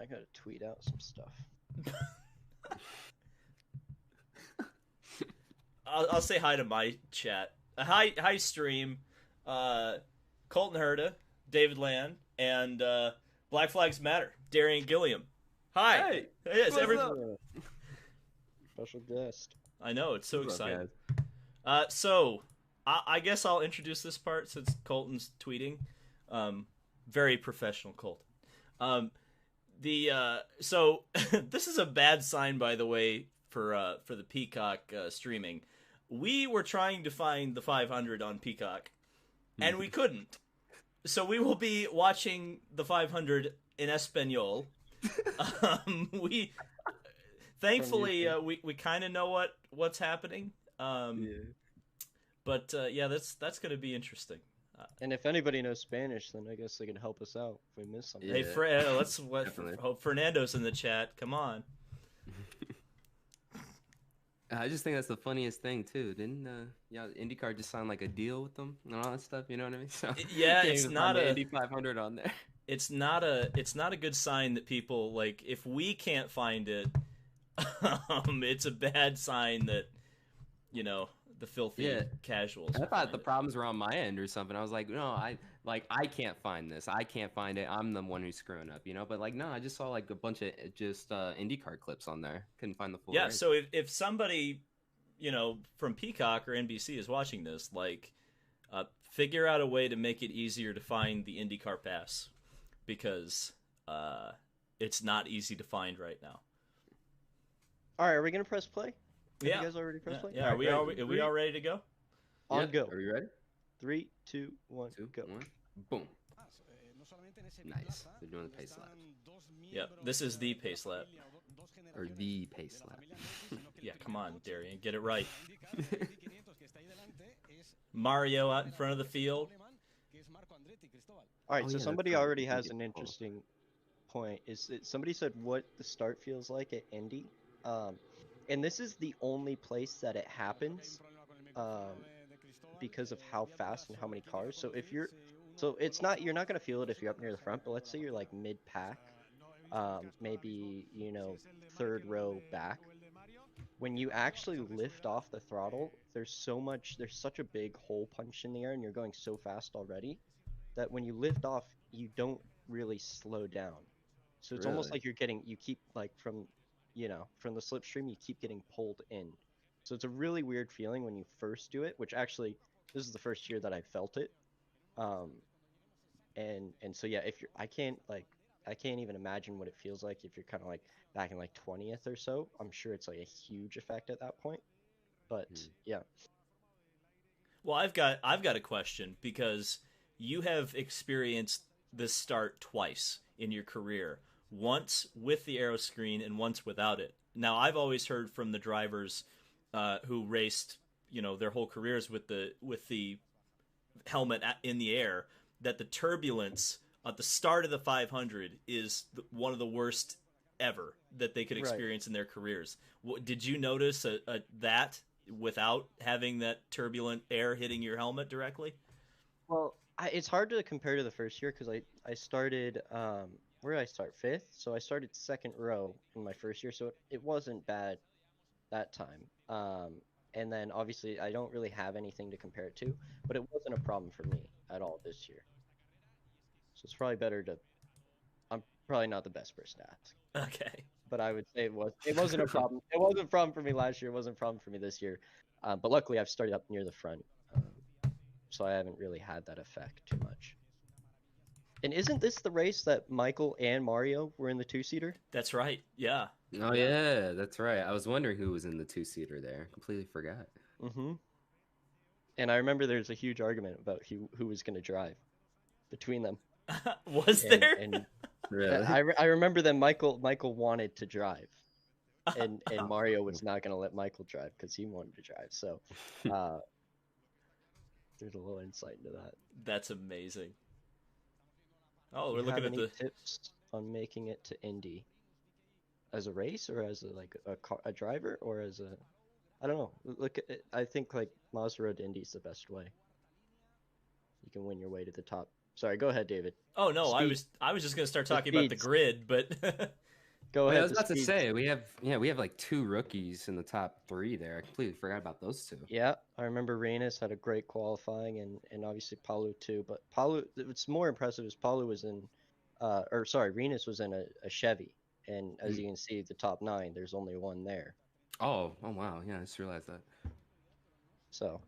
I gotta tweet out some stuff. I'll say hi to my chat. Hi stream. Colton Herta, David Land, and BlackFlagsMatter, Darian Gilliam. Hi. Hey. Yes, Special guest. I know, it's so What's up, exciting. So I guess I'll introduce this part since Colton's tweeting. Very professional, Colton. So this is a bad sign, by the way, for the Peacock streaming. We were trying to find the 500 on Peacock, and we couldn't. So we will be watching the 500 in Espanol. We thankfully we kind of know what's happening. But yeah, that's going to be interesting. And if anybody knows Spanish, then I guess they can help us out if we miss something. Hey, let's hope Fernando's in the chat. Come on. I just think that's the funniest thing too. Didn't IndyCar just sign like a deal with them and all that stuff? You know what I mean? So yeah, it's not a Indy 500 on there. It's not a good sign that people like. If we can't find it, it's a bad sign that the filthy casuals. I thought the problems were on my end or something. I was like, no, I can't find this. I can't find it. I'm the one who's screwing up, But like, no, I just saw like a bunch of just IndyCar clips on there. Couldn't find the full. Yeah, race. so if somebody, from Peacock or NBC is watching this, like, figure out a way to make it easier to find the IndyCar pass, because it's not easy to find right now. All right, are we gonna press play? Yeah. You guys already press play? Yeah. Are we all ready to go? On go. Are you ready? 3, 2, 1, go. 1, boom. Nice. They're doing the pace lap. Yep. This is the pace lap. Or the pace lap. Yeah, come on, Darian, get it right. Mario out in front of the field. All right, so yeah, somebody that's already right. has an interesting point. Somebody said what the start feels like at Indy, and this is the only place that it happens, because of how fast and how many cars. So you're not gonna feel it if you're up near the front. But let's say you're like mid pack, maybe, third row back. When you actually lift off the throttle, there's such a big hole punch in the air, and you're going so fast already that when you lift off, you don't really slow down. So it's almost Really? like you keep like from the slipstream, you keep getting pulled in. So it's a really weird feeling when you first do it, which actually this is the first year that I felt it. Um, and so yeah, if you're, I can't even imagine what it feels like if you're kind of like back in like 20th or so. I'm sure it's like a huge effect at that point. But Hmm. yeah, Well, I've got a question because you have experienced this start twice in your career. Once with the aero screen and once without it. Now, I've always heard from the drivers who raced, their whole careers with the helmet in the air that the turbulence at the start of the 500 is one of the worst ever that they could right. experience in their careers. Did you notice that without having that turbulent air hitting your helmet directly? Well, it's hard to compare to the first year because I started where did I start? Fifth, so I started second row in my first year, so it wasn't bad that time. And then obviously I don't really have anything to compare it to, but it wasn't a problem for me at all this year. So it's probably better to. I'm probably not the best person to ask, Okay. but I would say it wasn't a problem. It wasn't a problem for me last year. It wasn't a problem for me this year. But luckily I've started up near the front, so I haven't really had that effect too much. And isn't this the race that Michael and Mario were in the two-seater? That's right. Yeah. Oh Yeah. yeah, that's right. I was wondering who was in the two-seater there. Completely forgot. Mm-hmm. And I remember there's a huge argument about who was going to drive between them. Was And there? and Really? I remember that Michael wanted to drive, and Mario was not going to let Michael drive because he wanted to drive. So, uh, there's a little insight into that. That's amazing. Oh, Do we're you looking have at any the. tips on making it to Indy as a race or as a driver or as a I don't know. Look at it. I think like Mazda Road to Indy is the best way. You can win your way to the top. Sorry, go ahead, David. Oh no, I Speed, was just gonna start the talking about the speeds. grid, but Go Wait, I ahead, was the about to speeds. say we have like two rookies in the top three there. I completely forgot about those two. Yeah, I remember Reines had a great qualifying and obviously Palu too. But Palu, what's more impressive is Palu was in, or sorry, Reines was in a Chevy. And as Mm. you can see, the top nine, there's only one there. Oh wow, yeah, I just realized that. So,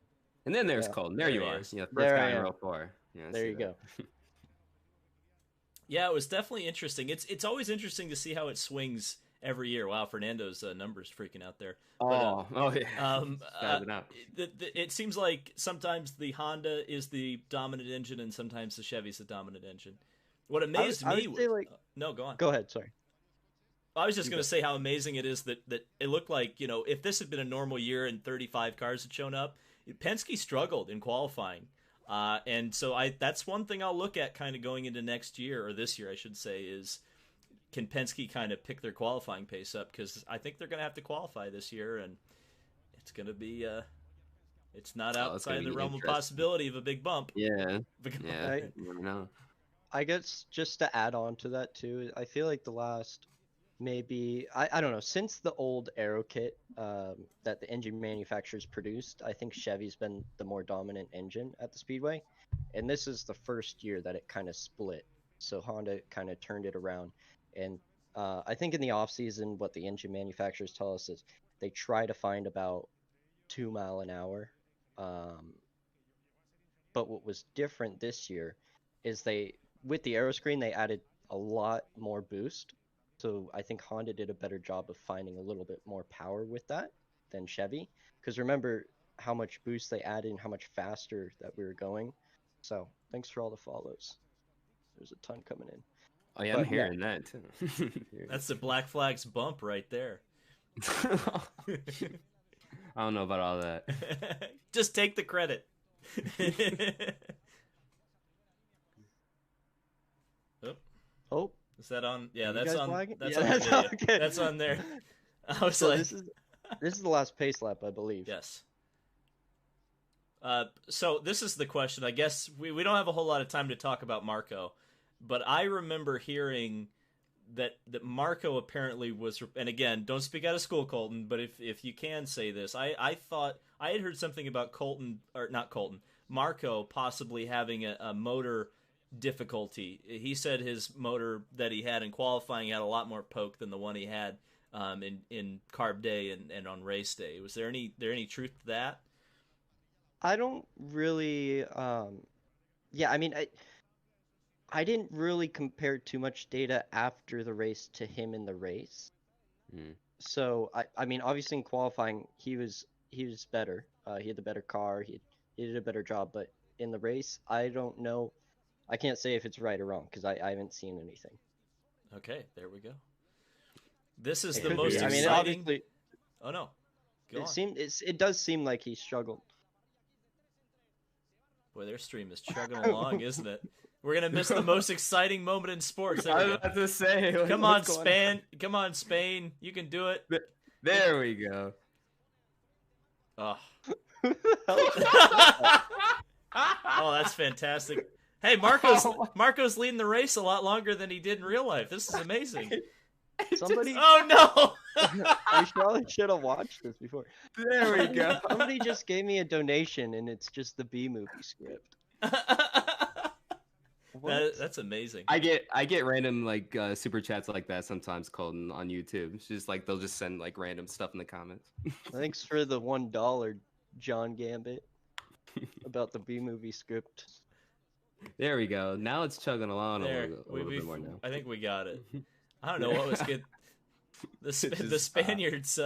And then there's yeah, Colton. There there you he are. is. Yeah, first there I guy in am. row four. Yeah, I There see you that. go. Yeah, it was definitely interesting. It's always interesting to see how it swings every year. Wow, Fernando's numbers freaking out there. But Oh yeah. um, uh, Spazzing out. it seems like sometimes the Honda is the dominant engine, and sometimes the Chevy's the dominant engine. What amazed I me would was say like, no, go on. go ahead. Sorry, I was just you going go. to say how amazing it is that it looked like, if this had been a normal year and 35 cars had shown up, Penske struggled in qualifying. And so that's one thing I'll look at kind of going into next year, or this year, I should say, is can Penske kind of pick their qualifying pace up? Because I think they're going to have to qualify this year, and it's going to be, it's not Oh, it's gonna outside the be realm of interesting. possibility of a big bump. Yeah. Yeah. I You never know. I guess just to add on to that too, I feel like the last maybe I don't know since the old Aero kit that the engine manufacturers produced, I think Chevy's been the more dominant engine at the Speedway, and this is the first year that it kind of split. So Honda kind of turned it around, and I think in the off season, what the engine manufacturers tell us is they try to find about 2 mile an hour. Um, but what was different this year is they with the aero screen they added a lot more boost. So I think Honda did a better job of finding a little bit more power with that than Chevy. Because remember how much boost they added and how much faster that we were going. So thanks for all the follows. There's a ton coming in. Oh yeah, I'm But yeah, hearing that too. That's the Black Flags bump right there. I don't know about all that. Just take the credit. Oh, oh, is that on? Yeah, you that's guys on. lagging? That's Yeah, on. that's Yeah, okay. that's on there. I was So like, this is the last pace lap, I believe. yes. So this is the question. I guess we don't have a whole lot of time to talk about Marco, but I remember hearing that Marco apparently was, and again, don't speak out of school, Colton, but if you can say this, I thought I had heard something about Marco possibly having a motor difficulty. He said his motor that he had in qualifying had a lot more poke than the one he had in carb day and on race day. Was there any truth to that? I don't really. Yeah, I mean, I didn't really compare too much data after the race to him in the race. So I mean, obviously in qualifying he was better. He had the better car. He did a better job. But in the race, I don't know. I can't say if it's right or wrong because I haven't seen anything. Okay, there we go. This is It the could most be. I mean, exciting. obviously, Oh no, go on. it does seem like he struggled. Boy, their stream is chugging along, isn't it? We're gonna miss the most exciting moment in sports. There I we was go. about to say, like, Come on, what's going Spain! Come on, Spain! You can do it. There we go. Oh, Who the hell? oh, that's fantastic. Hey, Marco's leading the race a lot longer than he did in real life. This is amazing. Somebody, Oh no! we probably should have watched this before. There we go. Somebody just gave me a donation, and it's just the B movie script. That's amazing. I get random like super chats like that sometimes, Colton, on YouTube. It's just like they'll just send like random stuff in the comments. Thanks for the $1, John Gambit, about the B movie script. There we go. Now it's chugging along There, a little bit more now. I think we got it. I don't know what was good. The Just Spaniards.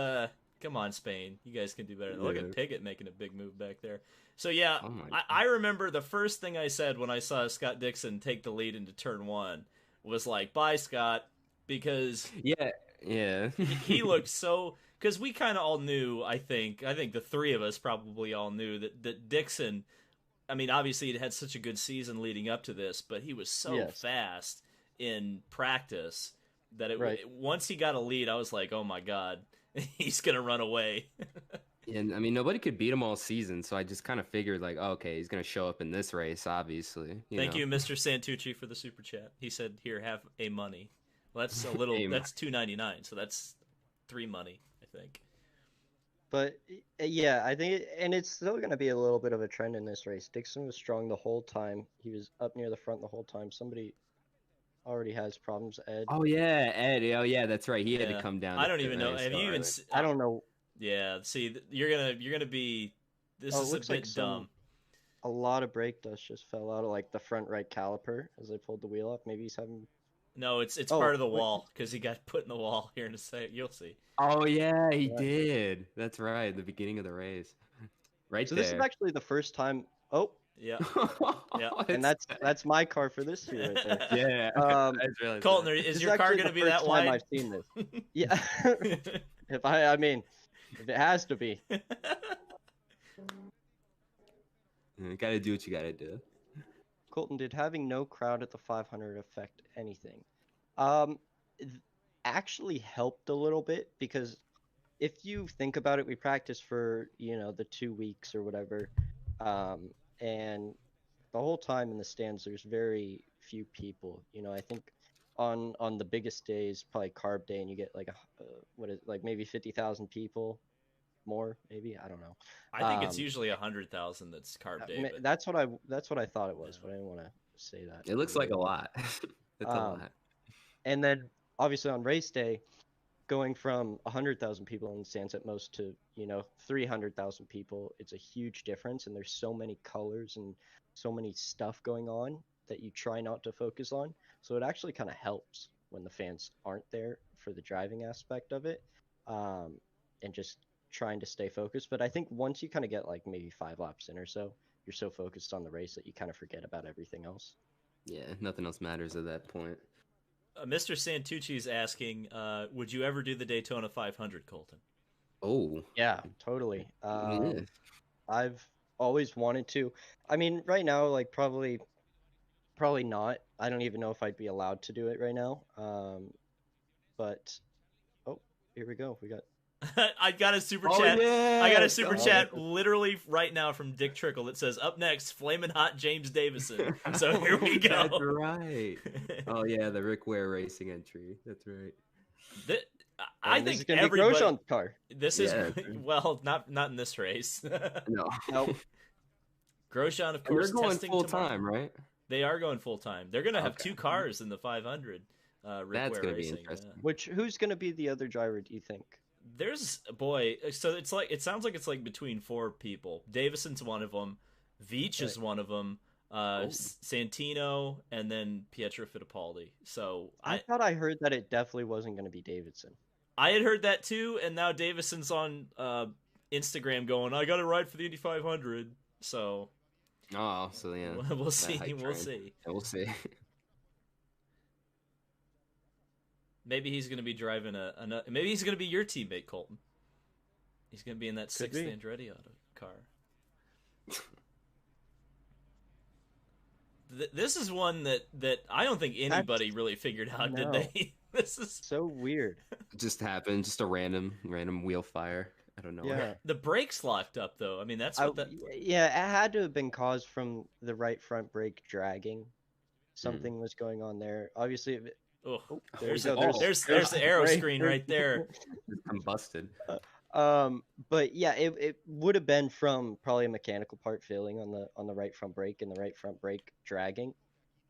Come on, Spain. You guys can do better. Look at Piggott making a big move back there. So yeah, Oh my I remember the first thing I said when I saw Scott Dixon take the lead into turn one was like, "Bye, Scott," because yeah. he looked so. Because we kind of all knew. I think the three of us probably all knew that Dixon. I mean, obviously, he had such a good season leading up to this, but he was so fast in practice that once he got a lead, I was like, "Oh my god, he's gonna run away." And I mean, nobody could beat him all season, so I just kind of figured like, oh, okay, he's gonna show up in this race, obviously. Thank you, Mr. Santucci, for the super chat. He said, "Here, have a money." Well, that's a little. That's $2.99, so that's $3 money, I think. But yeah, I think, and it's still going to be a little bit of a trend in this race. Dixon was strong the whole time. He was up near the front the whole time. Somebody already has problems, Ed. Oh yeah, Ed. Oh yeah, that's right. He had to come down. I don't even know. Have you even? I don't know. Yeah. See, you're gonna be. This is a bit dumb. A lot of brake dust just fell out of like the front right caliper as I pulled the wheel up. Maybe he's having. No, it's part of the wall because he got put in the wall here in a second. You'll see. Oh yeah, he did. That's right. The beginning of the race, right so there. This is actually the first time. Oh. Yeah. Yeah. And that's my car for this year right there. Yeah. Really Colton, is your car going to be that wide? I've seen this. Yeah. I mean, if it has to be. You gotta do what you gotta do. Colton, did having no crowd at the 500 affect anything? It actually helped a little bit because if you think about it, we practiced for, the 2 weeks or whatever. And the whole time in the stands, there's very few people. I think on the biggest days, probably carb day, and you get like maybe 50,000 people, more maybe. I don't know. I think it's usually 100,000 that's carb day. But... That's what I thought it was, but I didn't want to say that. It looks like a lot. It's a lot. And then obviously on race day, going from 100,000 people in the stands at most to 300,000 people, it's a huge difference, and there's so many colors and so many stuff going on that you try not to focus on. So it actually kind of helps when the fans aren't there for the driving aspect of it, and just trying to stay focused. But I think once you kind of get like maybe 5 laps in or so, you're so focused on the race that you kind of forget about everything else. Yeah, nothing else matters at that point. Mr. Santucci is asking, would you ever do the Daytona 500, Colton? Oh. Yeah, totally. Yeah. I've always wanted to. I mean, right now, like probably not. I don't even know if I'd be allowed to do it right now. But, oh, here we go. We got I got a super Oh, chat. yeah. I got a super Oh, chat literally right now from Dick Trickle that says, "Up next, Flamin' Hot James Davison." So here we go. That's right. Oh yeah, the Rick Ware Racing entry. That's right. Th- I And this think is gonna be everybody. Grosjean's car. This is Yeah. well, not in this race. No. Nope. Grosjean, of And course, they're going testing full tomorrow. time, right? They are going full time. They're gonna have Okay. 2 cars in the 500. Rick That's Ware gonna be Racing. interesting. Who's gonna be the other driver? Do you think? There's so it sounds like it's like between 4 people. Davison's one of them. Veach is one of them. Santino, and then Pietro Fittipaldi. So I thought I heard that it definitely wasn't going to be Davidson. I had heard that too, and now Davison's on Instagram going, "I got a ride for the Indy 500." So Oh, so yeah. we'll see. hype We'll train. see. Yeah, we'll see. Maybe he's going to be driving maybe he's going to be your teammate, Colton. He's going to be in that Could 6th be. Andretti Auto car. This is one that I don't think anybody really figured out, did No. they? This is So weird. Just happened. Just a random wheel fire. I don't know. Yeah. the brakes locked up though. I mean, that's what that. Yeah, it had to have been caused from the right front brake dragging. Something was going on there. Obviously, Oh, there there's you go. there's There's the arrow brake. screen right there. It's combusted. But yeah, it would have been from probably a mechanical part failing on the right front brake and the right front brake dragging,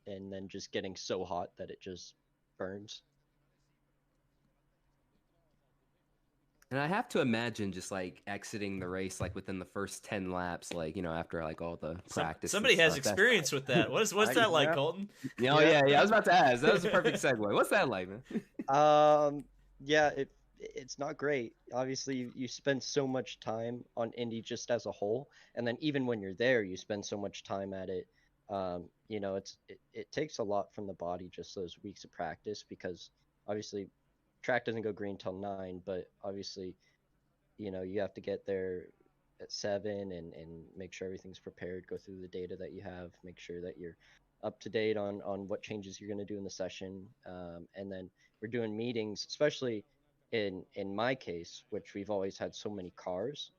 and then just getting so hot that it just burns. And I have to imagine just like exiting the race like within the first 10 laps, like, you know, after like all the practice. Somebody and has stuff. experience with that. What's that like, Yeah. Colton? Oh, yeah. I was about to ask. That was a perfect segue. What's that like, man? Yeah, it's not great. Obviously, you spend so much time on Indy just as a whole, and then even when you're there, you spend so much time at it. You know, it takes a lot from the body, just those weeks of practice, because obviously track doesn't go green till 9, but obviously, you know, you have to get there at 7 and make sure everything's prepared, go through the data that you have, make sure that you're up to date on what changes you're going to do in the session, and then we're doing meetings, especially in my case, which we've always had so many cars.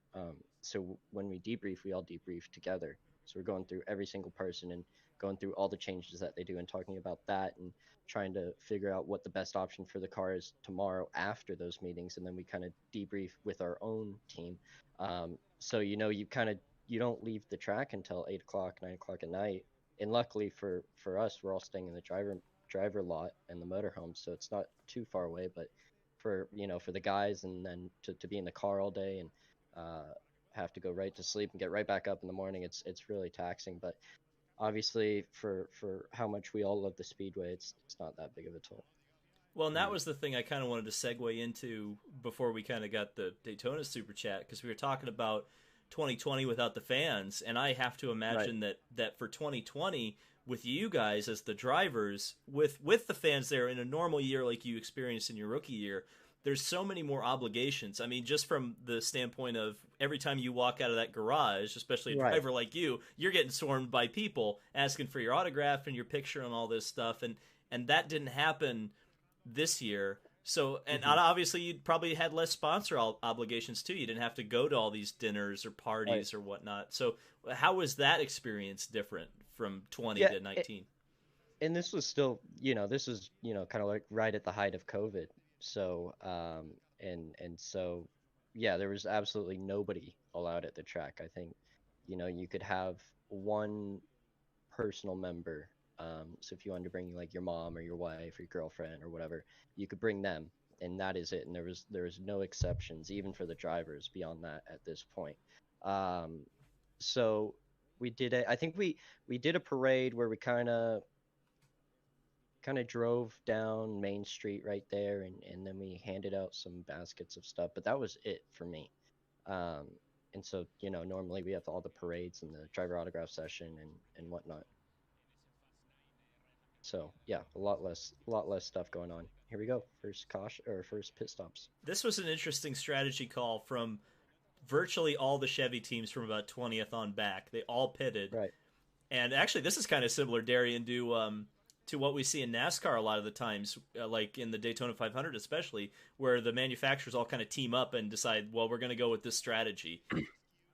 So when we debrief, we all debrief together. So we're going through every single person and going through all the changes that they do and talking about that and trying to figure out what the best option for the car is tomorrow after those meetings. And then we kind of debrief with our own team. So, you know, you don't leave the track until 8 o'clock, 9 o'clock at night. And luckily for us, we're all staying in the driver lot and the motorhome, so it's not too far away. But for the guys, and then to be in the car all day and have to go right to sleep and get right back up in the morning, it's really taxing. But obviously for how much we all love the speedway, it's not that big of a toll. Well, and that was the thing I kind of wanted to segue into before we kind of got the Daytona Super Chat, because we were talking about 2020 without the fans, and I have to imagine that for 2020 with you guys as the drivers, with the fans there in a normal year like you experienced in your rookie year, there's so many more obligations. I mean, just from the standpoint of every time you walk out of that garage, especially a driver like you're getting swarmed by people asking for your autograph and your picture and all this stuff, and that didn't happen this year. So, and obviously you probably had less sponsor obligations too. You didn't have to go to all these dinners or parties or whatnot. So how was that experience different from 20 to 19? And this was still, this is, kind of like right at the height of COVID. So, and so, yeah, there was absolutely nobody allowed at the track. I think, you could have one personal member. So if you wanted to bring like your mom or your wife or your girlfriend or whatever, you could bring them, and that is it. And there was no exceptions, even for the drivers beyond that at this point. So we did I think we did a parade where we kind of drove down Main Street right there, and then we handed out some baskets of stuff, but that was it for me. And so, normally we have all the parades and the driver autograph session and whatnot. So yeah, a lot less stuff going on. Here we go. First pit stops. This was an interesting strategy call from virtually all the Chevy teams from about 20th on back. They all pitted. Right. And actually, this is kind of similar, Darian, to what we see in NASCAR a lot of the times, like in the Daytona 500 especially, where the manufacturers all kind of team up and decide, well, we're going to go with this strategy.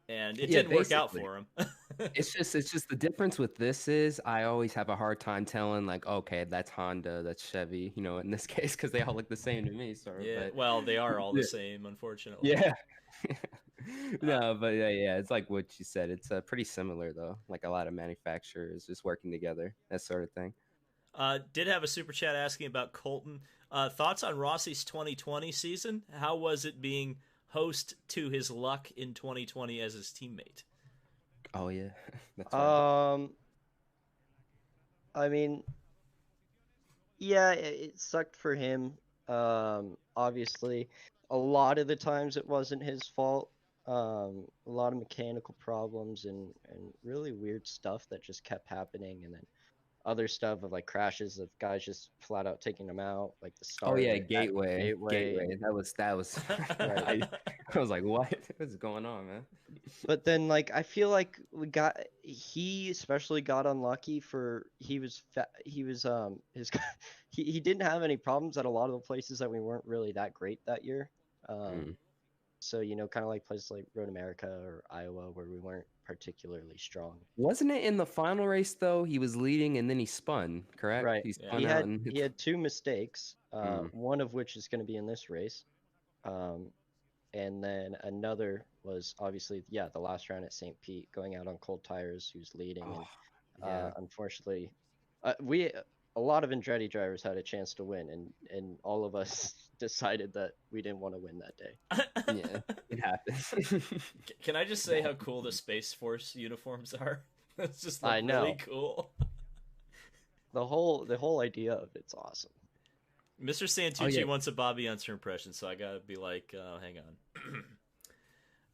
And it didn't work out for him. It's just the difference with this is I always have a hard time telling, like, okay, that's Honda, that's Chevy, you know, in this case, because they all look the same to me. Sorry, Yeah, but, well, they are all the same, unfortunately. yeah. No, but yeah, it's like what you said. It's pretty similar though. Like a lot of manufacturers just working together, that sort of thing. Did have a super chat asking about Colton. Thoughts on Rossi's 2020 season? How was it being host to his luck in 2020 as his teammate? Oh yeah, that's right. I mean, yeah, it sucked for him. Obviously, a lot of the times it wasn't his fault. A lot of mechanical problems and really weird stuff that just kept happening, and then other stuff of like crashes of guys just flat out taking them out, like the start. Oh yeah, Gateway. That was. Right. I was like, what's going on, man? But then, like, I feel like he especially got unlucky for his he didn't have any problems at a lot of the places that we weren't really that great that year. So, you know, kind of like places like Road America or Iowa where we weren't particularly strong. Wasn't it in the final race though? He was leading and then he spun, correct? Right. He spun He out had and he had two mistakes, one of which is going to be in this race. And then another was obviously, the last round at St. Pete, going out on cold tires. He was leading, and unfortunately, a lot of Andretti drivers had a chance to win, and all of us decided that we didn't want to win that day. Yeah, it happens. Can I just say how cool the Space Force uniforms are? It's just I know. really cool. The whole idea of it's awesome. Mr. Santucci wants a Bobby Unser impression, so I gotta be like, hang on.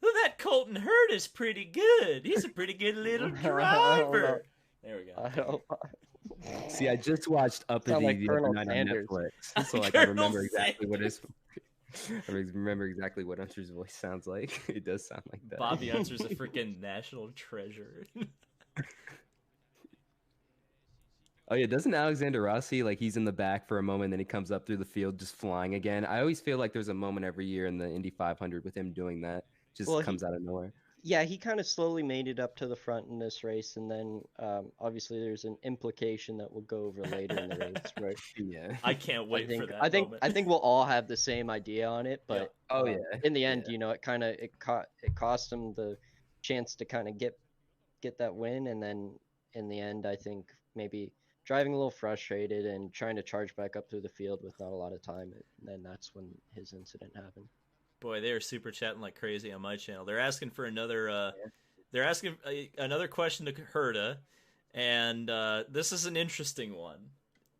Well, that Colton Herta's pretty good. He's a pretty good little driver. There we go. See, I just watched Up the like other night on Netflix, so like I remember exactly what his. I remember exactly what Unser's voice sounds like. It does sound like that. Bobby Unser's a freaking national treasure. Oh yeah, doesn't Alexander Rossi, like, he's in the back for a moment, then he comes up through the field just flying again? I always feel like there's a moment every year in the Indy 500 with him doing that. Just comes out of nowhere. Yeah, he kind of slowly made it up to the front in this race, and then obviously there's an implication that we'll go over later in the race. Right? Yeah, I can't wait for that. I think we'll all have the same idea on it, but in the end, you know, it cost him the chance to kind of get that win, and then in the end, I think maybe driving a little frustrated and trying to charge back up through the field with not a lot of time, and then that's when his incident happened. Boy, they are super chatting like crazy on my channel. They're asking for another. They're asking another question to Herta, and this is an interesting one.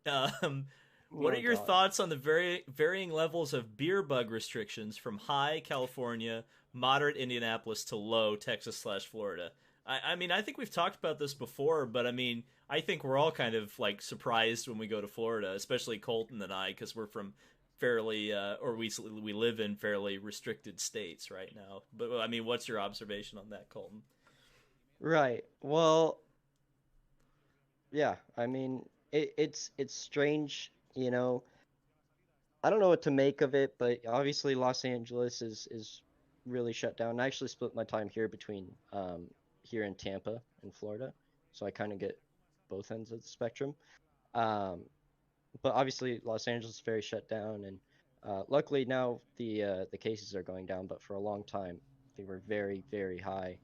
What are your thoughts on the varying levels of beer bug restrictions from high California, moderate Indianapolis to low Texas/Florida? I mean, I think we've talked about this before, but I mean, I think we're all kind of like surprised when we go to Florida, especially Colton and I, because we're from fairly, or we live in fairly restricted states right now. But I mean, what's your observation on that, Colton? Right. Well, yeah. I mean, it's strange, you know. I don't know what to make of it, but obviously Los Angeles is really shut down. I actually split my time here between here in Tampa and Florida, so I kind of get both ends of the spectrum. But obviously Los Angeles is very shut down, and luckily now the cases are going down, but for a long time they were very, very high.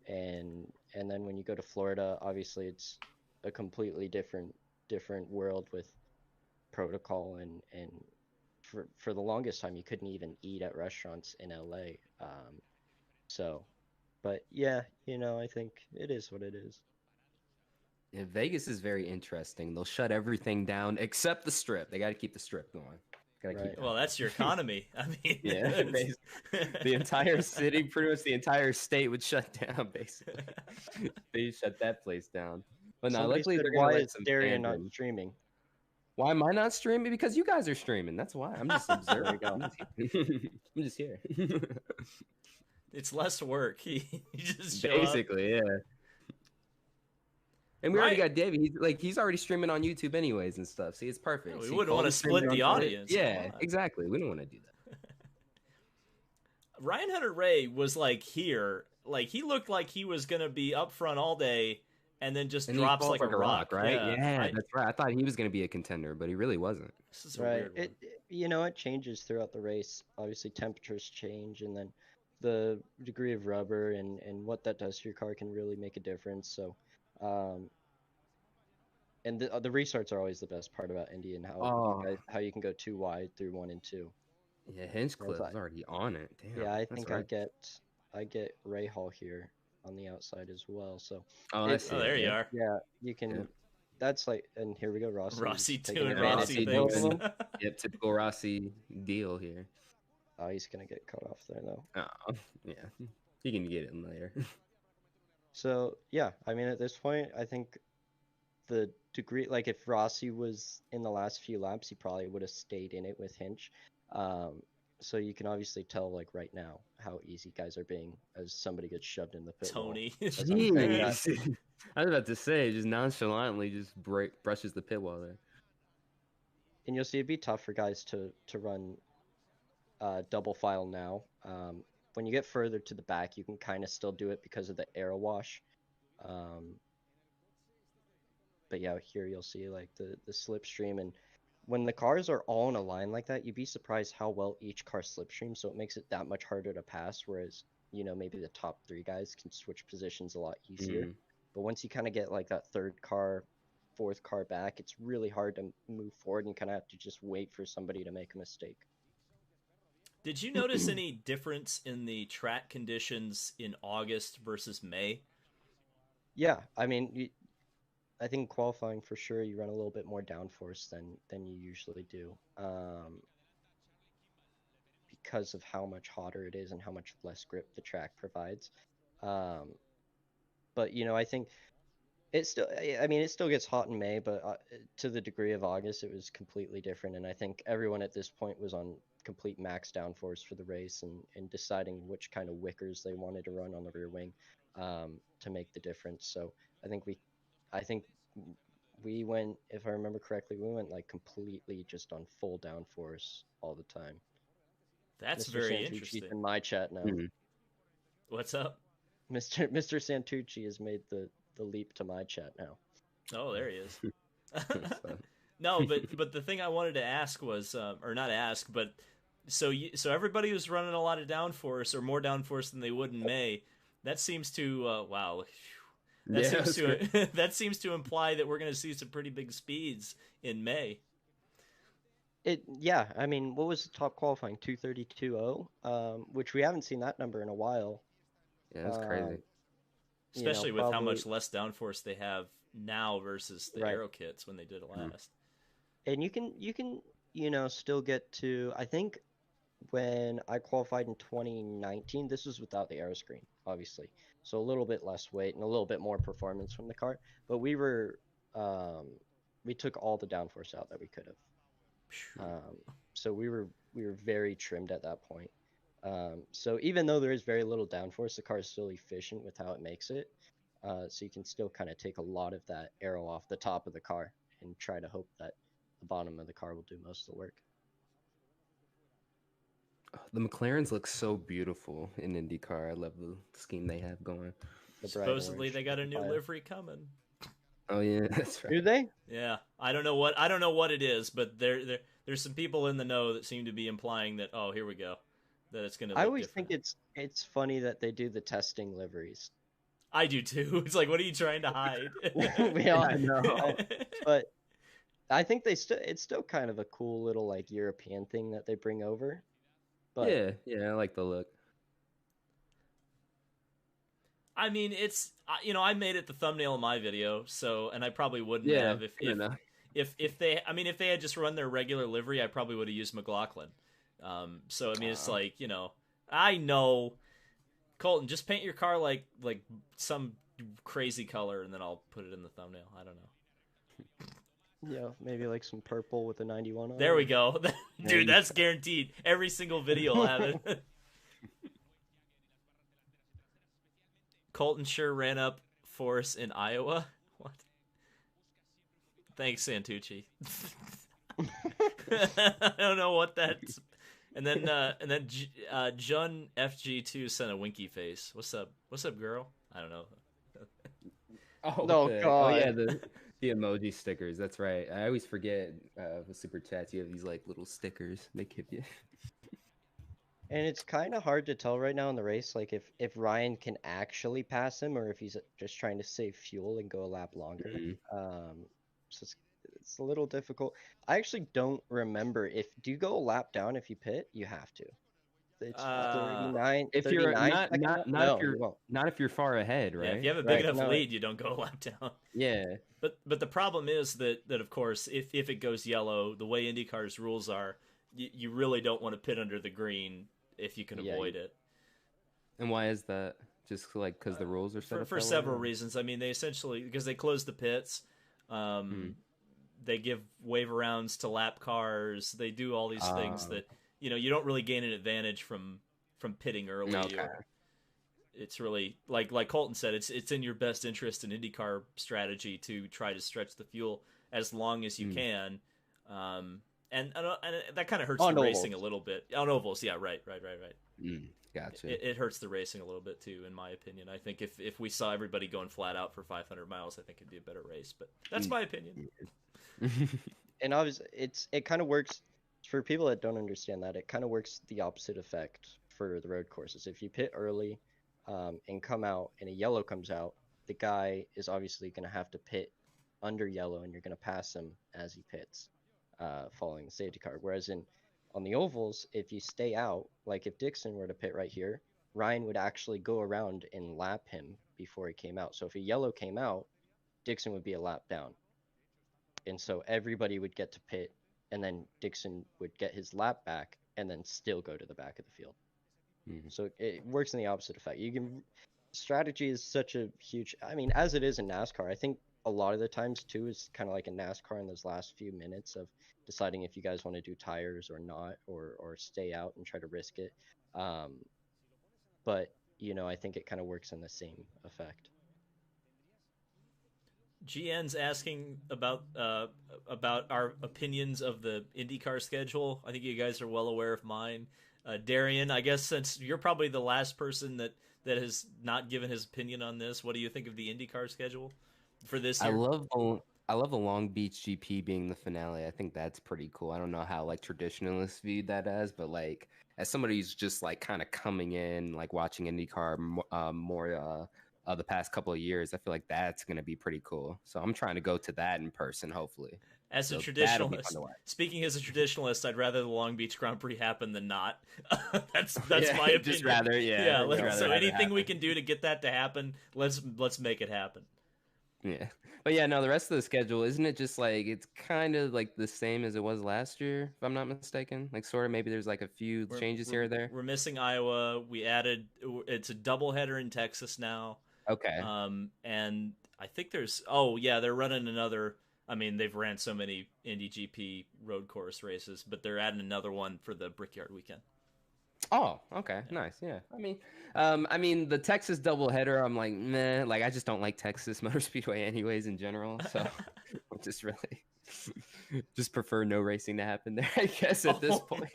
And then when you go to Florida, obviously it's a completely different world with protocol, and for the longest time you couldn't even eat at restaurants in LA. But yeah, you know, I think it is what it is. Yeah, Vegas is very interesting. They'll shut everything down except the Strip. They got to keep the Strip going. Well, that's your economy. I mean, yeah, the entire city, pretty much the entire state would shut down. Basically, they shut that place down. But now, luckily, they're going to let some Darian not streaming. Why am I not streaming? Because you guys are streaming. That's why. I'm just observing. I'm just here. It's less work. You just show basically, up. yeah. And we already Right. got Davey. He's already streaming on YouTube anyways and stuff. See, it's perfect. Yeah, we See, wouldn't want to Colton's streaming split the on Twitch. audience. Come Yeah, on. exactly. We don't want to do that. Ryan Hunter-Reay was like here, like he looked like he was gonna be up front all day, and then just And he drops falls like a rock, right? Yeah, That's right. I thought he was going to be a contender, but he really wasn't. This is a Right. weird one. It changes throughout the race. Obviously, temperatures change, and then the degree of rubber and what that does to your car can really make a difference. So, and the restarts are always the best part about Indy and how you can go too wide through 1 and 2. Yeah, Hinchcliffe's already on it. Damn. Yeah, I that's think right. I get Ray Hall here on the outside as well. So Oh, it- I Oh, there see. you are. yeah, you can. Yeah. That's like, and here we go, Rossi. Rossi taking doing advantage Rossi of both of things. them. Yep, typical Rossi deal here. Oh, he's gonna get cut off there though. Oh, yeah. You can get it later. So yeah, I mean at this point, I think the degree, like if Rossi was in the last few laps, he probably would have stayed in it with Hinch. So you can obviously tell like right now how easy guys are being as somebody gets shoved in the pit wall. Tony. As I'm saying that. Jeez. I was about to say, just nonchalantly just brushes the pit wall there. And you'll see it'd be tough for guys to run double file now. When you get further to the back, you can kind of still do it because of the aero wash. But yeah, here you'll see like the slipstream, and when the cars are all in a line like that, you'd be surprised how well each car slipstreams. So it makes it that much harder to pass. Whereas maybe the top 3 guys can switch positions a lot easier. But once you kind of get like that 3rd car, 4th car back, it's really hard to move forward, and you kind of have to just wait for somebody to make a mistake. Did you notice any difference in the track conditions in August versus May? Yeah, I mean, I think qualifying for sure you run a little bit more downforce than you usually do, because of how much hotter it is and how much less grip the track provides. But I think it still gets hot in May, but to the degree of August, it was completely different. And I think everyone at this point was on complete max downforce for the race and deciding which kind of wickers they wanted to run on the rear wing to make the difference. So I think we went, if I remember correctly, we went like completely just on full downforce all the time. That's Mr. very Santucci's interesting. in my chat now. What's up? Mr. Santucci has made the leap to my chat now. Oh, there he is. No, but the thing I wanted to ask was, or not ask, but so everybody was running a lot of downforce or more downforce than they would in May. That seems to wow. That seems to imply that we're going to see some pretty big speeds in May. Yeah, I mean, what was the top qualifying? 232.0, which we haven't seen that number in a while. Yeah, that's crazy. Especially with how much less downforce they have now versus the aero kits when they did it last. And you can still get to, I think when I qualified in 2019, this was without the aero screen, obviously. So a little bit less weight and a little bit more performance from the car. But we took all the downforce out that we could have. So we were very trimmed at that point. So even though there is very little downforce, the car is still efficient with how it makes it. So you can still kind of take a lot of that aero off the top of the car and try to hope that the bottom of the car will do most of the work. The McLarens look so beautiful in IndyCar. I love the scheme they have going. Supposedly they got a new livery coming. Oh yeah, that's right. Do they? Yeah, I don't know what it is, but there's some people in the know that seem to be implying that here we go, that it's gonna. I always think it's funny that they do the testing liveries. I do too. It's like, what are you trying to hide? We all know, but I think it's still kind of a cool little like European thing that they bring over. But yeah, I like the look. I mean, it's I made it the thumbnail of my video, so, and I probably wouldn't have if they had just run their regular livery, I probably would have used McLaughlin. So I mean, it's like, I know, Colton, just paint your car like some crazy color, and then I'll put it in the thumbnail. I don't know. Yeah, maybe like some purple with a 91 on. There we go, dude. That's guaranteed. Every single video will have it. Colton sure ran up for us in Iowa. What? Thanks, Santucci. I don't know what that's. And then Jun FG2 sent a winky face. What's up? What's up, girl? I don't know. Oh, No, yeah, God. the emoji stickers. That's right. I always forget with super chats you have these like little stickers they give you. And it's kind of hard to tell right now in the race, like if Ryan can actually pass him or if he's just trying to save fuel and go a lap longer. Mhm. So it's a little difficult. I actually don't remember if do you go a lap down if you pit? You have to. It's Uh, 39, If you're 39 second lap? not if No, you're you won't. not if you're far ahead, yeah, if right? you have a big Right. enough No. lead, you don't go a lap down. Yeah. But the problem is that of course, if it goes yellow, the way IndyCar's rules are, you really don't want to pit under the green if you can Yeah, avoid it. And why is that? Just like because the rules are set up For that way, several or- reasons. I mean, they essentially because they close the pits. They give wave arounds to lap cars. They do all these things that you don't really gain an advantage from pitting early. Okay. Or it's really like Colton said, it's in your best interest in IndyCar strategy to try to stretch the fuel as long as you can. And that kind of hurts On the racing a ovals. little bit. On ovals, yeah, right. Gotcha. It hurts the racing a little bit too, in my opinion. I think if we saw everybody going flat out for 500 miles, I think it'd be a better race. But that's my opinion. And obviously it kind of works for people that don't understand that. It kind of works the opposite effect for the road courses. If you pit early and come out and a yellow comes out, the guy is obviously going to have to pit under yellow and you're going to pass him as he pits following the safety car. Whereas on the ovals, if you stay out, like if Dixon were to pit right here, Ryan would actually go around and lap him before he came out. So if a yellow came out, Dixon would be a lap down. And so everybody would get to pit, and then Dixon would get his lap back, and then still go to the back of the field. So it works in the opposite effect. Strategy is such a huge. I mean, as it is in NASCAR, I think a lot of the times too is kind of like in NASCAR in those last few minutes of deciding if you guys want to do tires or not, or stay out and try to risk it. But I think it kind of works in the same effect. GN's asking about our opinions of the IndyCar schedule. I think you guys are well aware of mine. Darian, I guess since you're probably the last person that has not given his opinion on this, what do you think of the IndyCar schedule for this year? I love the Long Beach GP being the finale. I think that's pretty cool. I don't know how like traditionalists viewed that as, but like as somebody who's just like kind of coming in, like watching IndyCar more the past couple of years, I feel like that's going to be pretty cool. So I'm trying to go to that in person, hopefully. As a So that'll be traditionalist, fun to watch. speaking as a traditionalist, I'd rather the Long Beach Grand Prix happen than not. That's Yeah, my opinion. just rather, yeah. Yeah. just rather So have it anything we happen. can do to get that to happen, let's make it happen. Yeah. But yeah, no, the rest of the schedule, isn't it just like it's kind of like the same as it was last year, if I'm not mistaken? Like sort of maybe there's like a few changes here or there. We're missing Iowa. We added it's a doubleheader in Texas now. Okay. And I think they're running another. I mean, they've ran so many Indy GP road course races, but they're adding another one for the Brickyard weekend. Oh, okay, nice. Yeah, I mean, the Texas doubleheader. I'm like, meh. Like, I just don't like Texas Motor Speedway, anyways, in general. So, I'm just really just prefer no racing to happen there. I guess at this point.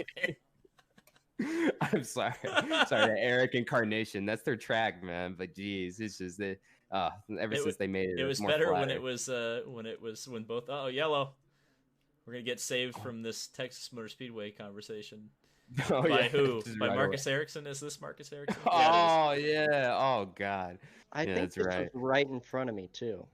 I'm sorry to Eric and Carnation. That's their track, man. But geez, it's just that since they made it, it was more better flatter. when both yellow. We're gonna get saved from this Texas Motor Speedway conversation. Oh, By yeah. who? Just By right Marcus away. Ericsson? Is this Marcus Ericsson? Oh yeah. Oh god. I Yeah, think that's this right. was right in front of me too.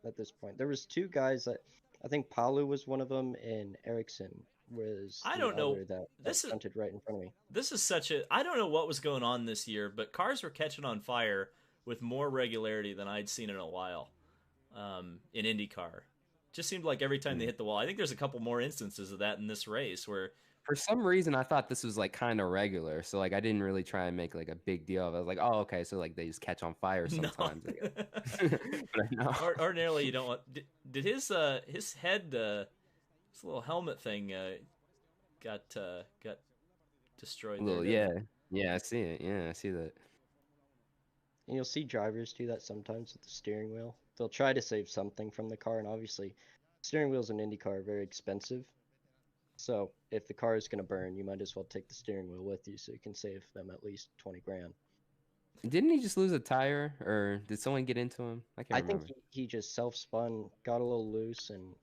At this point, there was two guys that I think Palu was one of them, and Ericsson was I the don't know. other that This is stunted right in front of me. this is such a. I don't know what was going on this year, but cars were catching on fire with more regularity than I'd seen in a while. In IndyCar, just seemed like every time they hit the wall. I think there's a couple more instances of that in this race where. For some reason, I thought this was like kind of regular, so like I didn't really try and make like a big deal of it. I was like, oh, okay, so like they just catch on fire sometimes. I guess. But no. Ordinarily, you don't want. Did his head, his little helmet thing, got destroyed? Little, there, yeah, I see it. Yeah, I see that. And you'll see drivers do that sometimes with the steering wheel. They'll try to save something from the car, and obviously, steering wheels in IndyCar are very expensive. So if the car is going to burn, you might as well take the steering wheel with you so you can save them at least 20 grand. Didn't he just lose a tire, or did someone get into him? I can't I think remember. he just self-spun, got a little loose, and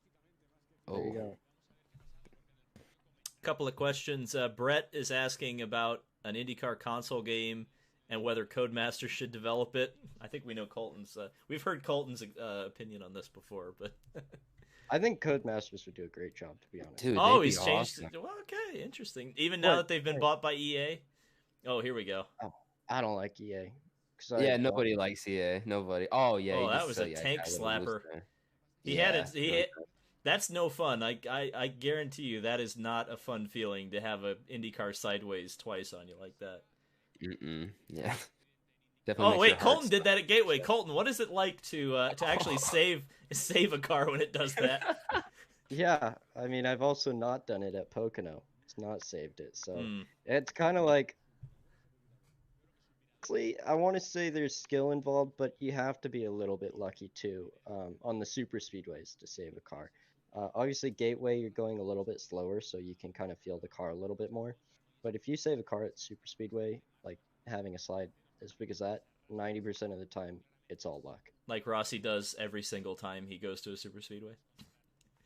there you Oh, go. Couple of questions. Brett is asking about an IndyCar console game and whether Codemasters should develop it. I think we know Colton's. We've heard Colton's opinion on this before, but I think Codemasters would do a great job, to be honest. dude, oh, they'd be he's changed. awesome. Well, okay, interesting. Even now that they've been bought by EA. Oh, here we go. I don't like EA. Yeah, nobody likes EA. Nobody. Oh yeah. Oh, you that just was said, a yeah, tank I would've lost slapper. there. He Yeah, had it. That's no fun. I guarantee you that is not a fun feeling to have a IndyCar sideways twice on you like that. Yeah. Definitely Oh makes wait, your heart Colton did stop. that at Gateway. Colton, what is it like to actually save a car when it does that? Yeah, I mean, I've also not done it at Pocono. It's not saved it, so Hmm. it's kind of like. Honestly, I want to say there's skill involved, but you have to be a little bit lucky too on the super speedways to save a car. Obviously, Gateway, you're going a little bit slower, so you can kind of feel the car a little bit more. But if you save a car at super speedway, like having a slide as big as that, 90% of the time, it's all luck. Like Rossi does every single time he goes to a super speedway.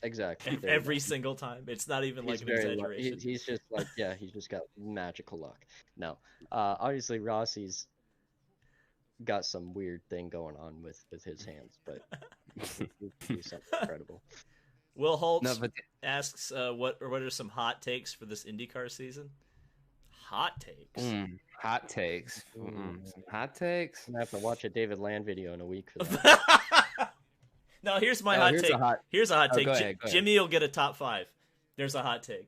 Exactly. there you Every go. single time. It's not even like He's an very exaggeration. he's just like, yeah, he's just got magical luck. No, obviously Rossi's got some weird thing going on with his hands, but he can do something incredible. Will Holtz No, but asks what are some hot takes for this IndyCar season? Hot takes. hot takes. Some hot takes. I'm gonna have to watch a David Land video in a week for that. No, here's my Oh, hot here's take. a hot- Here's a hot Oh, take. go ahead, go ahead. Jimmy will get a top 5. There's a hot take.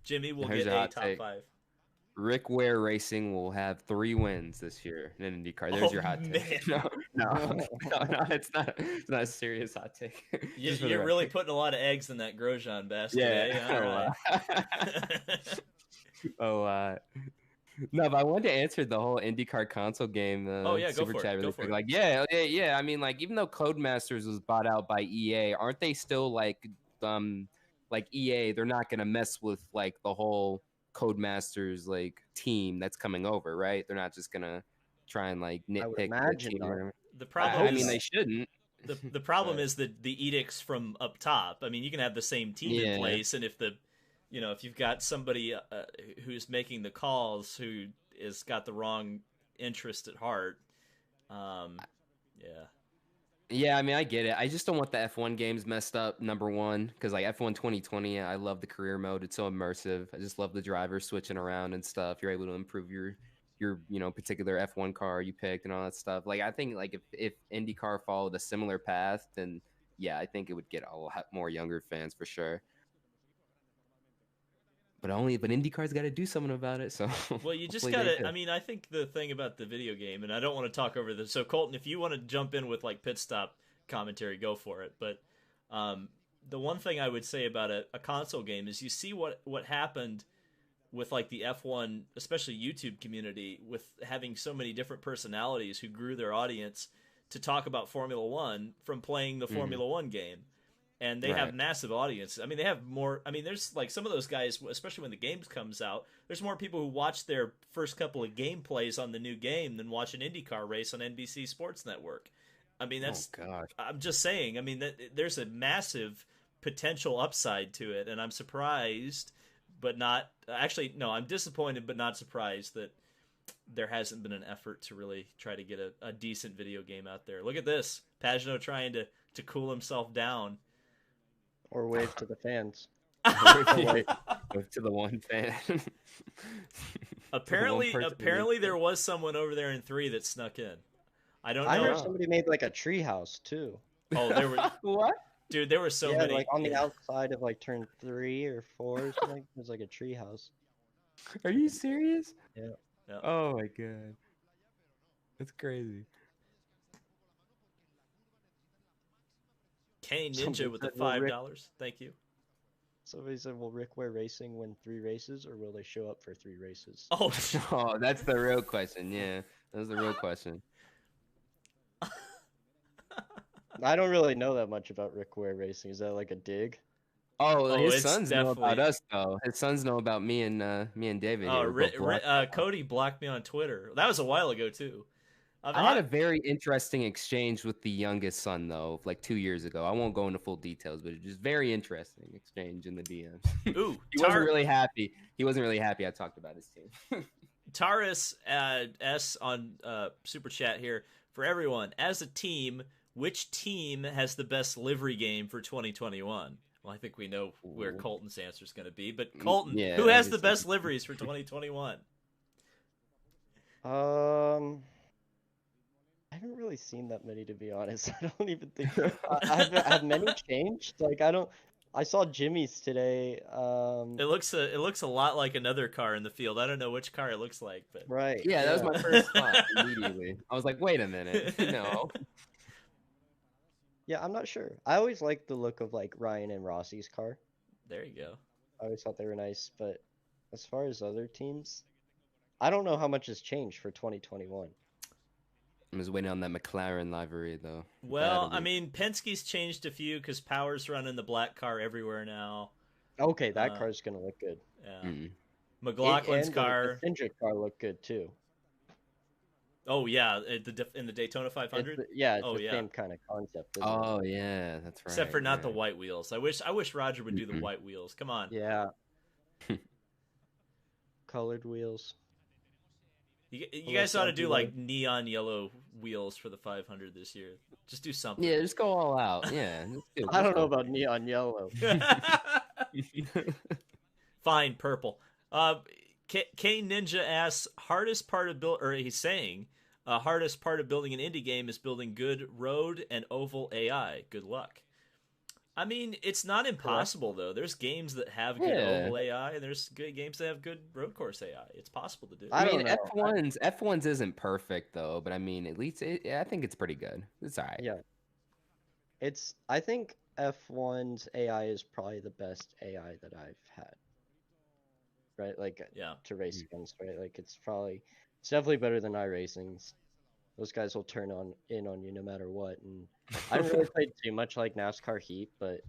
Jimmy will Here's get a a hot top take. 5. Rick Ware Racing will have 3 wins this year in IndyCar. There's Oh, your hot take. man. No, it's not. It's not a serious hot take. Just for the You're really record. putting a lot of eggs in that Grosjean basket. Yeah. Eh? All right. No, but I wanted to answer the whole IndyCar console game. Oh, yeah, go super for it, chat really go for quick. it. Like, yeah. I mean, like, even though Codemasters was bought out by EA, aren't they still like EA? They're not gonna mess with like the whole Codemasters like team that's coming over, right? They're not just gonna try and like I would nitpick the imagine team. not. or whatever. The problem I is mean, they shouldn't. the problem Right. is the edicts from up top. I mean, you can have the same team in Yeah. place, and if if you've got somebody who's making the calls who is got the wrong interest at heart, yeah. Yeah, I mean, I get it. I just don't want the F1 games messed up, number one, because like F1 2020, I love the career mode. It's so immersive. I just love the drivers switching around and stuff. You're able to improve your particular F1 car you picked and all that stuff. Like, I think like if IndyCar followed a similar path, then yeah, I think it would get a lot more younger fans for sure. But IndyCar's got to do something about it. So Well, you just hopefully they gotta. do. I mean, I think the thing about the video game, and I don't want to talk over this. So, Colton, if you want to jump in with like pit stop commentary, go for it. But the one thing I would say about a console game is you see what happened with like the F1, especially YouTube community, with having so many different personalities who grew their audience to talk about Formula One from playing the Formula One game. And they have Right. massive audiences. I mean, they have more. I mean, there's like some of those guys, especially when the game comes out. There's more people who watch their first couple of gameplays on the new game than watch an IndyCar race on NBC Sports Network. I mean, that's. Oh gosh. I'm just saying. I mean, there's a massive potential upside to it, and I'm surprised, but not actually. No, I'm disappointed, but not surprised that there hasn't been an effort to really try to get a decent video game out there. Look at this, Pagano trying to cool himself down. Or wave to the fans. Wait, to the one fan. Apparently, there was someone over there in 3 that snuck in. I don't I know. heard somebody made like a treehouse too. Oh, there were What? dude. There were so yeah, many. like on the outside of like turn 3 or 4 or something. There's like a treehouse. Are you serious? Yeah. Yeah. Oh my god. That's crazy. Kane Somebody Ninja with the said, well, Rick- $5. Thank you. Somebody said, "Will Rick Ware Racing win 3 races, or will they show up for 3 races?" Oh, Oh, that's the real question. Yeah, that's the real question. I don't really know that much about Rick Ware racing. Is that like a dig? Oh, his it's sons know about definitely- us though. His sons know about me and David Oh, here. But Cody blocked me on Twitter. That was a while ago too. I had a very interesting exchange with the youngest son though, like 2 years ago. I won't go into full details, but it's just very interesting exchange in the DMs. Ooh, He wasn't really happy. He wasn't really happy I talked about his team. Taurus S on Super Chat here for everyone. As a team, which team has the best livery game for 2021? Well, I think we know where Colton's answer is going to be, but Colton, who has the best liveries for 2021? I haven't really seen that many, to be honest. I don't even think have many changed. Like I saw Jimmy's today. It looks a lot like another car in the field. I don't know which car it looks like, but right. Yeah, that was my first thought immediately. I was like, wait a minute, no. Yeah, I'm not sure. I always liked the look of like Ryan and Rossi's car. there you go. I always thought they were nice, but as far as other teams, I don't know how much has changed for 2021. I was waiting on that McLaren livery though. Well, I mean, Penske's changed a few because Power's running the black car everywhere now. Okay, that car's gonna look good. Yeah. Mm-mm. McLaughlin's And car. the Cindric car looked good too. Oh yeah, in the Daytona 500. It's the same kind of concept. Isn't it? Oh yeah, that's right. Except for not the right. white wheels. I wish Roger would do the Mm-mm. white wheels. Come on. Yeah. Colored wheels. You guys ought to do like neon yellow wheels for the 500 this year. Just do something. Yeah, just go all out. Yeah. I don't know about neon yellow. Fine, purple. K Ninja asks, hardest part of hardest part of building an indie game is building good road and oval AI. Good luck. I mean, it's not impossible though. There's games that have good oval AI, and there's good games that have good road course AI. It's possible to do. I mean, F1's isn't perfect though, but I mean, at least I think it's pretty good. It's alright. Yeah. I think F1's AI is probably the best AI that I've had. Right, like to race against, right? Like it's definitely better than iRacing's. Those guys will turn in on you no matter what. And I haven't really played too much like NASCAR Heat, but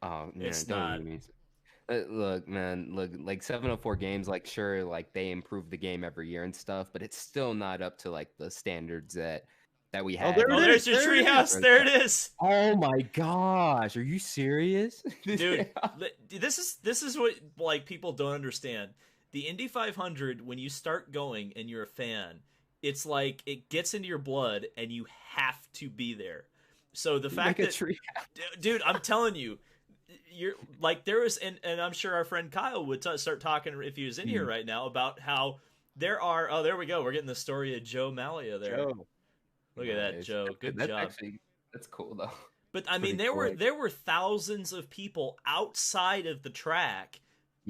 oh man, it's don't not. even look, man, like 704 games, like sure, like they improve the game every year and stuff, but it's still not up to like the standards that we have. There's your treehouse. There it is. Oh my gosh, are you serious, dude? This is what like people don't understand. The Indy 500, when you start going and you're a fan, it's like it gets into your blood and you have to be there. So the fact that, dude, I'm telling you, you're like there is, and I'm sure our friend Kyle would start talking if he was in here right now about how there are. Oh, there we go. We're getting the story of Joe Malia there. Joe. Look at that, Joe. Good job. That's cool though. But I mean, there were thousands of people outside of the track,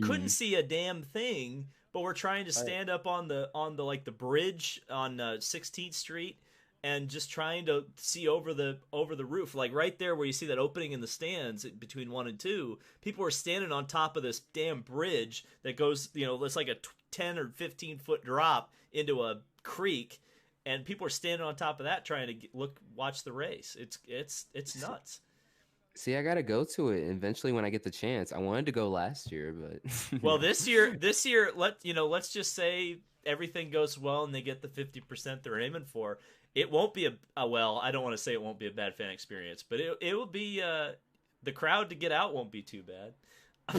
couldn't see a damn thing, but were trying to stand up on the like the bridge on 16th Street and just trying to see over the roof, like right there where you see that opening in the stands between 1 and 2. People were standing on top of this damn bridge that goes, it's like a 10 or 15 foot drop into a creek. And people are standing on top of that trying to watch the race. It's nuts. See, I gotta go to it eventually when I get the chance. I wanted to go last year, but well, this year, let's just say everything goes well and they get the 50% they're aiming for. It won't be I don't want to say it won't be a bad fan experience, but it will be. The crowd to get out won't be too bad.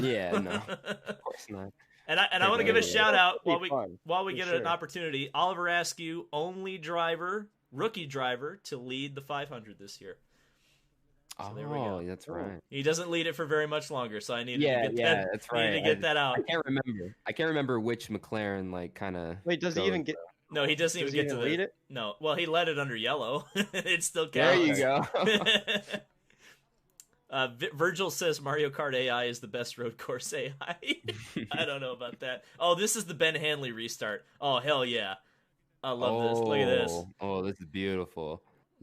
Yeah, no, of course not. And I want to give a shout out while we get sure. an opportunity. Oliver Askew, only rookie driver to lead the 500 this year. So there we go. That's right. He doesn't lead it for very much longer, so I need to get that. That's right. Need to get that out. I can't remember which McLaren like kind of. Wait, does he even get? No, he doesn't even get to lead it. No, well, he led it under yellow. It still counts. There you go. Virgil says Mario Kart AI is the best road course AI. I don't know about that. Oh, this is the Ben Hanley restart. Oh, hell yeah. I love this. Look at this. Oh, this is beautiful.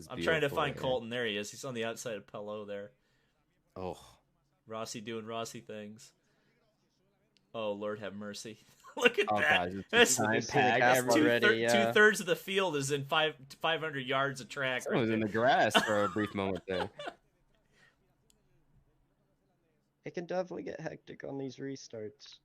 I'm trying to find Colton. There he is. He's on the outside of Pelot there. Oh. Rossi doing Rossi things. Oh, Lord have mercy. Look at Oh that. gosh, it's That's, time We've seen the pack. camera Everyone- already. Yeah. 2/3 of the field is in 500 yards of track. Someone was right in there. the grass for a brief moment there. It can definitely get hectic on these restarts.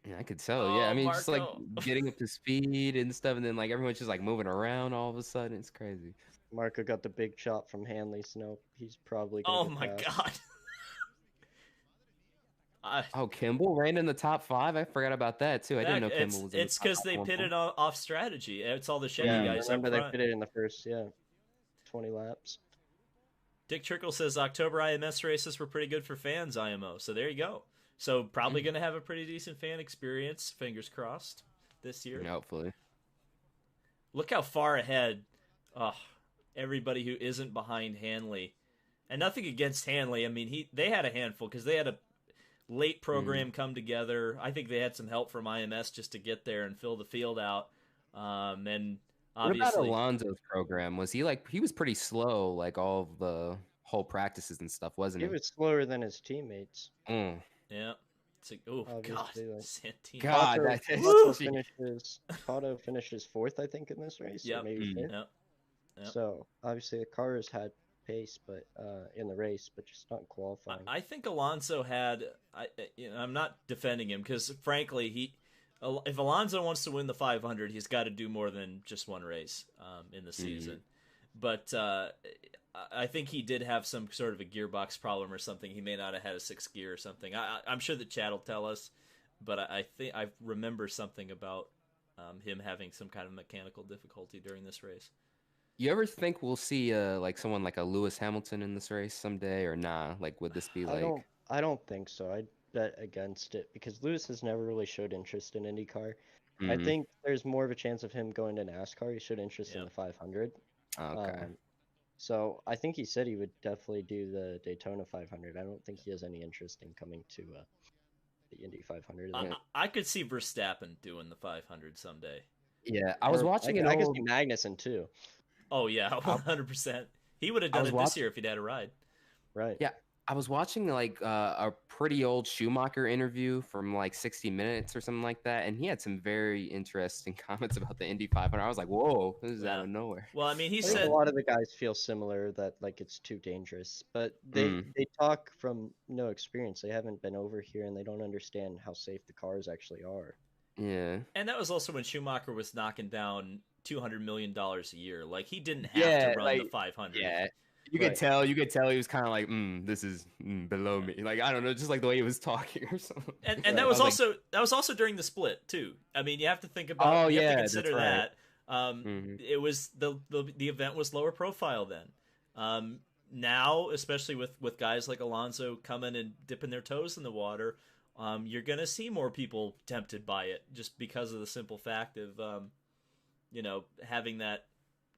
Yeah, I could tell. Yeah, I Oh, mean, just like Marco. getting up to speed and stuff, and then like everyone's just like moving around all of a sudden. It's crazy. Marco got the big shot from Hanley, so no, he's probably gonna Oh get my past. god. Oh, Kimball ran in the top 5. I forgot about that too. I didn't know Kimball was in It's the top because they 1 pitted point. off strategy. It's all the Chevy Yeah, guys up remember they front. put it in the first 20 laps. Dick Trickle says October IMS races were pretty good for fans, IMO. So there you go. So probably going to have a pretty decent fan experience, fingers crossed, this year. Hopefully. Look how far ahead everybody who isn't behind Hanley. And nothing against Hanley. I mean, they had a handful because they had a late program come together. I think they had some help from IMS just to get there and fill the field out. And obviously, What about Alonso's program? Was he like, he was pretty slow, like all of the whole practices and stuff, wasn't He he? was slower than his teammates. Mm. yeah. It's like, oh god, Obviously, like- Santini. God, Pato- that's Pato finishes 4th, I think, in this race. Yep. Or maybe 5th. Yep. Yep. So obviously the cars had pace, but in the race, but just not in qualifying. I think Alonso had. I'm not defending him because, frankly, if Alonso wants to win the 500, he's got to do more than just one race in the season. But I think he did have some sort of a gearbox problem or something. He may not have had a 6th gear or something. I'm sure the chat will tell us, but I think I remember something about him having some kind of mechanical difficulty during this race. You ever think we'll see like someone like a Lewis Hamilton in this race someday, or nah? Like, would this be like? I don't think so. I'd bet against it because Lewis has never really showed interest in IndyCar. I Mhm. think there's more of a chance of him going to NASCAR. He showed interest in the 500. Okay. So I think he said he would definitely do the Daytona 500. I don't think he has any interest in coming to the Indy 500. I could see Verstappen doing the 500 someday. Yeah, I was watching an I could old. see Magnussen too. Oh yeah, 100%. He would have done it this year if he'd had a ride. Right. Yeah, I was watching like a pretty old Schumacher interview from like 60 Minutes or something like that, and he had some very interesting comments about the Indy 500. I was like, "Whoa, this is out of nowhere." Well, I mean, he I think said a lot of the guys feel similar that like it's too dangerous, but they talk from no experience. They haven't been over here and they don't understand how safe the cars actually are. Yeah. And that was also when Schumacher was knocking down $200 million a year. Like, he didn't have to run the 500. Yeah. You could tell he was kind of like, this is below me. Like, I don't know, just like the way he was talking or something. And that was also during the split too. I mean, you have to think about you have to consider that. It was the event was lower profile then. Now, especially with guys like Alonso coming and dipping their toes in the water, you're gonna see more people tempted by it just because of the simple fact of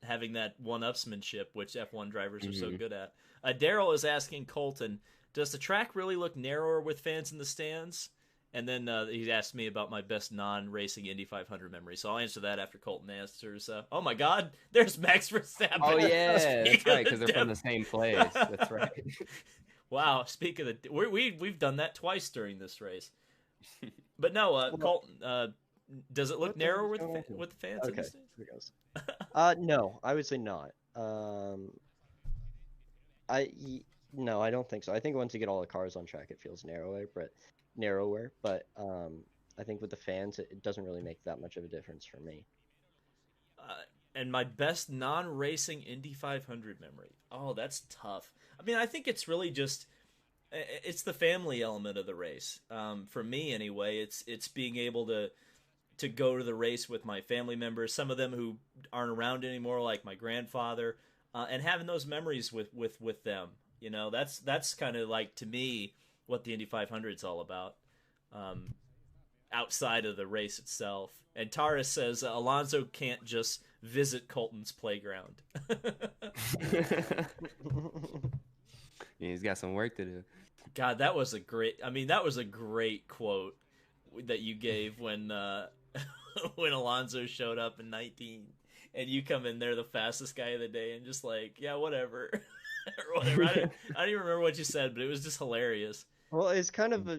having that one-upsmanship, which F1 drivers are so good at. Daryl is asking Colton, does the track really look narrower with fans in the stands? And then he asked me about my best non-racing Indy 500 memory. So I'll answer that after Colton answers. Oh my God, there's Max Verstappen. Oh yeah, that's right, because they're Speaking from the same place. That's right. Wow, speaking of we've done that twice during this race. But no, Colton, does it look narrower with the fans in the stands? Here goes. No, I would say not. No, I don't think so. I think once you get all the cars on track, it feels narrower. But I think with the fans, it doesn't really make that much of a difference for me. And my best non-racing Indy 500 memory. Oh, that's tough. I mean, I think it's really just it's the family element of the race. For me, anyway, it's being able to go to the race with my family members, some of them who aren't around anymore, like my grandfather, and having those memories with them. You know, that's kind of like, to me, what the Indy 500 is all about, outside of the race itself. And Taurus says Alonso can't just visit Colton's playground. Yeah, he's got some work to do. God, that was a great quote that you gave when when Alonso showed up in 19 and you come in there the fastest guy of the day and just like, yeah, whatever. Or whatever. I don't even remember what you said, but it was just hilarious. Well, it's kind of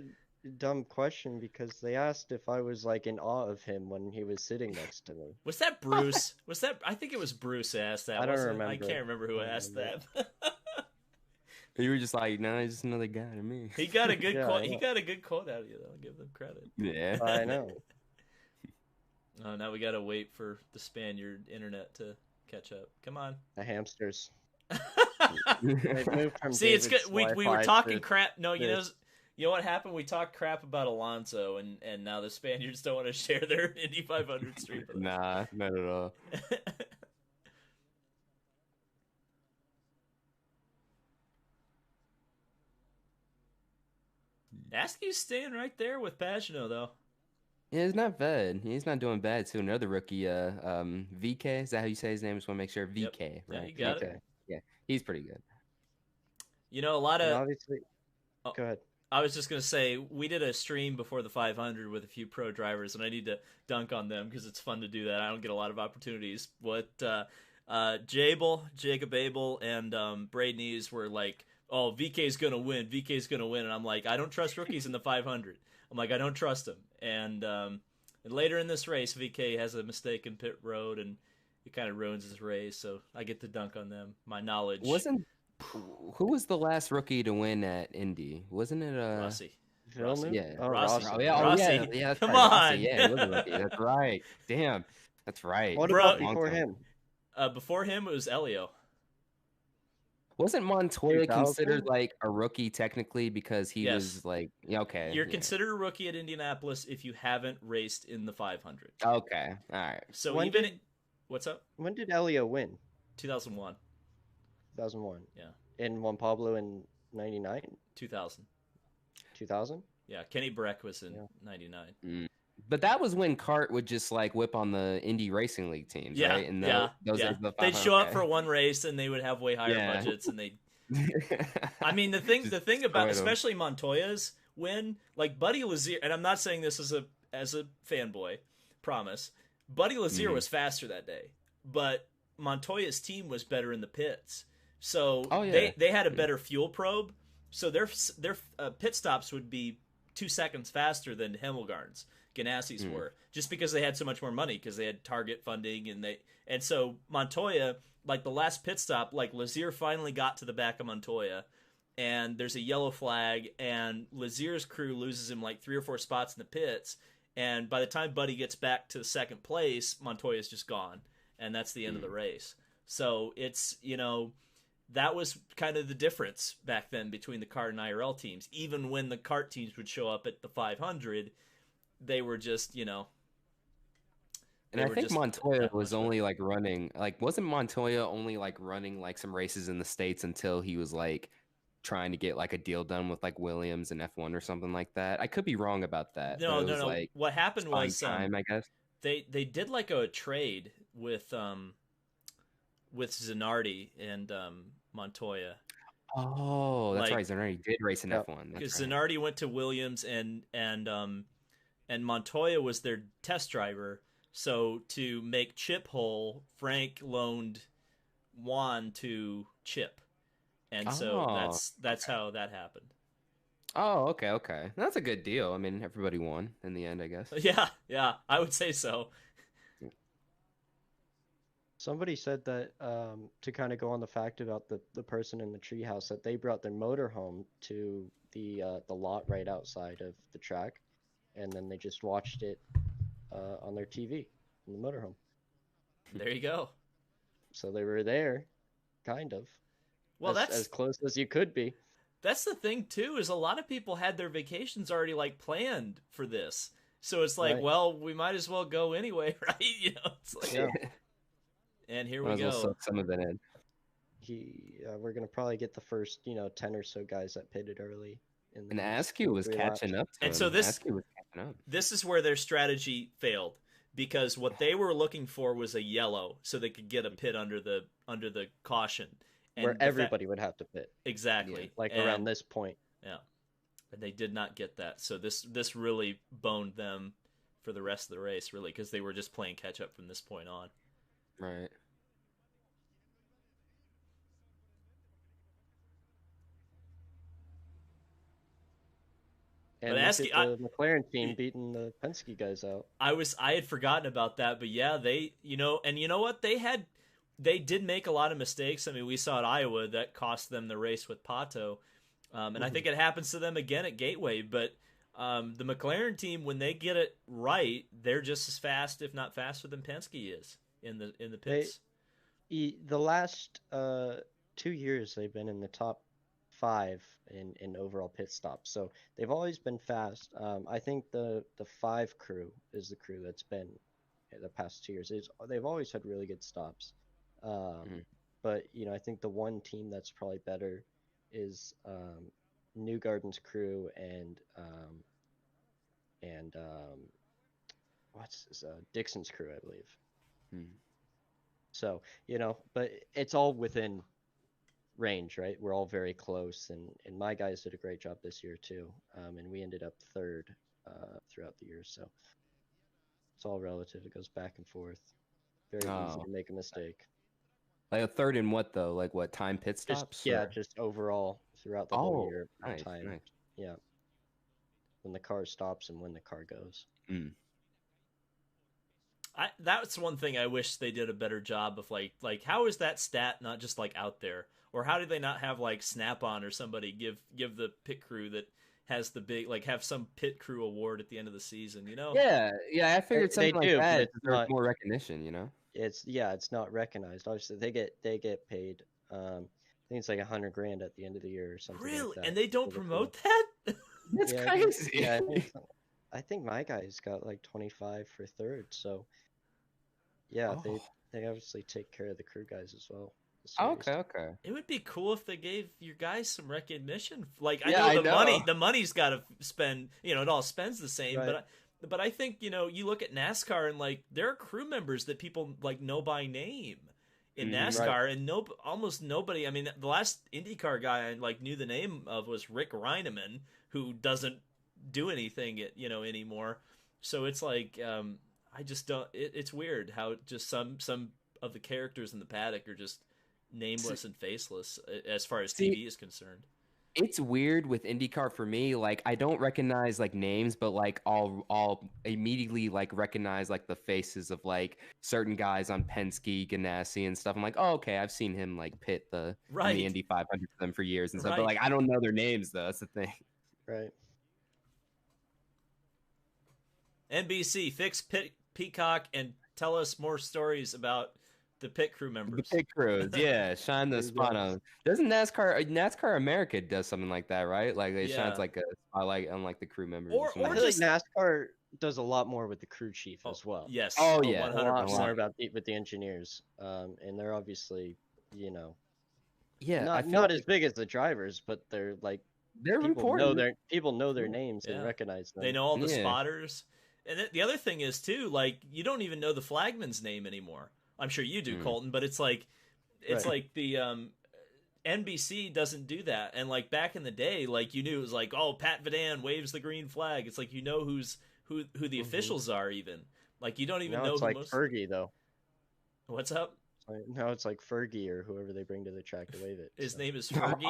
dumb question because they asked if I was like in awe of him when he was sitting next to me. Was that Bruce? Was that? I think it was Bruce asked that. I don't wasn't it? remember. I can't remember who I don't asked remember. that. You were just like, no, he's just another guy to me. He got a good Yeah, quote. I He know. got a good quote out of you, though. I'll give them credit. Yeah. I know. Oh, now we gotta wait for the Spaniard internet to catch up. Come on. The hamsters. They've moved from See, it's good. David's We were Wi-Fi talking to crap. No, this. you know what happened? We talked crap about Alonso, and now the Spaniards don't want to share their Indy 500 streak. with us. Nah, not at all. Askew's staying right there with Pagano, though. Yeah, it's not bad. He's not doing bad too. Another rookie, VK. Is that how you say his name? Just want to make sure. Yep. VK, Yeah, right? you got Okay. it. Yeah, he's pretty good. You know, a lot And of. obviously, Oh. go ahead. I was just gonna say we did a stream before the 500 with a few pro drivers, and I need to dunk on them because it's fun to do that. I don't get a lot of opportunities. What Jacob Abel, and Braden Ease were like, "Oh, VK's gonna win. VK's gonna win," and I'm like, "I don't trust rookies in the 500." I'm like, "I don't trust him." And later in this race, VK has a mistake in pit road, and it kind of ruins his race. So I get to dunk on them. My knowledge. Who was the last rookie to win at Indy? Wasn't it Rossi. Villeneuve? Yeah. Oh, Rossi. Rossi. Oh yeah, Rossi. yeah, that's Come right. Rossi, on. yeah, he was a rookie. That's right. Damn, that's right. What Bro- about Long before time. him? Before him, it was Elio. Wasn't Montoya 2000? considered like a rookie technically because he Yes. was like, yeah, okay, You're yeah. considered a rookie at Indianapolis if you haven't raced in the 500. Okay, all right. So When even did- what's up? When did Elio win? 2001, 2001. Yeah. In Juan Pablo in 99? 2000. 2000? Yeah, Kenny Breck was in Yeah. 99. But that was when Cart would just like whip on the Indy Racing League teams, Yeah, right? And yeah, those yeah. are the They'd 500, show up okay. for one race and they would have way higher Yeah. budgets, and they. I mean, the thing about destroyed 'em. especially Montoya's win, like Buddy Lazier, and I'm not saying this as a fanboy, promise. Buddy Lazier Mhm. was faster that day, but Montoya's team was better in the pits, so Oh, yeah. they had a better fuel probe, so their pit stops would be 2 seconds faster than Himmelgarn's. Ganassi's were, just because they had so much more money because they had target funding, and so Montoya, like the last pit stop, like Lazier finally got to the back of Montoya, and there's a yellow flag, and Lazier's crew loses him like 3 or 4 spots in the pits, and by the time Buddy gets back to second place, Montoya's just gone, and that's the end of the race. So it's, that was kind of the difference back then between the kart and IRL teams. Even when the kart teams would show up at the 500, they were just, And they I were think just Montoya that was much only like running, like wasn't Montoya only like running like some races in the States until he was like trying to get like a deal done with like Williams and F1 or something like that? I could be wrong about that. No, but it no, was, no. Like, What happened buying was time, I guess. they did like a trade with Zanardi and Montoya, Oh, that's like- right. Zanardi did race in Yep. F1. because That's right. Zanardi went to Williams and Montoya was their test driver. So to make Chip whole, Frank loaned Juan to Chip, and so Oh. that's how that happened. Oh, okay. That's a good deal. I mean, everybody won in the end, I guess. Yeah, I would say so. Somebody said that to kind of go on the fact about the person in the treehouse, that they brought their motorhome to the lot right outside of the track, and then they just watched it on their TV in the motorhome. There you go. So they were there, kind of. Well, as, that's as close as you could be. That's the thing too, is a lot of people had their vacations already like planned for this. So it's like, Right. well, we might as well go anyway, right? It's like, Yeah. and here Might we as well go. soak some of it in. We're gonna probably get the first 10 or so guys that pitted early. In And the Askew was three laps. catching up to And him. so this- Askew was catching up. This is where their strategy failed, because what they were looking for was a yellow so they could get a pit under the caution. And where the fa- everybody would have to pit, exactly, like and, around this point. Yeah, and they did not get that. So this really boned them for the rest of the race, really, because they were just playing catch up from this point on. Right. And look at the McLaren team beating the Penske guys out. I had forgotten about that, but yeah, they, and you know what? They did make a lot of mistakes. I mean, we saw at Iowa that cost them the race with Pato. And I think it happens to them again at Gateway, but the McLaren team, when they get it right, they're just as fast, if not faster, than Penske is in the pits. The last 2 years, they've been in the top 5 in overall pit stops, so they've always been fast. I think the 5 crew is the crew that's been the past 2 years. They've always had really good stops, but I think the one team that's probably better is Newgarden's crew and Dixon's crew, I believe. So but it's all within range, right? We're all very close, and my guys did a great job this year too, and we ended up 3rd throughout the year. So it's all relative. It goes back and forth. Very easy to make a mistake. Like a 3rd in what though? Like what, time pit stops? Just overall throughout the whole year. Nice, time. Nice. Yeah. When the car stops and when the car goes. That's one thing I wish they did a better job of, like how is that stat not just like out there, or how do they not have like Snap-on or somebody give the pit crew that has the big, like, have some pit crew award at the end of the season, Yeah, I figured something they do, like that. but There's more recognition, It's not recognized. Obviously, they get paid. I think it's like $100,000 at the end of the year or something. Really, like that, and they don't promote that? That's crazy. Yeah, I think my guys got like 25 for 3rd. So yeah, they obviously take care of the crew guys as well. Okay. It would be cool if they gave your guys some recognition. Like, I know the money's got to spend. It all spends the same. Right. But I think you look at NASCAR and like there are crew members that people like know by name in NASCAR, and almost nobody. I mean, the last IndyCar guy I like knew the name of was Rick Reineman, who doesn't do anything anymore. So it's like I just don't. It's weird how just some of the characters in the paddock are just nameless and faceless as far as TV is concerned. It's weird with IndyCar for me. Like, I don't recognize like names, but like I'll immediately like recognize like the faces of like certain guys on Penske, Ganassi, and stuff. I'm like, oh, okay, I've seen him like pit in the Indy 500 for them for years and stuff. But like, I don't know their names though. That's the thing. Right. NBC, fix Peacock and tell us more stories about the pit crew members. The pit crews, yeah, shine the spot on. Doesn't NASCAR America does something like that, right? Like it shines like a spotlight on like the crew members. Or I feel just like NASCAR does a lot more with the crew chief as well. Yes. Oh yeah. 100%. A lot more with the engineers, and they're obviously not as big as the drivers, but they're like important. People know their names and recognize them. They know all the spotters. And the other thing is too, like, you don't even know the flagman's name anymore. I'm sure you do, Colton, but it's like like the NBC doesn't do that. And like back in the day, like you knew it was like, oh, Pat Vidan waves the green flag. It's like who the officials are even. Like you don't even know. It's like Fergie though. What's up? Now it's like Fergie or whoever they bring to the track to wave it. His name is Fergie.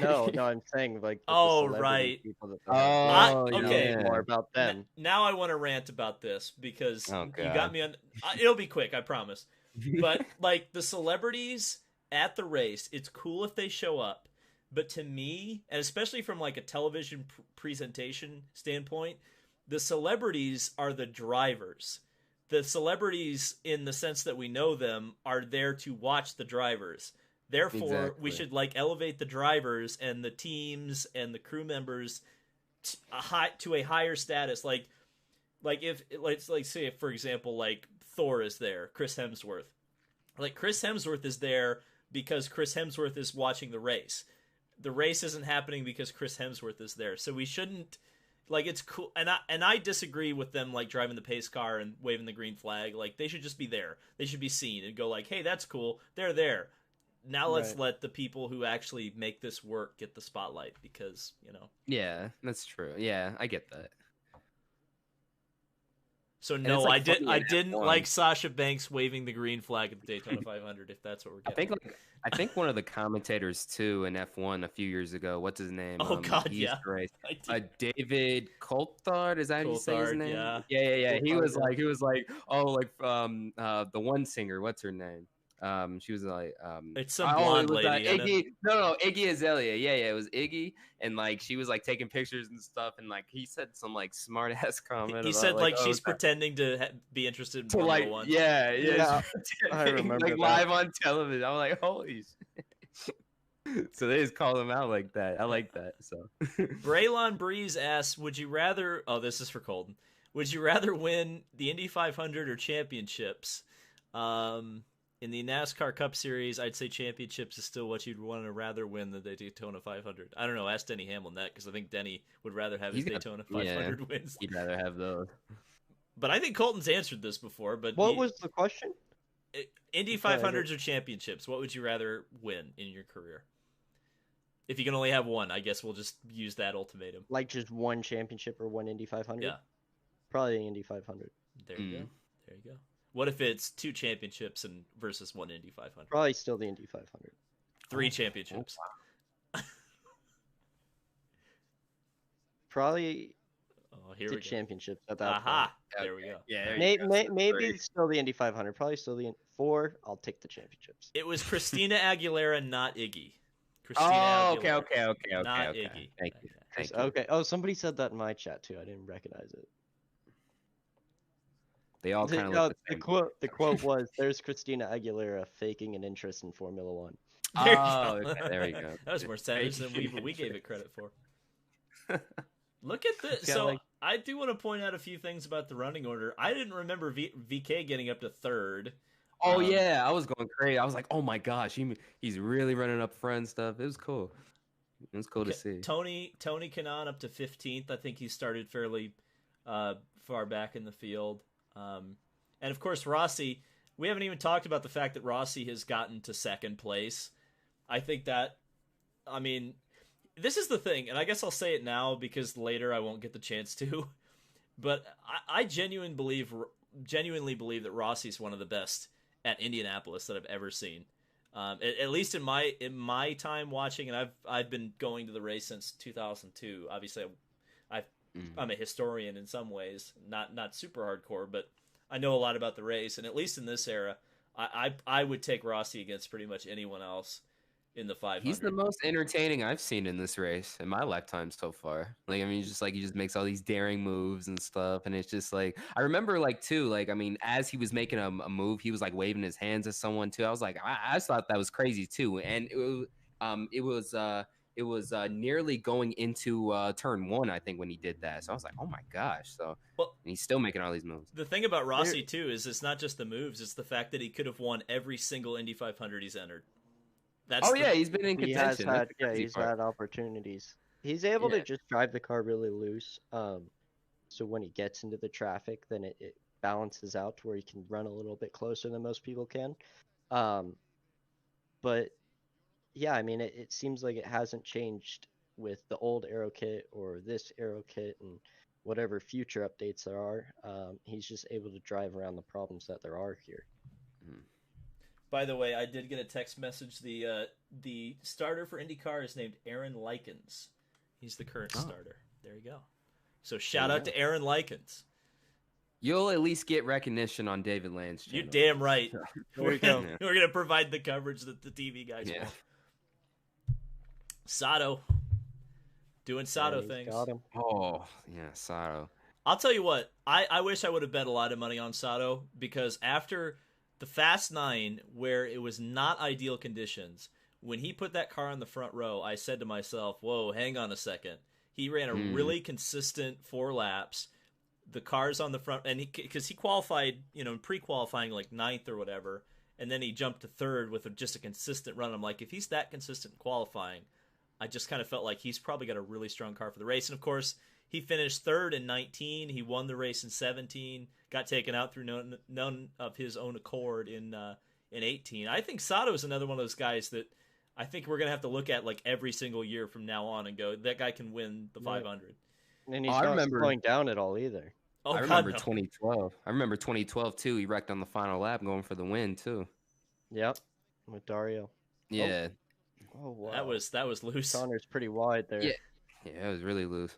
No, I'm saying like. Right. People that okay. More about them. Now I want to rant about this because you got me on. It'll be quick, I promise. But like the celebrities at the race, it's cool if they show up. But to me, and especially from like a television presentation standpoint, the celebrities are the drivers. The celebrities, in the sense that we know them, are there to watch the drivers. Therefore, we should like elevate the drivers and the teams and the crew members to a higher status. Like if let's say for example, like Thor is there, Chris Hemsworth. Like Chris Hemsworth is there because Chris Hemsworth is watching the race. The race isn't happening because Chris Hemsworth is there. So we shouldn't. Like, it's cool, and I disagree with them, like, driving the pace car and waving the green flag. Like, they should just be there. They should be seen and go like, hey, that's cool. They're there. Now let's let the people who actually make this work get the spotlight because, Yeah, that's true. Yeah, I get that. So And no, it's, like, I funny in didn't F1. like Sasha Banks waving the green flag at the Daytona 500. If that's what we're I getting. think I think one of the commentators too in F1 a few years ago. What's his name? Oh God, He yeah. used to race. I did. David Coulthard. Is that how you say his Coulthard, name? yeah. Yeah. He Coulthard, was yeah. like, oh, like the one singer. What's her name? She was like, It's some it blonde was lady. I know. Iggy. No, Iggy Azalea. Yeah, it was Iggy, and like she was like taking pictures and stuff, and like he said some like smart ass comment. He about, said like oh, she's pretending to be interested in to Formula like, One. yeah, Yeah, she's I remember like that. live on television. I'm like, holy shit. So they just call him out like that. I like that. So Braylon Breeze asks, "Would you rather?" Oh, this is for Colton. Would you rather win the Indy 500 or championships? In the NASCAR Cup Series, I'd say championships is still what you'd want to rather win than the Daytona 500. I don't know. Ask Denny Hamlin that because I think Denny would rather have his Daytona 500 wins. He'd rather have those. But I think Colton's answered this before. But What was the question? Indy 500s or championships? What would you rather win in your career? If you can only have one, I guess we'll just use that ultimatum. Like just one championship or one Indy 500? Yeah. Probably the Indy 500. There you go. There you go. What if it's 2 championships and versus 1 Indy 500? Probably still the Indy 500. 3 championships. Probably Oh, here the we go. championships at that Aha! There we go. Yeah. Maybe still the Indy 500. Probably still the 4. I'll take the championships. It was Christina Aguilera, not Iggy. Christina Oh, Aguilera, okay. not Okay. Iggy. Thank you. Okay. Thank you. Okay. Oh, somebody said that in my chat too. I didn't recognize it. They all kind of look the same. The quote was, "There's Christina Aguilera faking an interest in Formula One." There you Oh, go. okay, there you go. That was more savage than we gave it credit for. Look at this. Yeah, So like- I do want to point out a few things about the running order. I didn't remember VK getting up to 3rd. Oh yeah, I was going crazy. I was like, oh my gosh, he's really running up front and stuff. It was cool. It was cool to see. Tony Kanaan up to 15th. I think he started fairly far back in the field. And of course Rossi. We haven't even talked about the fact that Rossi has gotten to 2nd place. I think that, I mean, this is the thing, and I guess I'll say it now because later I won't get the chance to. But I genuinely believe that Rossi's one of the best at Indianapolis that I've ever seen. At least in my time watching, and I've been going to the race since 2002. Obviously, I'm a historian in some ways, not super hardcore, but I know a lot about the race. And at least in this era, I would take Rossi against pretty much anyone else in the 500. He's the most entertaining I've seen in this race in my lifetime so far. Like, I mean, he just makes all these daring moves and stuff, and it's just like, I remember I mean, as he was making a move, he was like waving his hands at someone too. I was like, I thought that was crazy too, and it was nearly going into turn 1, I think, when he did that. So I was like, oh my gosh! So and he's still making all these moves. The thing about Rossi too is it's not just the moves; it's the fact that he could have won every single Indy 500 he's entered. He's been in contention. He's had opportunities. He's able to just drive the car really loose. So when he gets into the traffic, then it balances out to where he can run a little bit closer than most people can. But yeah, I mean, it seems like it hasn't changed with the old Aero kit or this Aero kit and whatever future updates there are. He's just able to drive around the problems that there are here. By the way, I did get a text message. The starter for IndyCar is named Aaron Likens. He's the current starter. There you go. So shout out to Aaron Likens. You'll at least get recognition on David Land's channel. You're damn right. We're go. We're gonna provide the coverage that the TV guys want. Sato. Doing Sato things. Got him. Oh, yeah, Sato. I'll tell you what, I wish I would have bet a lot of money on Sato, because after the Fast 9, where it was not ideal conditions, when he put that car on the front row, I said to myself, whoa, hang on a second. He ran a really consistent 4 laps. The car's on the front, and because he qualified, in pre-qualifying like 9th or whatever, and then he jumped to 3rd with just a consistent run. I'm like, if he's that consistent in qualifying, I just kind of felt like he's probably got a really strong car for the race. And of course, he finished 3rd in 19. He won the race in 17. Got taken out through none of his own accord in 18. I think Sato is another one of those guys that I think we're gonna have to look at like every single year from now on and go, that guy can win the 500. And he's not slowing down at all either. Oh I God, remember no. 2012. I remember 2012 too. He wrecked on the final lap, going for the win too. Yep, with Dario. Yeah, Oh wow. That was loose. Connor's pretty wide there. yeah, it was really loose.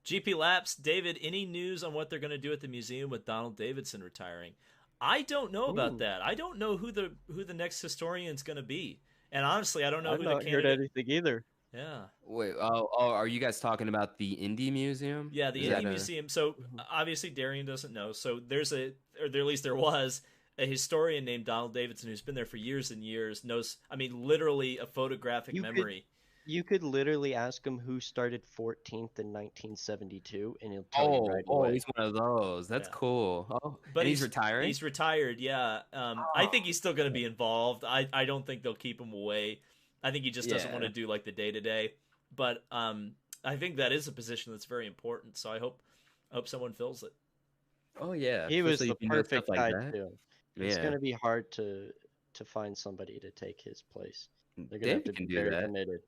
GP Laps, David, any news on what they're going to do at the museum with Donald Davidson retiring? I don't know about that. I don't know who the next historian's going to be. And honestly, I don't know I've who not the heard candidate. anything either. Yeah. Wait, are you guys talking about the Indy Museum? Yeah, the Is Indy that Museum. So obviously Darian doesn't know. So there's or there, at least there was a historian named Donald Davidson who's been there for years and years. Knows, I mean, literally a photographic memory. You could literally ask him who started 14th in 1972, and he'll tell you right Oh, away. he's one of those. That's Yeah. cool. Oh, But and he's retiring. He's retired, yeah. I think he's still going to be involved. I don't think they'll keep him away. I think he just doesn't want to do like the day-to-day. But I think that is a position that's very important. So I hope someone fills it. Oh yeah, He was especially the if you know stuff perfect like guy that. too. It's Yeah, going to be hard to find somebody to take his place. They're going to have to David can be do very that. committed.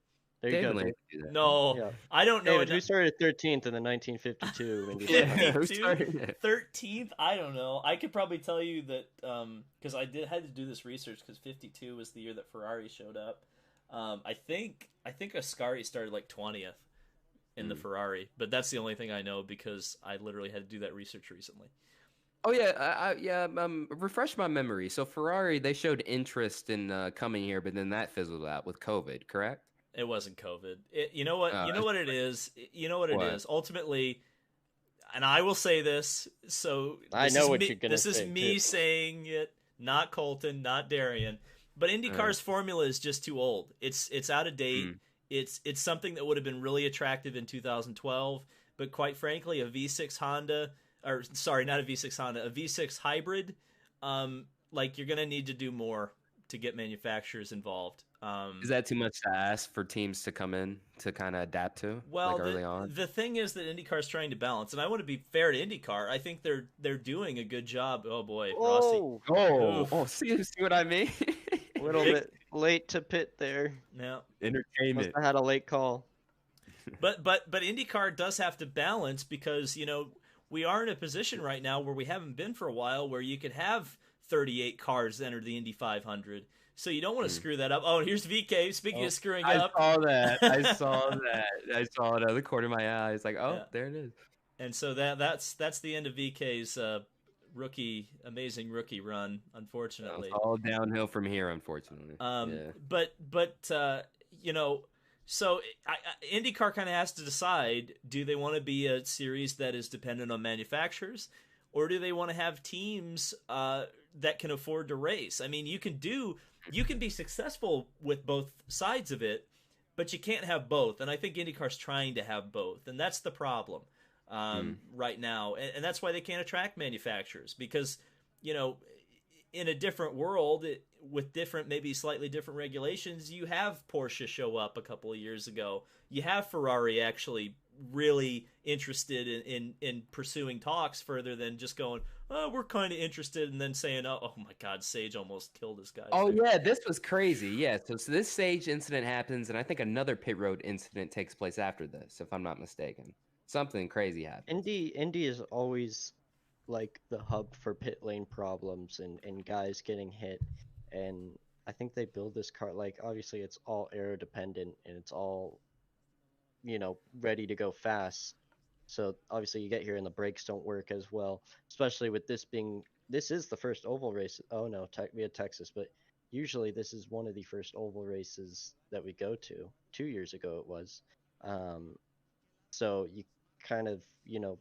There you David go. Lane Dave. can do that. No, Yeah. I don't know. David, who started 13th in the 1952 Indy Yeah, 500? who started it? 13th? I don't know. I could probably tell you that because I had to do this research because 52 was the year that Ferrari showed up. I think Ascari started like 20th in the Ferrari, but that's the only thing I know because I literally had to do that research recently. Oh yeah, refresh my memory. So Ferrari, they showed interest in coming here, but then that fizzled out with COVID, correct? It wasn't COVID. You know what? You know what it is. You know what it is. Ultimately, and I will say this. So I know what you're gonna say. This is me saying it, not Colton, not Darian. But IndyCar's formula is just too old. It's out of date. It's something that would have been really attractive in 2012, but quite frankly, a V6 Honda, or sorry, not a V6 Honda, a V6 hybrid, like you're gonna need to do more to get manufacturers involved. Is that too much to ask for teams to come in to kind of adapt to? Well, like early on. The thing is that IndyCar's trying to balance, and I want to be fair to IndyCar. I think they're doing a good job. Oh boy, Rossi. See what I mean? A little bit late to pit there. Yeah. Entertainment. Must have had a late call. But IndyCar does have to balance because we are in a position right now where we haven't been for a while, where you could have 38 cars enter the Indy 500. So you don't want to screw that up. Oh, here's VK. Speaking of screwing up. I saw that. I saw it out of the corner of my eye. It's like, there it is. And so that's the end of VK's amazing rookie run, unfortunately. It's all downhill from here, unfortunately. So IndyCar kind of has to decide, do they want to be a series that is dependent on manufacturers, or do they want to have teams that can afford to race? I mean, you can be successful with both sides of it, but you can't have both. And I think IndyCar's trying to have both, and that's the problem right now. And that's why they can't attract manufacturers, because, in a different world with different, maybe slightly different regulations, you have Porsche show up a couple of years ago. You have Ferrari actually really interested in pursuing talks further than just going, oh, we're kind of interested, and then saying, oh my God, Sage almost killed this guy. Oh yeah, this was crazy. Yeah, so this Sage incident happens, and I think another pit road incident takes place after this, if I'm not mistaken. Something crazy happened. Indy is always like the hub for pit lane problems and guys getting hit, and I think they build this car, like, obviously it's all aero dependent and it's all ready to go fast. So obviously you get here and the brakes don't work as well, especially with this is the first oval race. Oh no, we had Texas, but usually this is one of the first oval races that we go to. 2 years ago it was. So you kind of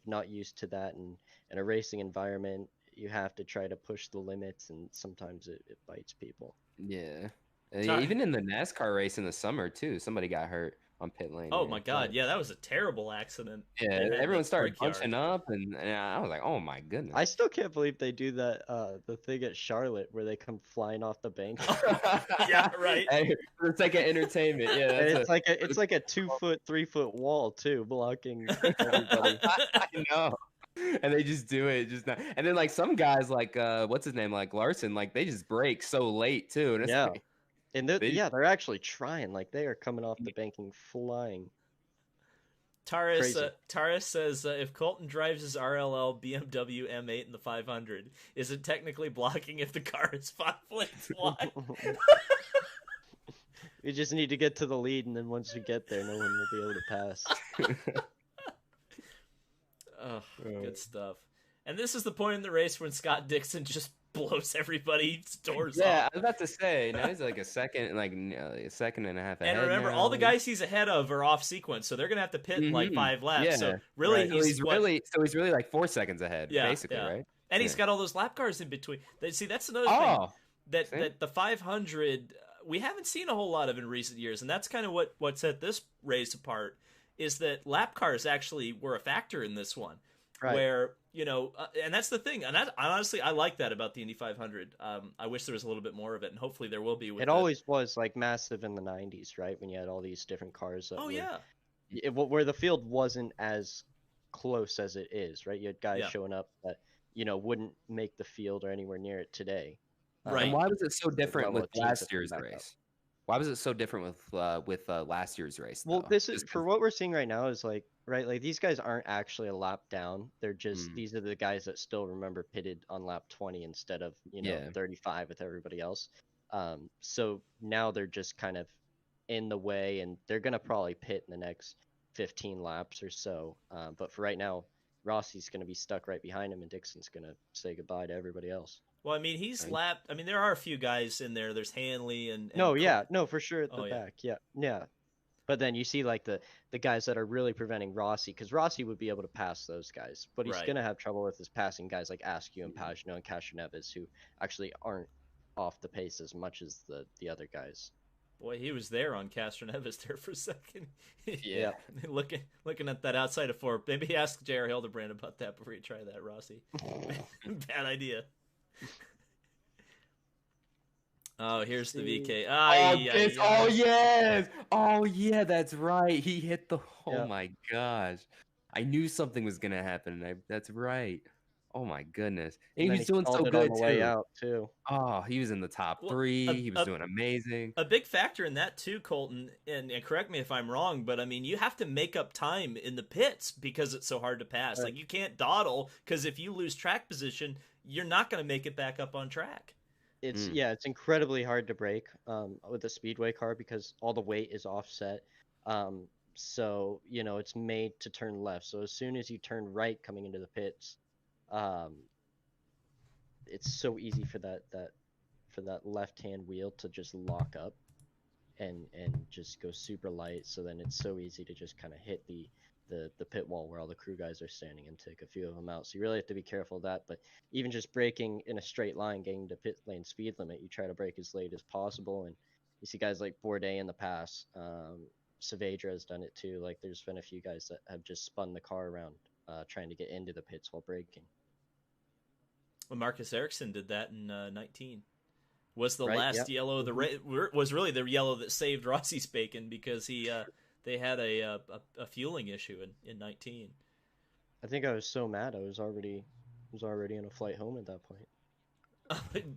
not used to that, and in a racing environment you have to try to push the limits, and sometimes it bites people. Yeah. Even in the NASCAR race in the summer too, somebody got hurt on pit lane. Oh my God, yeah, that was a terrible accident. Yeah, everyone started bunching up, and I was like, oh my goodness. I still can't believe they do that, the thing at Charlotte where they come flying off the bank. Yeah, right. It's like an entertainment. Yeah, it's like a 2-foot, 3-foot wall too, blocking everybody. I know. And they just do it, just not. And then like some guys, like what's his name, like Larson, like they just break so late too. And it's like, and they're actually trying, like they are coming off the banking flying. Taris says if Colton drives his RLL BMW M8 in the 500, is it technically blocking if the car is 5 lanes wide? We just need to get to the lead, and then once we get there, no one will be able to pass. Oh, good stuff. And this is the point in the race when Scott Dixon just blows everybody's doors off. Yeah, I was about to say, now he's like a second and a half ahead. And remember, now. all the guys he's ahead of are off sequence, so they're gonna have to pit in like 5 laps. Yeah. So really, Right. he's really like 4 seconds ahead, basically, right? And he's got all those lap cars in between. See, that's another thing that the 500 we haven't seen a whole lot of in recent years, and that's kind of what set this race apart. Is that lap cars actually were a factor in this one, Right. where and that's the thing, and honestly I like that about the Indy 500. I wish there was a little bit more of it, and hopefully there will be. With it always was like massive in the 90s, right? When you had all these different cars. Where the field wasn't as close as it is, right? You had guys showing up that wouldn't make the field or anywhere near it today. Right. And why was it so different with last year's race? Why was it so different with last year's race? Well, this is for what we're seeing right now is like these guys aren't actually a lap down. They're just these are the guys that still remember pitted on lap 20 instead of 35 with everybody else. So now they're just kind of in the way, and they're gonna probably pit in the next 15 laps or so. But for right now, Rossi's gonna be stuck right behind him, and Dixon's gonna say goodbye to everybody else. Well, I mean, he's lapped. I mean, there are a few guys in there. There's Hanley and for sure at the back. Yeah. But then you see like the guys that are really preventing Rossi, because Rossi would be able to pass those guys, but he's gonna have trouble with his passing guys like Askew and Pagenaud and Castroneves, who actually aren't off the pace as much as the other guys. Boy, he was there on Castroneves there for a second. Yeah. looking at that outside of 4. Maybe ask J.R. Hildebrand about that before you try that, Rossi. Bad idea. Oh, here's the VK. Oh yeah, that's right. He hit the. Oh my gosh, I knew something was gonna happen. That's right. Oh my goodness, and he was doing so good on the way out too. Oh, he was in the top 3. He was doing amazing. A big factor in that too, Colton. And correct me if I'm wrong, but I mean, you have to make up time in the pits because it's so hard to pass. Right. Like you can't dawdle, because if you lose track position, you're not going to make it back up on track. It's incredibly hard to break with a speedway car because all the weight is offset. So it's made to turn left. So as soon as you turn right coming into the pits, it's so easy for that left hand wheel to just lock up and just go super light. So then it's so easy to just kind of hit the pit wall where all the crew guys are standing and take a few of them out. So you really have to be careful of that. But even just braking in a straight line, getting to pit lane speed limit, you try to brake as late as possible. And you see guys like Bourdais in the past. Saavedra has done it too. Like there's been a few guys that have just spun the car around trying to get into the pits while braking. Well, Marcus Ericsson did that in 19. Was the last yellow was really the yellow that saved Rossi's bacon, because they had a fueling issue in 19. I think I was so mad I was already on a flight home at that point.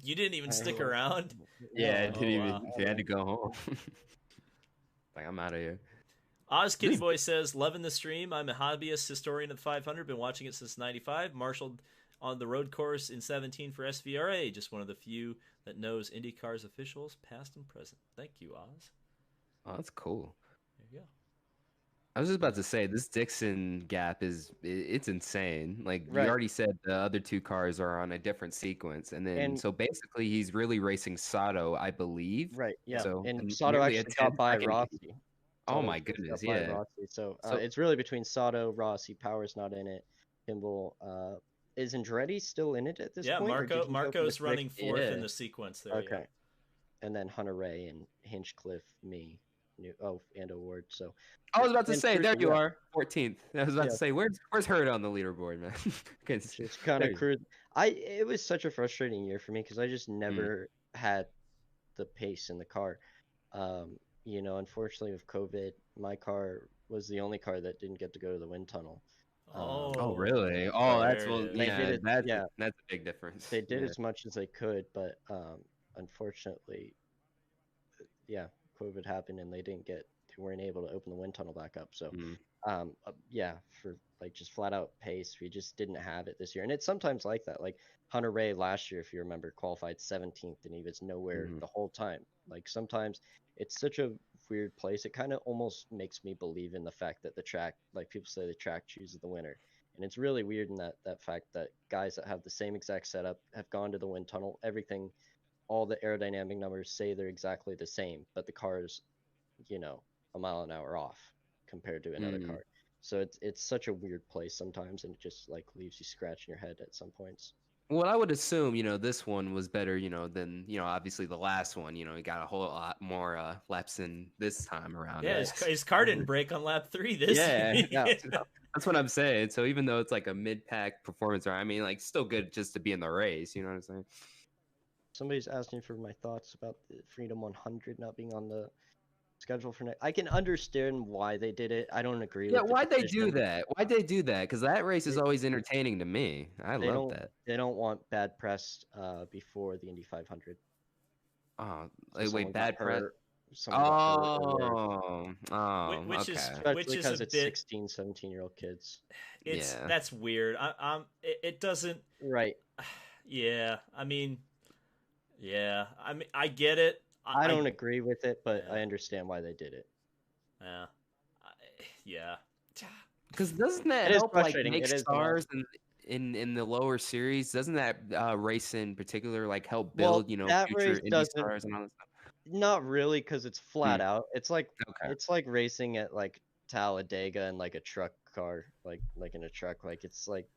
You didn't even stick around? Yeah, didn't even. You had to go home. Like, I'm out of here. Oz Kid Boy says, loving the stream. I'm a hobbyist historian of the 500. Been watching it since 95. Marshaled on the road course in 17 for SVRA. Just one of the few that knows IndyCar's officials, past and present. Thank you, Oz. Oh, that's cool. There you go. I was just about to say, this Dixon gap it's insane. Like, you already said, the other 2 cars are on a different sequence. And then, so basically, he's really racing Sato, I believe. Right, yeah. So, and Sato actually got by Rossi. Oh, my goodness, yeah. So it's really between Sato, Rossi, Power's not in it. Kimball, is Andretti still in it at this point? Yeah, Marco's running 4th in the sequence there. Okay. Yeah. And then Hunter Ray and Hinchcliff, me. And Award. So I was about to say, there you are, 14th. I was about to say, where's Herta on the leaderboard, man? It's kind of crude. It was such a frustrating year for me because I just never had the pace in the car. Unfortunately with COVID, my car was the only car that didn't get to go to the wind tunnel. Oh, really? Oh, that's that's a big difference. They did as much as they could, but unfortunately, COVID happened and they weren't able to open the wind tunnel back up. So Yeah, for like just flat out pace. We just didn't have it this year, and it's sometimes like that. Like Hunter Ray last year, if you remember, qualified 17th, and he was nowhere Mhm. the whole time. Like sometimes it's such a weird place. It kind of almost makes me believe in the fact that the track, like people say, the track chooses the winner, and it's really weird in that fact that guys that have the same exact setup have gone to the wind tunnel. Everything, all the aerodynamic numbers say they're exactly the same, but the car's, a mile an hour off compared to another Mm. car. So it's such a weird place sometimes, and it just like leaves you scratching your head at some points. Well, I would assume, this one was better, than, obviously the last one. He got a whole lot more laps in this time around, Yeah, right? his car didn't break on lap 3 this Yeah, year. yeah. That's what I'm saying. So even though it's like a mid-pack performance, I mean, like, still good just to be in the race. You know what I'm saying? Somebody's asking for my thoughts about the Freedom 100 not being on the schedule for next. I can understand why they did it. I don't agree Yeah, with the why'd they do decision. that? Why'd they do that? Because that race is They, always entertaining to me. I they love don't that. they don't want bad press before the Indy 500. Oh, So wait, bad press. Someone got hurt or which is Okay. especially which is a because it's bit 16, 17-year-old kids. Yeah. that's weird. It doesn't. Right. Yeah, I mean, I get it. I don't agree with it, but Yeah. I understand why they did it. Yeah, yeah. Because doesn't that It is help like frustrating. make It is stars in the lower series? Doesn't that race in particular like help Well, build that future race Indy doesn't, stars and all that stuff? not really, because it's flat Hmm. out. Okay. It's like racing at like Talladega in like a truck car, like in a truck. Like it's like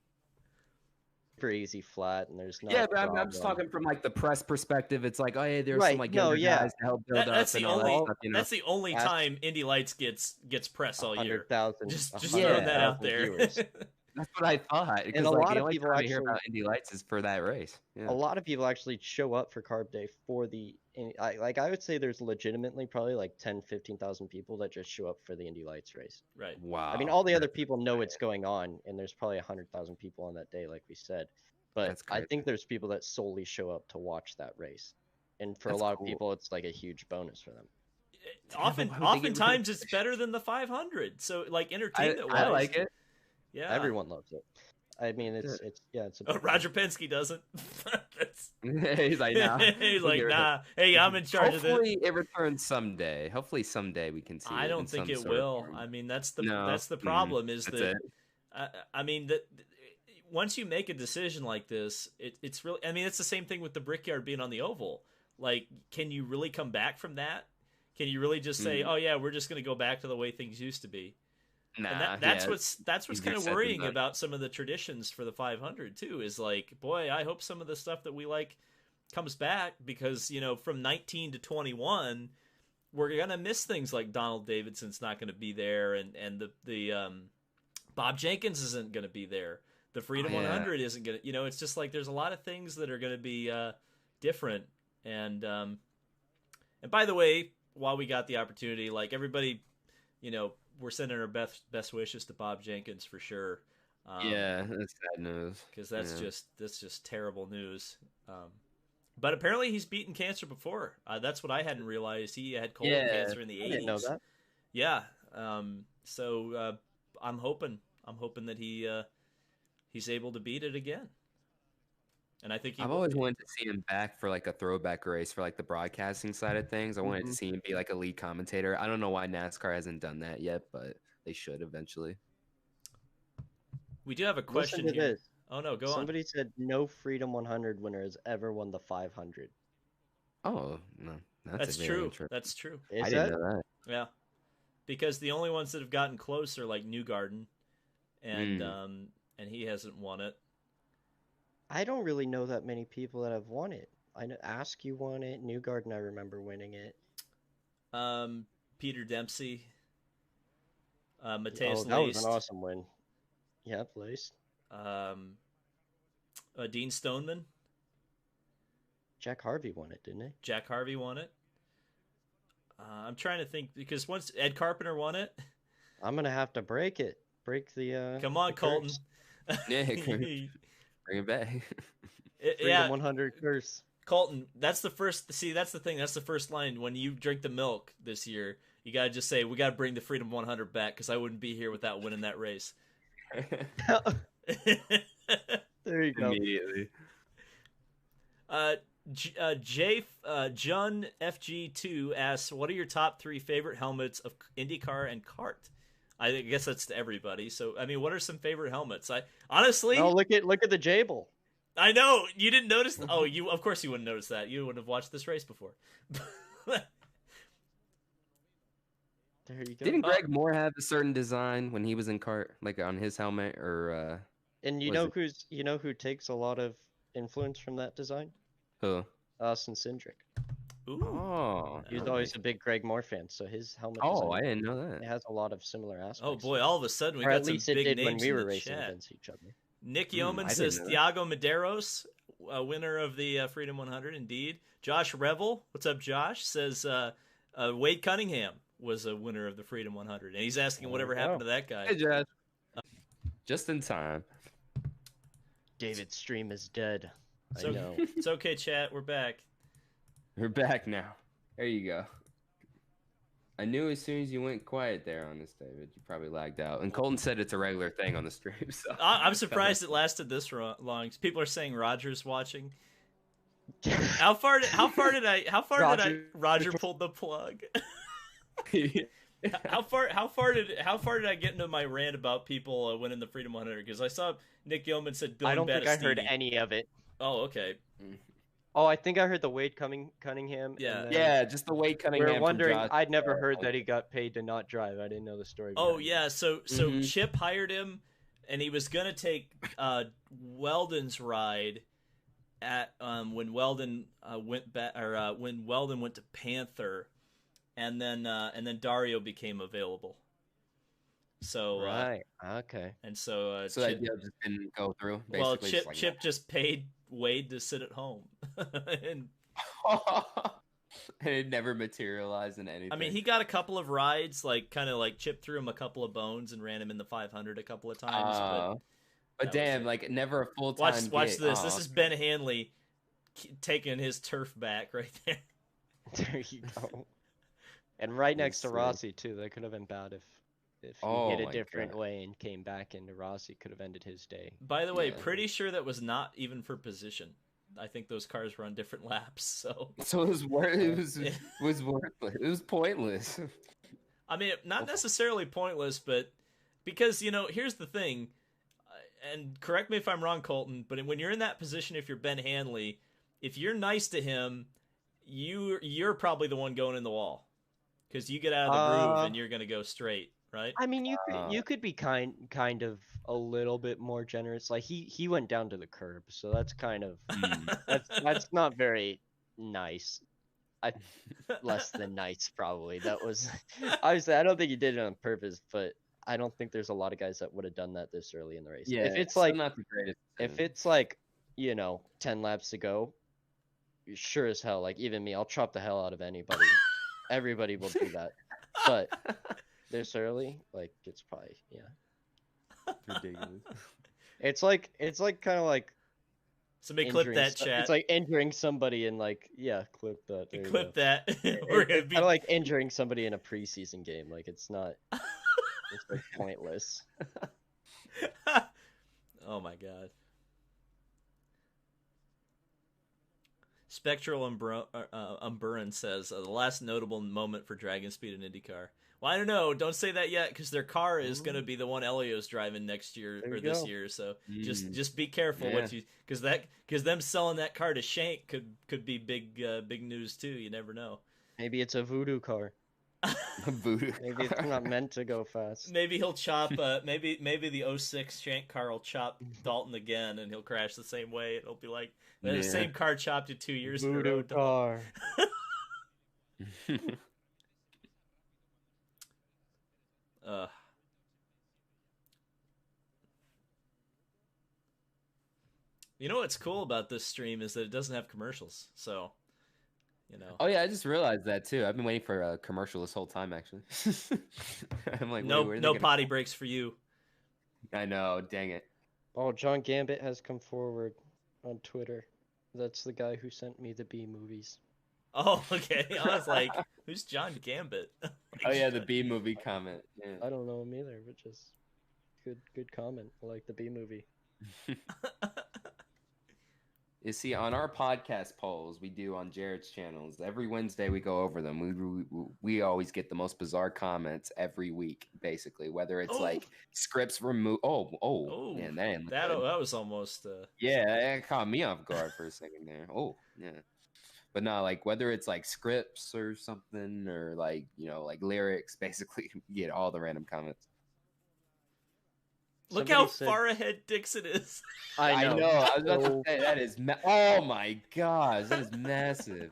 super easy flat, and there's not Yeah, a but I'm just problem. talking from like the press perspective. It's like, oh yeah, there's some Right. like No. younger Yeah. guys to help build That's up the and all that only. stuff. That's the only Ask time Indy Lights gets press all year. 100,000. Just Yeah. throwing that out 100,000 there. viewers. That's what I thought. And Because a like lot the of only people time I hear actually about Indy Lights is for that race. a Yeah. lot of people actually show up for Carb Day for I would say there's legitimately probably like 10, 15,000 people that just show up for the Indy Lights race. Right. I mean, Wow. all the other That's people know it's going on, and there's probably 100,000 people on that day, like we said. But that's I crazy. think there's people that solely show up to watch that race, and for a That's lot of cool. people, it's like a huge bonus for them. Yeah, but why would they get rid of Oftentimes it's better than the 500. So like entertainment wise, I like it. Yeah. Everyone loves it. I mean, it's a big Roger Penske doesn't. He's like, nah. He's we'll like, get rid of nah. Hey, I'm in charge of this. Hopefully it returns someday. Hopefully someday we can see it. I don't in think some it sort of will. form. I mean, that's No. the problem is That's that it. I mean that once you make a decision like this, it's really. I mean, it's the same thing with the Brickyard being on the oval. Like, can you really come back from that? Can you really just say, "Oh yeah, we're just going to go back to the way things used to be"? Nah, And that's yeah, what's easier kind of said than worrying done. about some of the traditions for the 500 too. Is like, boy, I hope some of the stuff that we like comes back because from 19 to 21, we're gonna miss things like Donald Davidson's not going to be there, and the Bob Jenkins isn't going to be there. The Freedom 100 isn't going to. It's just like there's a lot of things that are going to be different. And by the way, while we got the opportunity, like everybody, we're sending our best wishes to Bob Jenkins for sure. Yeah, that's sad news. Because that's just terrible news. But apparently he's beaten cancer before. That's what I hadn't realized. He had colon cancer in the 80s. I didn't know that. Yeah. So I'm hoping that he's able to beat it again. And I think I've always wanted to see him back for like a throwback race for like the broadcasting side of things. I wanted to see him be like a lead commentator. I don't know why NASCAR hasn't done that yet, but they should eventually. We do have a question Listen to here. this. Oh no, go on. Somebody said no Freedom 100 winner has ever won the 500. Oh no, That's true. That's true. I didn't know that. Yeah, because the only ones that have gotten close are like Newgarden, and he hasn't won it. I don't really know that many people that have won it. I know Askew won it. Newgarden, I remember winning it. Peter Dempsey. Mateus that was Leist. an awesome win. Yeah, Leist. Dean Stoneman. Jack Harvey won it, didn't he? Jack Harvey won it. I'm trying to think because once Ed Carpenter won it. I'm gonna have to break it. Break the. Come on, Colton. Yeah, bring it back. Freedom 100 curse. Colton, that's the first. See, that's the thing. That's the first line. When you drink the milk this year, you gotta just say we gotta bring the Freedom 100 back because I wouldn't be here without winning that race. There you go. Immediately. Jun FG2 asks, "What are your top 3 favorite helmets of IndyCar and kart?" I guess that's to everybody. So, I mean, what are some favorite helmets? I honestly, Oh, look at the Jable. I know you didn't notice. Oh, you of course you wouldn't notice that. You wouldn't have watched this race before. There you go. Didn't Greg Moore have a certain design when he was in kart, like on his helmet, or And you know who takes a lot of influence from that design? who? Austin Cindric. Ooh. Oh, He was always a big Greg Moore fan, so his helmet oh, I design, didn't know that. it has a lot of similar aspects. Oh boy! All of a sudden we or got at some least it big did names when we in were the racing chat. against each other. Nick Yeoman I says didn't know that. Thiago Medeiros, winner of the Freedom 100, indeed. Josh Revel, what's up, Josh? Says Wade Cunningham was a winner of the Freedom 100, and he's asking whatever happened to that guy. Hey, Josh. Just in time. David's stream is dead. So- I know. It's okay, chat. We're back. We're back now. There you go. I knew as soon as you went quiet there on this, David, you probably lagged out. And Colton said it's a regular thing on the stream. So I'm surprised it lasted this long. People are saying Roger's watching. How far did Roger pulled the plug? How far did I get into my rant about people winning the Freedom 100? Because I saw Nick Yeoman said Bill I don't think I heard Battistini. any of it. Oh, okay. Oh, I think I heard the Wade Cunningham. Yeah. and then Yeah, just the Wade We Cunningham. were from wondering. Josh. I'd never heard that he got paid to not drive. I didn't know the story. Oh behind it. yeah, so Mhm. Chip hired him, and he was gonna take Weldon's ride at when Weldon went back, or when Weldon went to Panther, and then Dario became available. So Right. Okay. and so So that Chip, deal just didn't go through. well Basically, Chip just Chip just paid Wade to sit at home, and and it never materialized in anything. I mean he got a couple of rides, like kind of like Chip threw him a couple of bones and ran him in the 500 a couple of times, but that was damn, it. like never a full time. Watch this. This is Ben Hanley taking his turf back right there. There you go. And right next to Insane. Rossi too. That could have been bad if he Oh hit a my different God. way and came back into Rossi. Could have ended his day. By the way, Yeah. pretty sure that was not even for position. I think those cars were on different laps. So So it was it was worthless. It was pointless. I mean, not necessarily pointless, but because here's the thing, and correct me if I'm wrong, Colton, but when you're in that position, if you're Ben Hanley, if you're nice to him, you're probably the one going in the wall because you get out of the groove and you're gonna go straight, right? I mean, you could be kind of a little bit more generous. Like he went down to the curb, so that's kind of that's not very nice. Less than nice, probably. That was obviously I don't think he did it on purpose, but I don't think there's a lot of guys that would have done that this early in the race. Yeah, if it's still like not the greatest. if it's like 10 laps to go, sure as hell, like even me, I'll chop the hell out of anybody. Everybody will do that, but this early, like it's probably ridiculous. It's like kind of like Somebody clip injuring that chat. It's like injuring somebody in like clip that. There you Clip go. that. We're gonna It's be kind of like injuring somebody in a preseason game. Like it's not. It's like pointless. Oh my god. Spectral Umburan says the last notable moment for Dragon Speed in IndyCar. Well, I don't know. Don't say that yet because their car is going to be the one Elio's driving next year There or you this go. year. So just be careful what Yeah. you because them selling that car to Shank could be big news too. You never know. Maybe it's a voodoo car. Voodoo. Maybe it's not meant to go fast. Maybe he'll chop. Maybe the 06 Shank car will chop Dalton again, and he'll crash the same way. It'll be like the Yeah. same car chopped you 2 years in a row. Voodoo car. You know what's cool about this stream is that it doesn't have commercials. So, Oh yeah, I just realized that too. I've been waiting for a commercial this whole time, actually. I'm like, no where are they no gonna- potty breaks for you. I know, dang it. Oh, John Gambit has come forward on Twitter. That's the guy who sent me the B movies. Oh, okay. I was like, who's John Gambit? Oh yeah, the B movie comment. Yeah. I don't know him either, but just good comment. I like the B movie. You see, on our podcast polls we do on Jared's channels, every Wednesday we go over them. We always get the most bizarre comments every week, basically. Whether it's like scripts removed. Oh, man, that was almost. Yeah, it caught me off guard for a second there. Oh, yeah. But no, like whether it's like scripts or something, or like like lyrics, basically you get all the random comments. Look how far ahead Dixon is. I know. I was about to say that is. Oh my gosh, that is massive.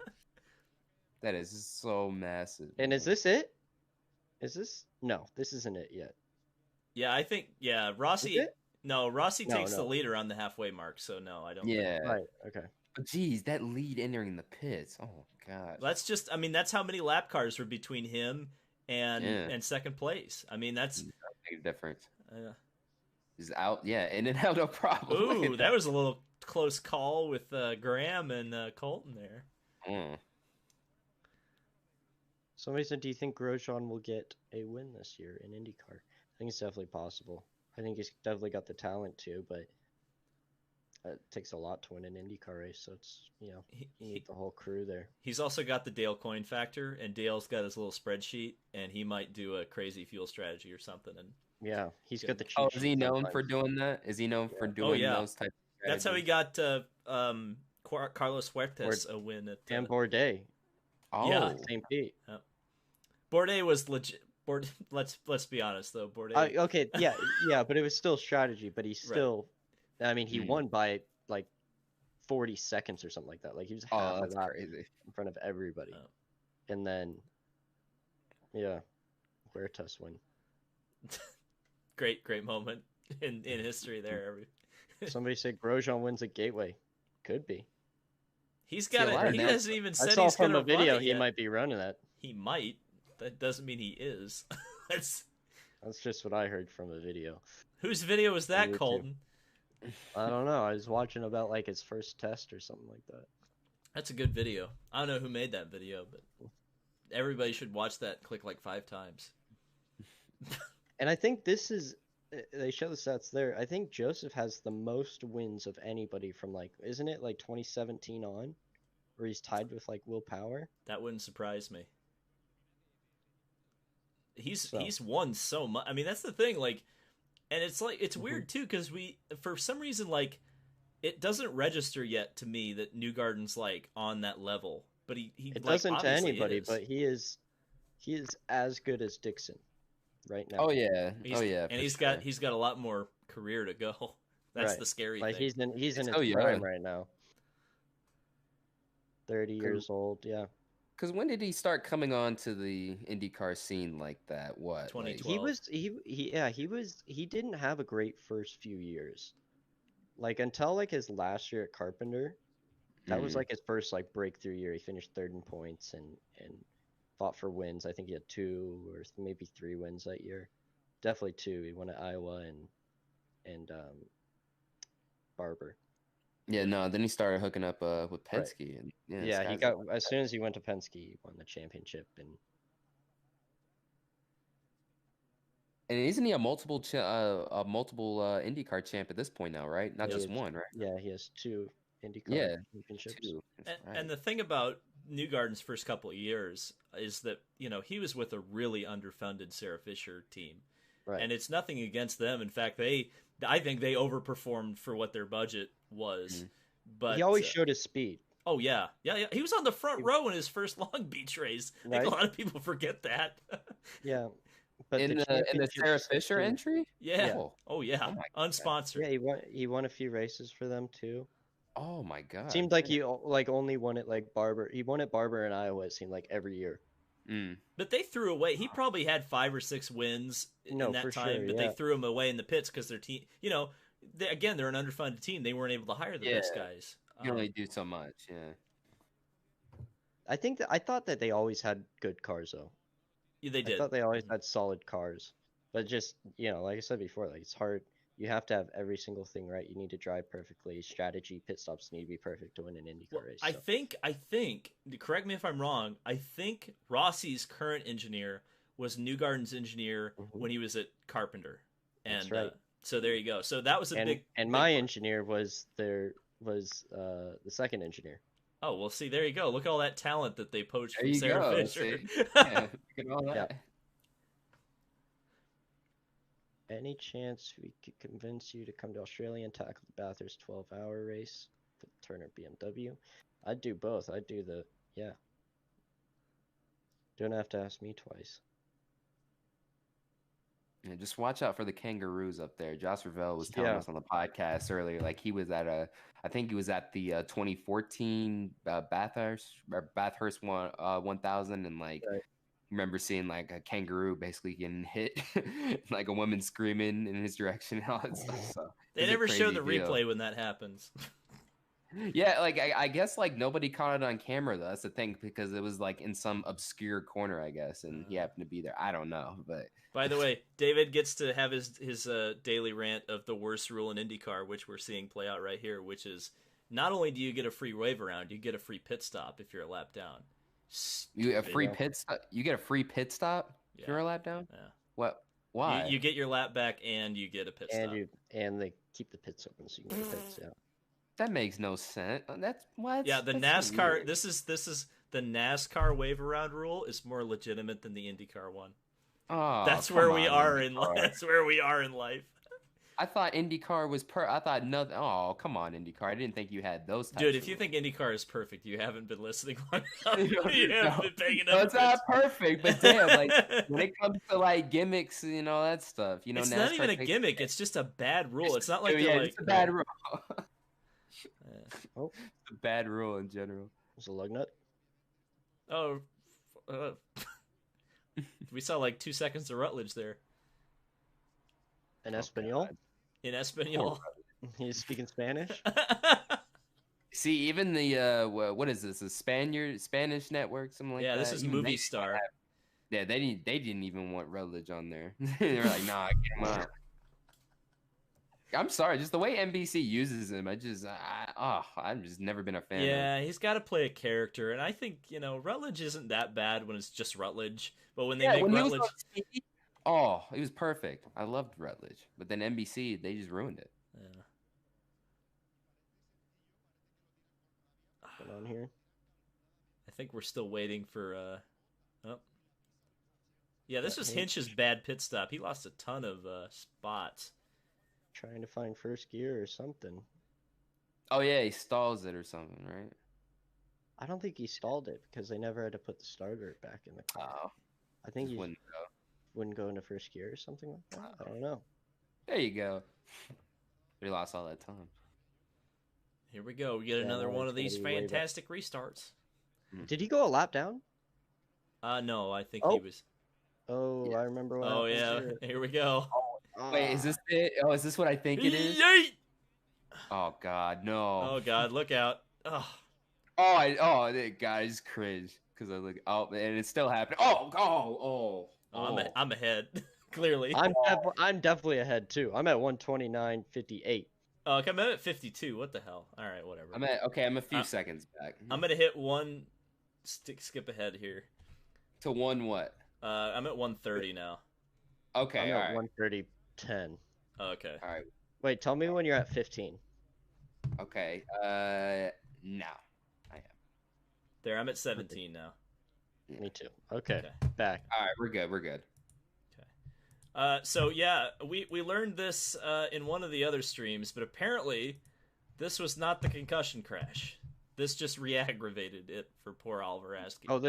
That is so massive. And is this it? Is this? No, this isn't it yet. Yeah, I think. Yeah, Rossi. No, Rossi takes the lead around the halfway mark. So no, I don't. Yeah. Right. Okay. But geez, that lead entering the pits. Oh god. That's just. I mean, that's how many lap cars were between him and second place. I mean, that's a big difference. Is out, in and out, no problem. Ooh, that was a little close call with Graham and Colton there. Somebody said, do you think Grosjean will get a win this year in IndyCar? I think it's definitely possible. I think he's definitely got the talent to, but it takes a lot to win an IndyCar race, so it's, you need the whole crew there. He's also got the Dale Coyne factor, and Dale's got his little spreadsheet, and he might do a crazy fuel strategy or something. And yeah, he's got the cheat is he known for doing that? Is he known for doing those types of strategies? That's how he got Carlos Huertas a win at and Bourdais. Oh, yeah. Same Pete. Bourdais was legit. Let's be honest though, Bourdais. Okay, yeah, but it was still strategy. But he still, right. I mean, he won by like 40 seconds or something like that. Like he was half a lap in front of everybody, and then Huertas win. Great moment in history there. Somebody said Grosjean wins at Gateway. Could be. He's got it. He hasn't even said he's going to. I saw from a video he yet. Might be running that. He might. That doesn't mean he is. That's just what I heard from a video. Whose video was that, Colton? I don't know. I was watching about like his first test or something like that. That's a good video. I don't know who made that video, but everybody should watch that. Click like 5 times. And I think this is, they show the stats there. I think Joseph has the most wins of anybody from isn't it like 2017 on, where he's tied with like Will Power? That wouldn't surprise me. He's won so much. I mean, that's the thing. And it's it's weird too, because for some reason it doesn't register yet to me that Newgarden's on that level. But he doesn't to anybody. But he is as good as Dixon. Right now. Oh yeah. And he's got a lot more career to go. That's the scary thing. He's in his prime right now. 30 years old, yeah. Because when did he start coming on to the IndyCar scene like that? What? 2012. He didn't have a great first few years. Until his last year at Carpenter. That was his first breakthrough year. He finished third in points and fought for wins. I think he had 2 or maybe 3 wins that year. Definitely 2. He won at Iowa and Barber. Yeah, no. Then he started hooking up with Penske, and he got as soon as he went to Penske, he won the championship. And isn't he a multiple IndyCar champ at this point now? Right, not just one, right? Yeah, he has 2 IndyCar championships. 2. And the thing about Newgarden's first couple of years is that he was with a really underfunded Sarah Fisher team, right? And it's nothing against them. In fact, I think they overperformed for what their budget was. But he always showed his speed. Oh yeah. He was on the front row in his first Long Beach race. I think a lot of people forget that. Yeah, but in the Sarah Fisher entry. Yeah. Oh yeah. Unsponsored. Yeah, he won a few races for them too. Oh my god! Seemed like he only won it Barber. He won at Barber and Iowa. It seemed like every year. But they threw away. He probably had 5 or 6 wins in that time. Sure, but they threw him away in the pits because their team. They're an underfunded team. They weren't able to hire the best guys. You can only do so much. Yeah. I thought that they always had good cars though. Yeah, they did. I thought they always had solid cars, but just like I said before, it's hard. You have to have every single thing right. You need to drive perfectly. Strategy, pit stops need to be perfect to win an IndyCar Well, race. I So. think. Correct me if I'm wrong. I think Rossi's current engineer was Newgarden's engineer when he was at Carpenter, and That's right. so there you go. So that was a big. And big my part. engineer was the second engineer. Oh well, see there you go. Look at all that talent that they poached There from you Sarah go. Fisher. See? Yeah, look at all that. Yeah. Any chance we could convince you to come to Australia and tackle the Bathurst 12-hour race for the Turner BMW? I'd do both. I'd do yeah. Don't have to ask me twice. Yeah, just watch out for the kangaroos up there. Josh Ravel was telling us on the podcast earlier, like he was at I think he was at the 2014 Bathurst 1000, and like remember seeing like a kangaroo basically getting hit, like a woman screaming in his direction and all that stuff. So They never show the replay when that happens. Yeah, like I guess like nobody caught it on camera though. That's the thing, because it was like in some obscure corner, I guess, and he happened to be there. I don't know, but by the way, David gets to have his daily rant of the worst rule in IndyCar, which we're seeing play out right here, which is not only do you get a free wave around, you get a free pit stop if you're a lap down. You get a free pit stop. You get a free pit stop if you're a lap down. Yeah. What? Why? You get your lap back and you get a pit stop. And they keep the pits open so you can get pits. Yeah. That makes no sense. That's what. Yeah, the NASCAR. This is the NASCAR wave around rule is more legitimate than the IndyCar one. Oh, that's where we are in. That's where we are in life. I thought IndyCar was I thought nothing. Oh, come on, IndyCar. I didn't think you had those types. Dude, if you think IndyCar is perfect, you haven't been listening long enough. You haven't been paying enough. No, it's not perfect, but damn, like when it comes to like gimmicks and all that stuff, you know, it's NASCAR not even a gimmick. It's just a bad rule. It's not like it's a bad rule. Oh, it's a bad rule in general. There's a lug nut. Oh, we saw like 2 seconds of Rutledge there. In Espanol? In Espanol. He's speaking Spanish? See, even the what is this? A Spanish network, something like that. Yeah, this is Movie Star. Yeah, they didn't even want Rutledge on there. They were like, nah, get him out. I'm sorry, just the way NBC uses him, I've just never been a fan. Yeah, he's got to play a character, and I think Rutledge isn't that bad when it's just Rutledge, but when they make Rutledge, he was perfect. I loved Rutledge, but then NBC they just ruined it. Yeah. What's on here? I think we're still waiting for. Yeah, this was Hinch's bad pit stop. He lost a ton of spots. Trying to find first gear or something. Oh yeah, he stalls it or something, right? I don't think he stalled it because they never had to put the starter back in the car. Oh, I think he wouldn't go into first gear or something like that. I don't know. There you go. But he lost all that time. Here we go. We get another one of these fantastic restarts. Did he go a lap down? No, I think he was. Oh, yeah. I remember what happened. Oh yeah, here we go. Wait, is this it? Oh, is this what I think it is? Yeet! Oh God, no! Oh God, look out! Oh, guys, cringe because I look. Oh, and it's still happening. Oh! I'm ahead. Clearly, I'm definitely ahead too. I'm at 129.58. Oh, okay, I'm at 52. What the hell? All right, whatever. I'm a few seconds back. I'm gonna hit one skip ahead here. To one what? I'm at 130 now. Okay, I'm at 130.10. Okay. All right. Wait, tell me when you're at 15. Okay. Now I am. There, I'm at 17 now. Me too. Okay. Back. All right, we're good. Okay. So yeah, we learned this in one of the other streams, but apparently this was not the concussion crash. This just re-aggravated it for poor Alvarezki. Oh,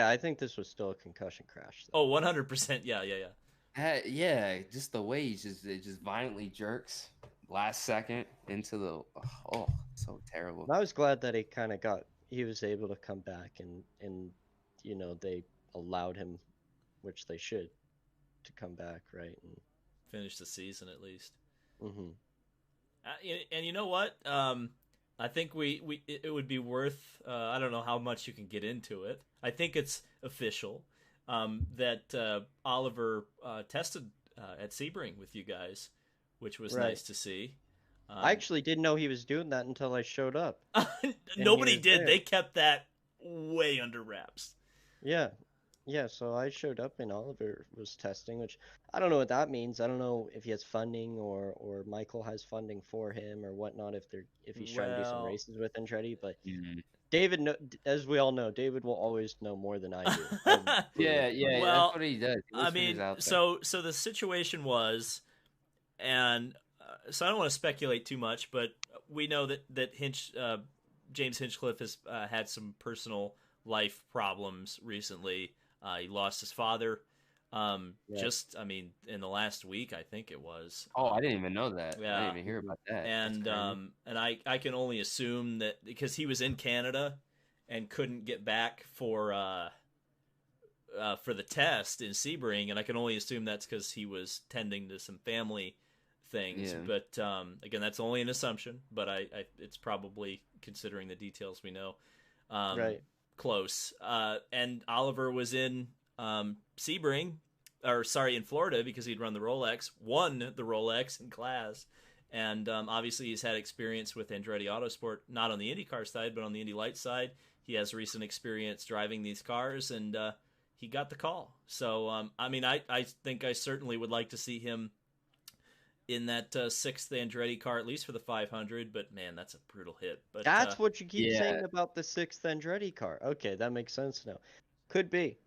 I think this was still a concussion crash. Oh, 100%. Yeah. Yeah, just the way he just violently jerks last second into the so terrible. I was glad that he was able to come back and they allowed him, which they should, to come back, right, and finish the season at least. Mm-hmm. And you know what? I think it would be worth. I don't know how much you can get into it. I think it's official that Oliver tested at Sebring with you guys which was Right. nice to see. I actually didn't know he was doing that until I showed up. Nobody was did. there. They kept that way under wraps. Yeah. Yeah, so I showed up and Oliver was testing, which I don't know what that means. I don't know if he has funding or Michael has funding for him or whatnot if he's trying to do some Well, races with Andretti, but Mhm. David, as we all know, David will always know more than I do. I Yeah, believe. yeah, Well, that's what he does. He I always figures mean, out there. so the situation was, and so I don't want to speculate too much, but we know that James Hinchcliffe has had some personal life problems recently. He lost his father. Yeah. Just, I mean, in the last week, I think it was. Oh, I didn't even know that. I Yeah. didn't even hear about that. And I can only assume that because he was in Canada and couldn't get back for the test in Sebring, and I can only assume that's because he was tending to some family things. Yeah. But again, that's only an assumption. But it's probably, considering the details we know, Right. close. And Oliver was in Sebring, in Florida, because he'd run the Rolex, won the Rolex in class. And obviously he's had experience with Andretti Autosport, not on the IndyCar side, but on the Indy Light side. He has recent experience driving these cars, and he got the call. So, I mean, I think I certainly would like to see him in that sixth Andretti car, at least for the 500. But, man, that's a brutal hit. But That's what you keep yeah. saying about the sixth Andretti car. Okay, that makes sense now. Could be.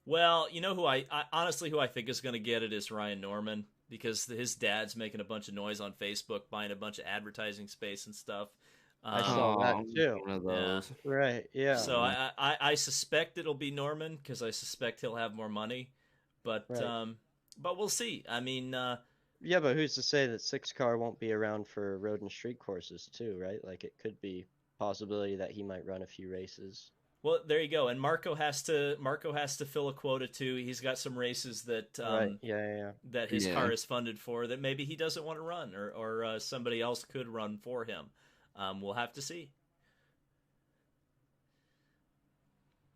Well, you know who I honestly think is going to get it is Ryan Norman, because his dad's making a bunch of noise on Facebook, buying a bunch of advertising space and stuff. I saw that too. One of those. Right, yeah. So I suspect it'll be Norman, because I suspect he'll have more money, but Right. but we'll see. I mean, Yeah, but who's to say that six car won't be around for road and street courses too, right? Like it could be possibility that he might run a few races. well, there you go. And Marco has to fill a quota too. He's got some races that Right. Yeah. that his Yeah. car is funded for that maybe he doesn't want to run, or somebody else could run for him. We'll have to see.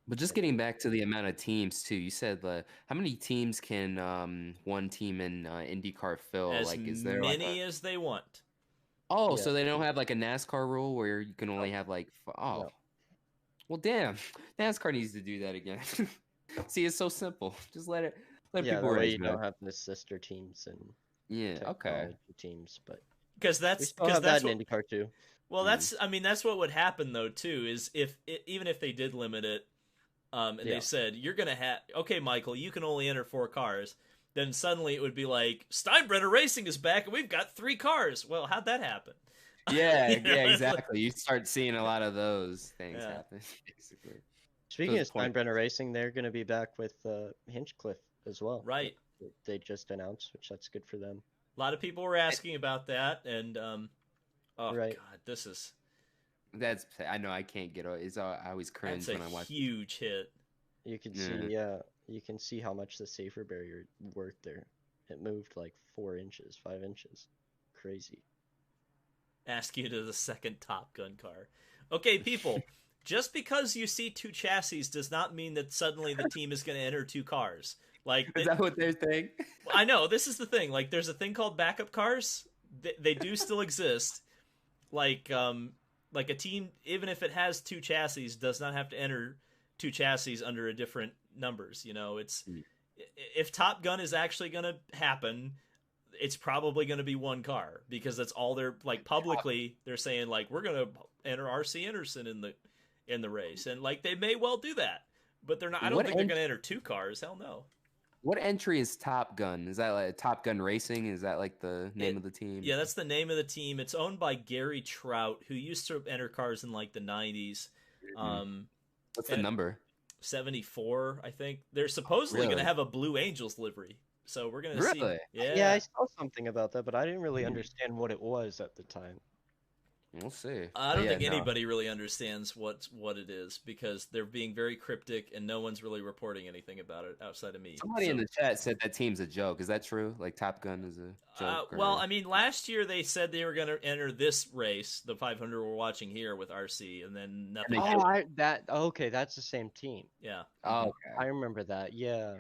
But just getting back to the amount of teams too, you said how many teams can one team in IndyCar fill? As Like, is there many as they want. Oh, Yeah. so they don't have like a NASCAR rule where you can only have like No. well, damn, NASCAR needs to do that again. See, it's so simple. Just let Yeah, people that way race. you don't have the sister teams and Yeah, okay. technology teams, but Because we that's still because have that's that what, in IndyCar too. well, that's I mean that's what would happen though too, is even if they did limit it, and Yeah. they said you're gonna have, okay, Michael, you can only enter 4 cars, then suddenly it would be like Steinbrenner Racing is back and we've got 3 cars. Well, how'd that happen? Yeah, You know, yeah, it's like- exactly. You start seeing a lot of those things Yeah. happen, basically. Speaking So of the point- Steinbrenner Racing, they're going to be back with Hinchcliffe as well. Right. They just announced, which that's good for them. A lot of people were asking about that, and oh Right. god, this is I know I can't get it. I always cringe that's a when I watch. huge hit. You can Yeah. see, you can see how much the safer barrier worked there. It moved like 4 inches, 5 inches. Crazy. Ask you to the second Top Gun car. Okay, people, just because you see 2 chassis does not mean that suddenly the team is going to enter 2 cars. Like, Is that what they're saying? I know, this is the thing. Like, there's a thing called backup cars. They do still exist. Like a team, even if it has 2 chassis, does not have to enter 2 chassis under a different numbers. You know, it's if Top Gun is actually going to happen, it's probably going to be 1 car, because that's all they're like publicly. They're saying like, we're going to enter RC Anderson in the race, and like they may well do that, but they're not. I don't think they're going to enter 2 cars. Hell no. What entry is Top Gun? Is that like Top Gun Racing? Is that like the name of the team? Yeah, that's the name of the team. It's owned by Gary Trout, who used to enter cars in like the 90s. What's the number? 74, I think. They're supposedly going to Really? have a Blue Angels livery. So we're going to see. Really? Yeah. I saw something about that, but I didn't really understand what it was at the time. We'll see. I don't But think yeah, no. anybody really understands what it is, because they're being very cryptic and no one's really reporting anything about it outside of me. Somebody So- in the chat said that team's a joke. Is that true? Like Top Gun is a joke? well, I mean, last year they said they were going to enter this race, the 500 we're watching here with RC, and then nothing. Okay, that's the same team. Yeah. oh, okay. I remember that. Yeah.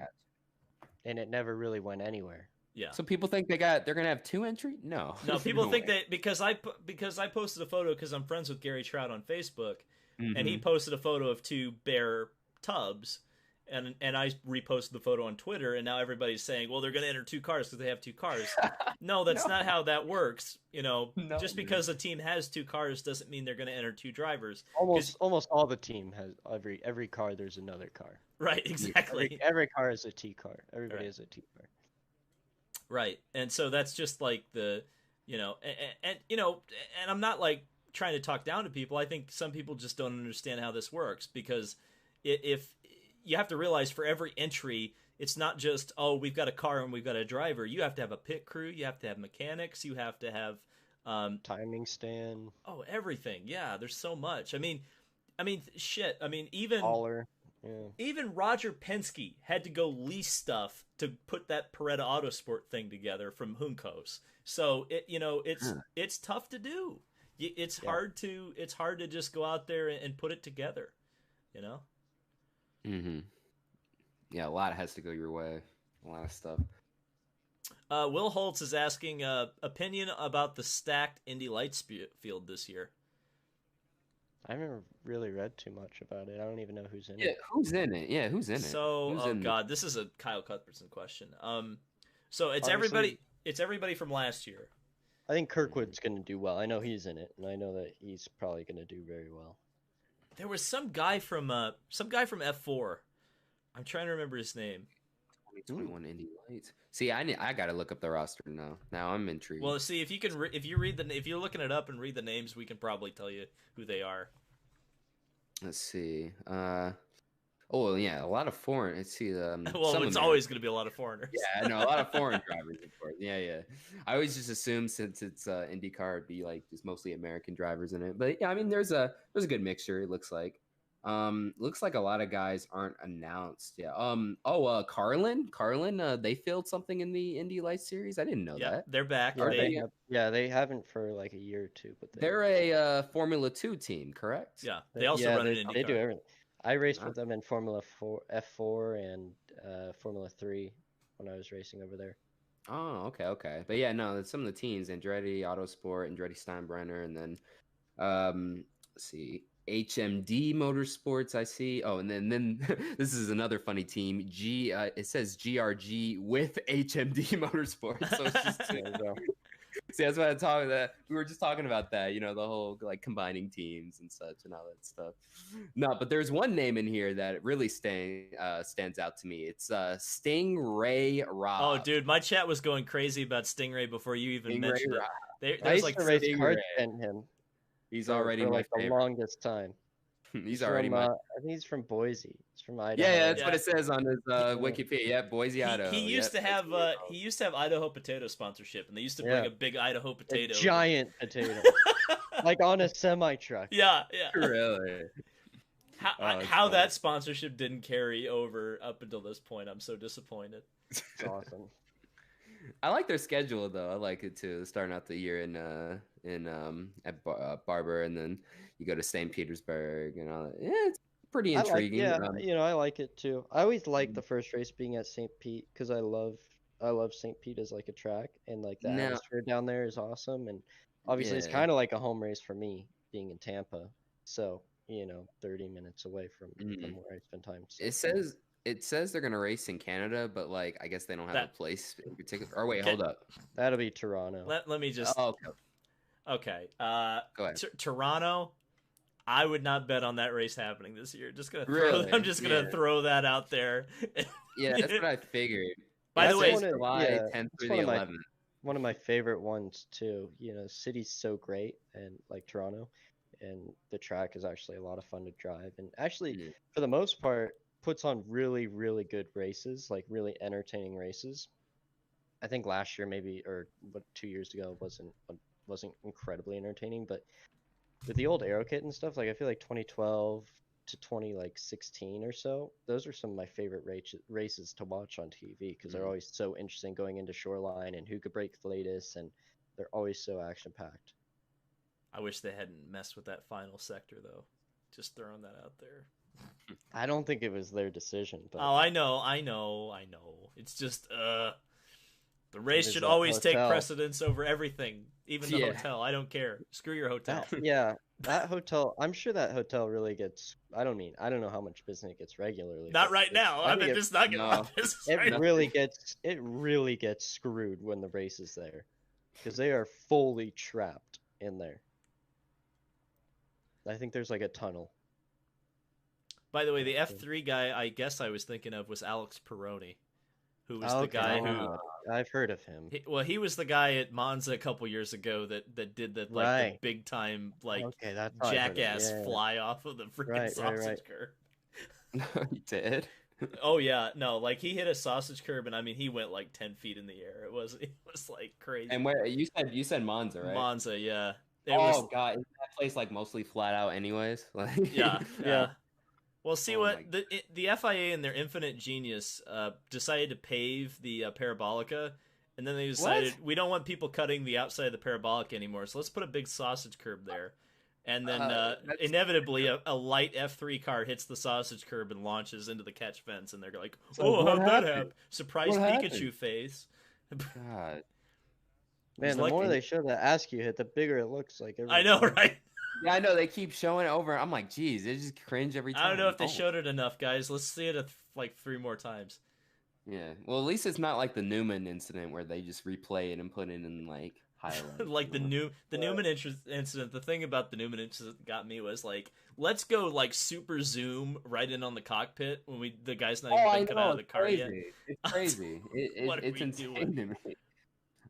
And it never really went anywhere. Yeah. So people think they're gonna have 2 entry? No. No, people No think way. that because I posted a photo because I'm friends with Gary Trout on Facebook, and he Mhm. posted a photo of 2 bear tubs, and I reposted the photo on Twitter, and now everybody's saying, well, they're going to enter 2 cars because they have 2 cars. No, that's No. not how that works. No, Just man. because a team has 2 cars doesn't mean they're going to enter 2 drivers. Almost all the team has every car. There's another car. Right, exactly. Every car is a T car. Everybody Right. has a T car. Right, and so that's just like and I'm not like trying to talk down to people. I think some people just don't understand how this works because if you have to realize for every entry, it's not just we've got a car and we've got a driver. You have to have a pit crew. You have to have mechanics. You have to have Timing stand. everything. Yeah, there's so much. I mean, shit. I mean, even Hauler. Yeah. even Roger Penske had to go lease stuff to put that Beretta Autosport thing together from Juncos. So it's tough to do. It's hard to just go out there and put it together. Mhm. Yeah, a lot has to go your way. A lot of stuff. Will Holtz is asking opinion about the stacked Indy Lights field this year. I haven't really read too much about it. I don't even know who's in Yeah, it. who's in it? Yeah, who's in it? So, Who's in God, this is a Kyle Cuthbertson question. So it's Honestly- everybody. It's everybody from last year. I think Kirkwood's going to do well. I know he's in it, and I know that he's probably going to do very well. There was some guy from F4. I'm trying to remember his name. 2021 Indy Lights. See, I gotta look up the roster now. Now I'm intrigued. Well, see if you can if you're looking it up and read the names, we can probably tell you who they are. Let's see. Oh yeah, a lot of foreign. Let's see. Well, some it's Ameri- always going to be a lot of foreigners. Yeah, I know a lot of foreign drivers, of course. Yeah. I always just assume since it's IndyCar, it'd be like just mostly American drivers in it. But yeah, I mean, there's a good mixture. It looks like. Looks like a lot of guys aren't announced. Yeah. Carlin. They filed something in the Indy Lights series. I didn't know that. They're back. They haven't for like a year or two, but They're a Formula 2 team, correct? Yeah, they also run an IndyCar. They do everything. I raced with them in Formula 4, F4, and Formula 3 when I was racing over there. Oh, okay. But yeah, no, some of the teams: Andretti Autosport, Andretti Steinbrenner, and then let's see, HMD Motorsports. I see. Oh, and then this is another funny team. It says GRG with HMD Motorsports. So it's just see, that's what I'm talking about. We were just talking about that, the whole like combining teams and such and all that stuff. No, but there's one name in here that really stands out to me. It's Stingray Rob. Oh, dude, my chat was going crazy about Stingray before you even Stingray mentioned Rob. it. I used to race Stingray. hard him. He's already for my like the favorite. longest time. He's already my. I think he's from Boise. He's from Idaho. Yeah, that's what it says on his Wikipedia. Yeah, Boise, Idaho. He used to have Idaho potato sponsorship, and they used to bring a big Idaho potato, a giant potato, like on a semi truck. Yeah. Really? How that sponsorship didn't carry over up until this point, I'm so disappointed. It's awesome. I like their schedule though. I like it too. Starting out the year at Barber, and then you go to St. Petersburg and all that. Yeah, it's pretty intriguing. I like it too. I always like the first race being at St. Pete because I love St. Pete as like a track, and like the atmosphere down there is awesome. And obviously, it's kind of like a home race for me being in Tampa. So 30 minutes away from where I spend time. So. It says they're gonna race in Canada, but like I guess they don't have a place in particular. Or wait, hold up. That'll be Toronto. Let me just. Oh, okay. Go ahead. Toronto. I would not bet on that race happening this year. I'm just gonna throw that out there. Yeah, that's what I figured. By the way, July 10th through the 11th. One of my favorite ones too. The city's so great, and like Toronto, and the track is actually a lot of fun to drive. And actually, for the most part, puts on really, really good races, like really entertaining races. I think last year or 2 years ago wasn't incredibly entertaining, but with the old Aero kit and stuff, like I feel like 2012 to 2016 or so, those are some of my favorite races to watch on TV because they're always so interesting going into Shoreline and who could break the latest, and they're always so action packed. I wish they hadn't messed with that final sector though. Just throwing that out there. I don't think it was their decision, but I know. It's just The race There's should that always take hotel. precedence over everything, even the Yeah. hotel. I don't care. Screw your hotel. That hotel. I'm sure that hotel really gets. I don't know how much business it gets regularly. Not but right now. I I'm think just not getting no. my business it right. really gets screwed when the race is there, because they are fully trapped in there. I think there's like a tunnel. By the way, the F3 guy I guess I was thinking of was Alex Peroni, who was the Okay, guy who. I've heard of him. He was the guy at Monza a couple years ago that did the like the Right. big time like Okay, that's how I heard of it. jackass Yeah. fly off of the freaking Right, sausage right. curb. You did? Oh yeah, no, like he hit a sausage curb and I mean he went like 10 feet in the air. It was like crazy. And where you said Monza, right? Monza, yeah. God, isn't that place like mostly flat out anyways? Like Yeah. Yeah. Well, see Oh what my the FIA in their infinite genius decided to pave the Parabolica, and then they decided we don't want people cutting the outside of the Parabolica anymore, so let's put a big sausage curb there. And then inevitably a light F3 car hits the sausage curb and launches into the catch fence, and they're like, "Oh, how'd that happen? Surprise Pikachu face!" God. Man, the more they show that Askew hit, the bigger it looks like. I know, right? Yeah, I know they keep showing it over. I'm like, geez, they just cringe every time. I don't know if they showed it enough, guys. Let's see it like 3 more times. Yeah, well, at least it's not like the Newman incident where they just replay it and put it in like highlights. Like the Newman incident. The thing about the Newman incident got me was like, let's go like super zoom right in on the cockpit when the guy's not even been cut out of the car yet. It's crazy. It's insane to me.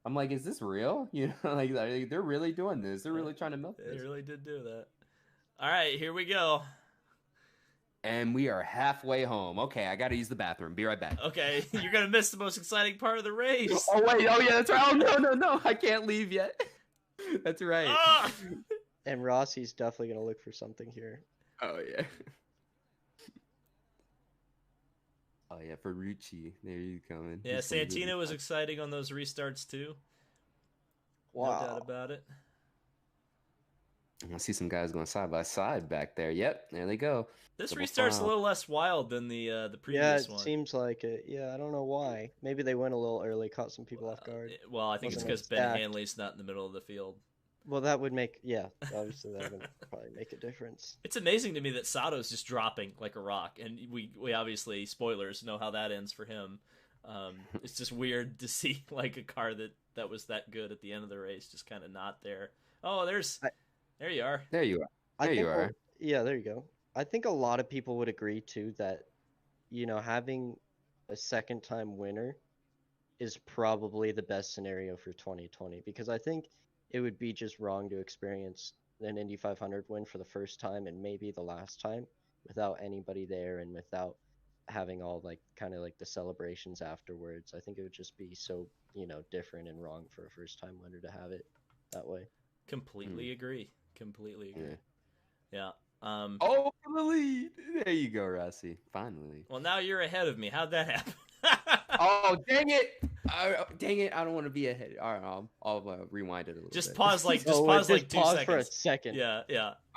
I'm like, is this real? You know, like they're really doing this. They're really trying to milk this. They really did do that. All right, here we go. And we are halfway home. Okay, I got to use the bathroom. Be right back. Okay, you're gonna miss the most exciting part of the race. Oh wait, oh yeah, that's right. Oh no, I can't leave yet. That's right. Ah! And Rossi's definitely gonna look for something here. Oh yeah. Oh yeah, Ferrucci. There you coming. Yeah, Santino was exciting on those restarts too. Wow. No doubt about it. I see some guys going side by side back there. Yep, there they go. This Double restart's file. a little less wild than the Yeah, previous it one. seems like it. Yeah, I don't know why. Maybe they went a little early, caught some people off guard. Well, I think it's Wasn't because Ben stacked. Hanley's not in the middle of the field. Well, that would make obviously that would probably make a difference. It's amazing to me that Sato's just dropping like a rock, and we obviously, spoilers, know how that ends for him. It's just weird to see like a car that was that good at the end of the race just kind of not there. Oh, there you are. There you are. There you are. Yeah, there you go. I think a lot of people would agree too that, having a second time winner is probably the best scenario for 2020, because I think it would be just wrong to experience an Indy 500 win for the first time and maybe the last time without anybody there and without having all like kind of like the celebrations afterwards. I think it would just be so, different and wrong for a first time winner to have it that way. Completely agree. Completely agree. Yeah. Oh, for the lead. There you go, Rossi. Finally. Well, now you're ahead of me. How'd that happen? Oh, dang it! Dang it! I don't want to be ahead. All right, I'll rewind it a little Just bit. pause like Just 2 pause seconds. for a second. Yeah.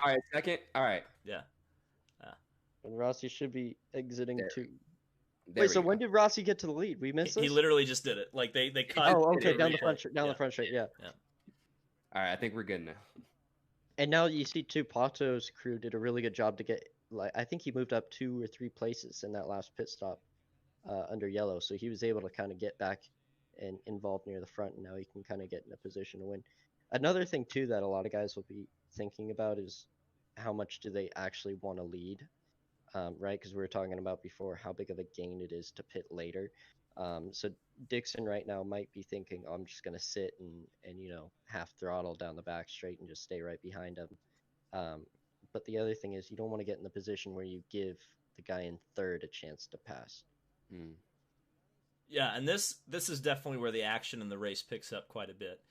All right, second. All right. Yeah. And Rossi should be exiting There. too. There Wait, we so go. when did Rossi get to the lead? We missed this? He literally just did it. Like they cut. Oh, okay, the down the replay. front straight, yeah. All right, I think we're good now. And now you see too, Pato's crew did a really good job to get, like, I think he moved up 2 or 3 places in that last pit stop under yellow, so he was able to kind of get back and involved near the front, and now he can kind of get in a position to win. Another thing too that a lot of guys will be thinking about is how much do they actually want to lead, right? Because we were talking about before how big of a gain it is to pit later. So Dixon right now might be thinking, oh, I'm just going to sit and half throttle down the back straight and just stay right behind him. But the other thing is you don't want to get in the position where you give the guy in third a chance to pass. Yeah, and this is definitely where the action in the race picks up quite a bit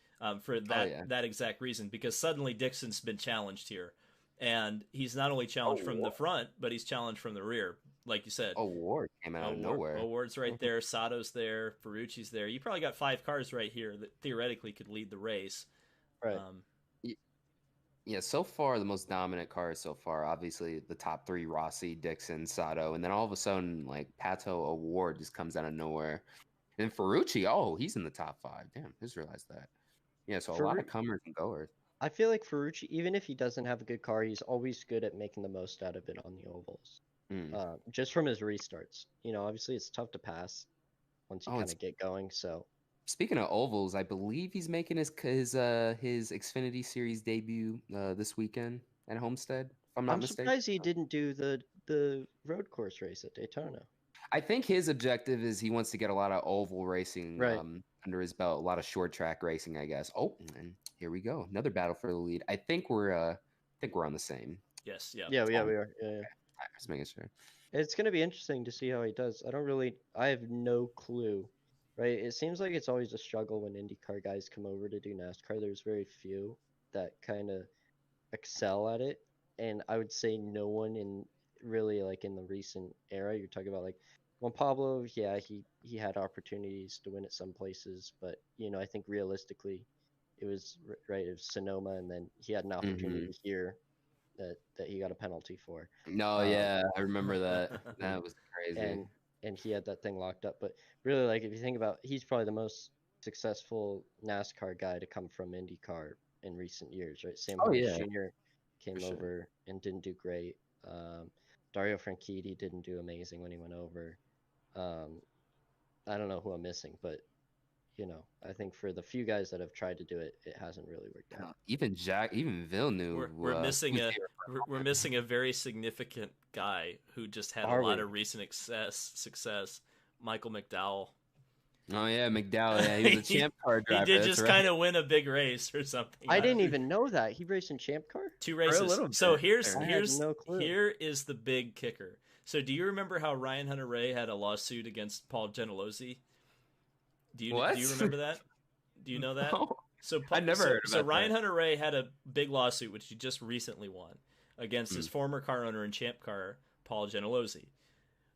for that exact reason, because suddenly Dixon's been challenged here, and he's not only challenged from the front, but he's challenged from the rear, like you said. Ward came out of nowhere. Ward's right there, Sato's there, Ferrucci's there. You probably got 5 cars right here that theoretically could lead the race. Right. Yeah, so far the most dominant cars so far, obviously the top 3, Rossi, Dixon, Sato, and then all of a sudden like Pato Award just comes out of nowhere. And Ferrucci, oh, he's in the top 5. Damn, just realized that. Yeah, so a lot of comers and goers. I feel like Ferrucci, even if he doesn't have a good car, he's always good at making the most out of it on the ovals. Just from his restarts. Obviously it's tough to pass once you kind of get going. So speaking of ovals, I believe he's making his Xfinity Series debut this weekend at Homestead. If I'm not mistaken. Surprised he didn't do the road course race at Daytona. I think his objective is he wants to get a lot of oval racing under his belt, a lot of short track racing, I guess. Oh, and here we go, another battle for the lead. I think we're on the same. Yes, yeah, we are. Yeah. Just making sure. It's going to be interesting to see how he does. I have no clue, right? It seems like it's always a struggle when IndyCar guys come over to do NASCAR. There's very few that kind of excel at it, and I would say no one in really like in the recent era. You're talking about like Juan Pablo, yeah, he had opportunities to win at some places, but I think realistically, it was right. It was Sonoma, and then he had an opportunity here that he got a penalty for. No, yeah, I remember that. That was crazy. And he had that thing locked up. But really, like if you think about, he's probably the most successful NASCAR guy to come from IndyCar in recent years, right? Sam Jr. came over and didn't do great. Dario Franchitti didn't do amazing when he went over. I don't know who I'm missing, but I think for the few guys that have tried to do it, it hasn't really worked out. Even Villeneuve. We're missing a very significant guy who just had a lot of recent success. Michael McDowell. Oh yeah, McDowell. Yeah, he was a champ car driver. He did just kind of win a big race or something. I didn't even know that he raced in champ car. 2 races. So here is the big kicker. So do you remember how Ryan Hunter-Reay had a lawsuit against Paul Gentilozzi? Do you remember that? Do you know that? No, so I never heard about Ryan Hunter-Reay had a big lawsuit which he just recently won against his former car owner in Champ Car, Paul Gentilozzi.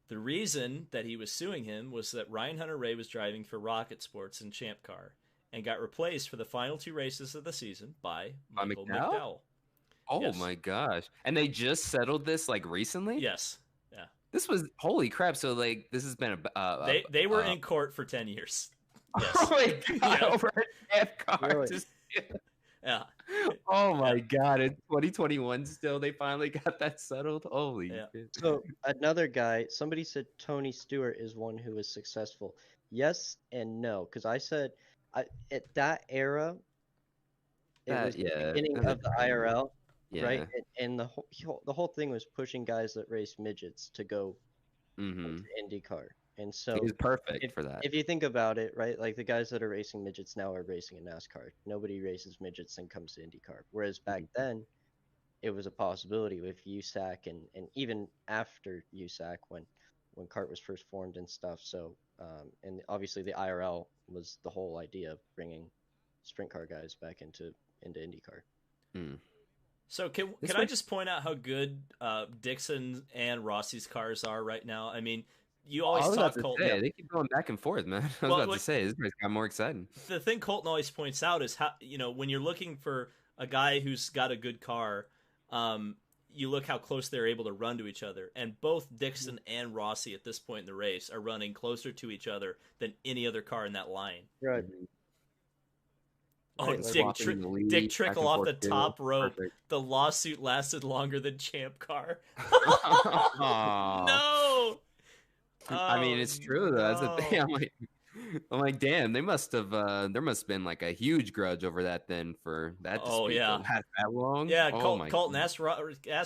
The reason that he was suing him was that Ryan Hunter-Reay was driving for Rocket Sports in Champ Car and got replaced for the final 2 races of the season by Michael McDowell. Oh yes. My gosh! And they just settled this like recently? Yes. Yeah. This was holy crap! So like this has been they were in court for 10 years. Yes. Oh my god! Yeah. Over a half car. Really? Yeah. Oh my god! In 2021, still they finally got that settled. Holy shit! So another guy, somebody said Tony Stewart is one who was successful. Yes and no, because I said at that era, it was the beginning of the IRL, right? And the whole thing was pushing guys that raced midgets to go into IndyCar. And so he's perfect for that. If you think about it, right, like the guys that are racing midgets now are racing in NASCAR. Nobody races midgets and comes to IndyCar. Whereas back then, it was a possibility with USAC and even after USAC when CART was first formed and stuff. So and obviously the IRL was the whole idea of bringing sprint car guys back into IndyCar. So can I just point out how good Dixon and Rossi's cars are right now? I mean, you always talk Colton. They keep going back and forth, man. I was about to say this guy's got more exciting. The thing Colton always points out is how when you're looking for a guy who's got a good car, you look how close they're able to run to each other. And both Dixon and Rossi at this point in the race are running closer to each other than any other car in that line. Right. Oh, Dick Trickle off the top rope. Perfect. The lawsuit lasted longer than Champ Car. No. I mean, it's true though. That's the thing. I'm like, damn. They must have. There must have been like a huge grudge over that then for that. To last that long. Yeah, Colton, ask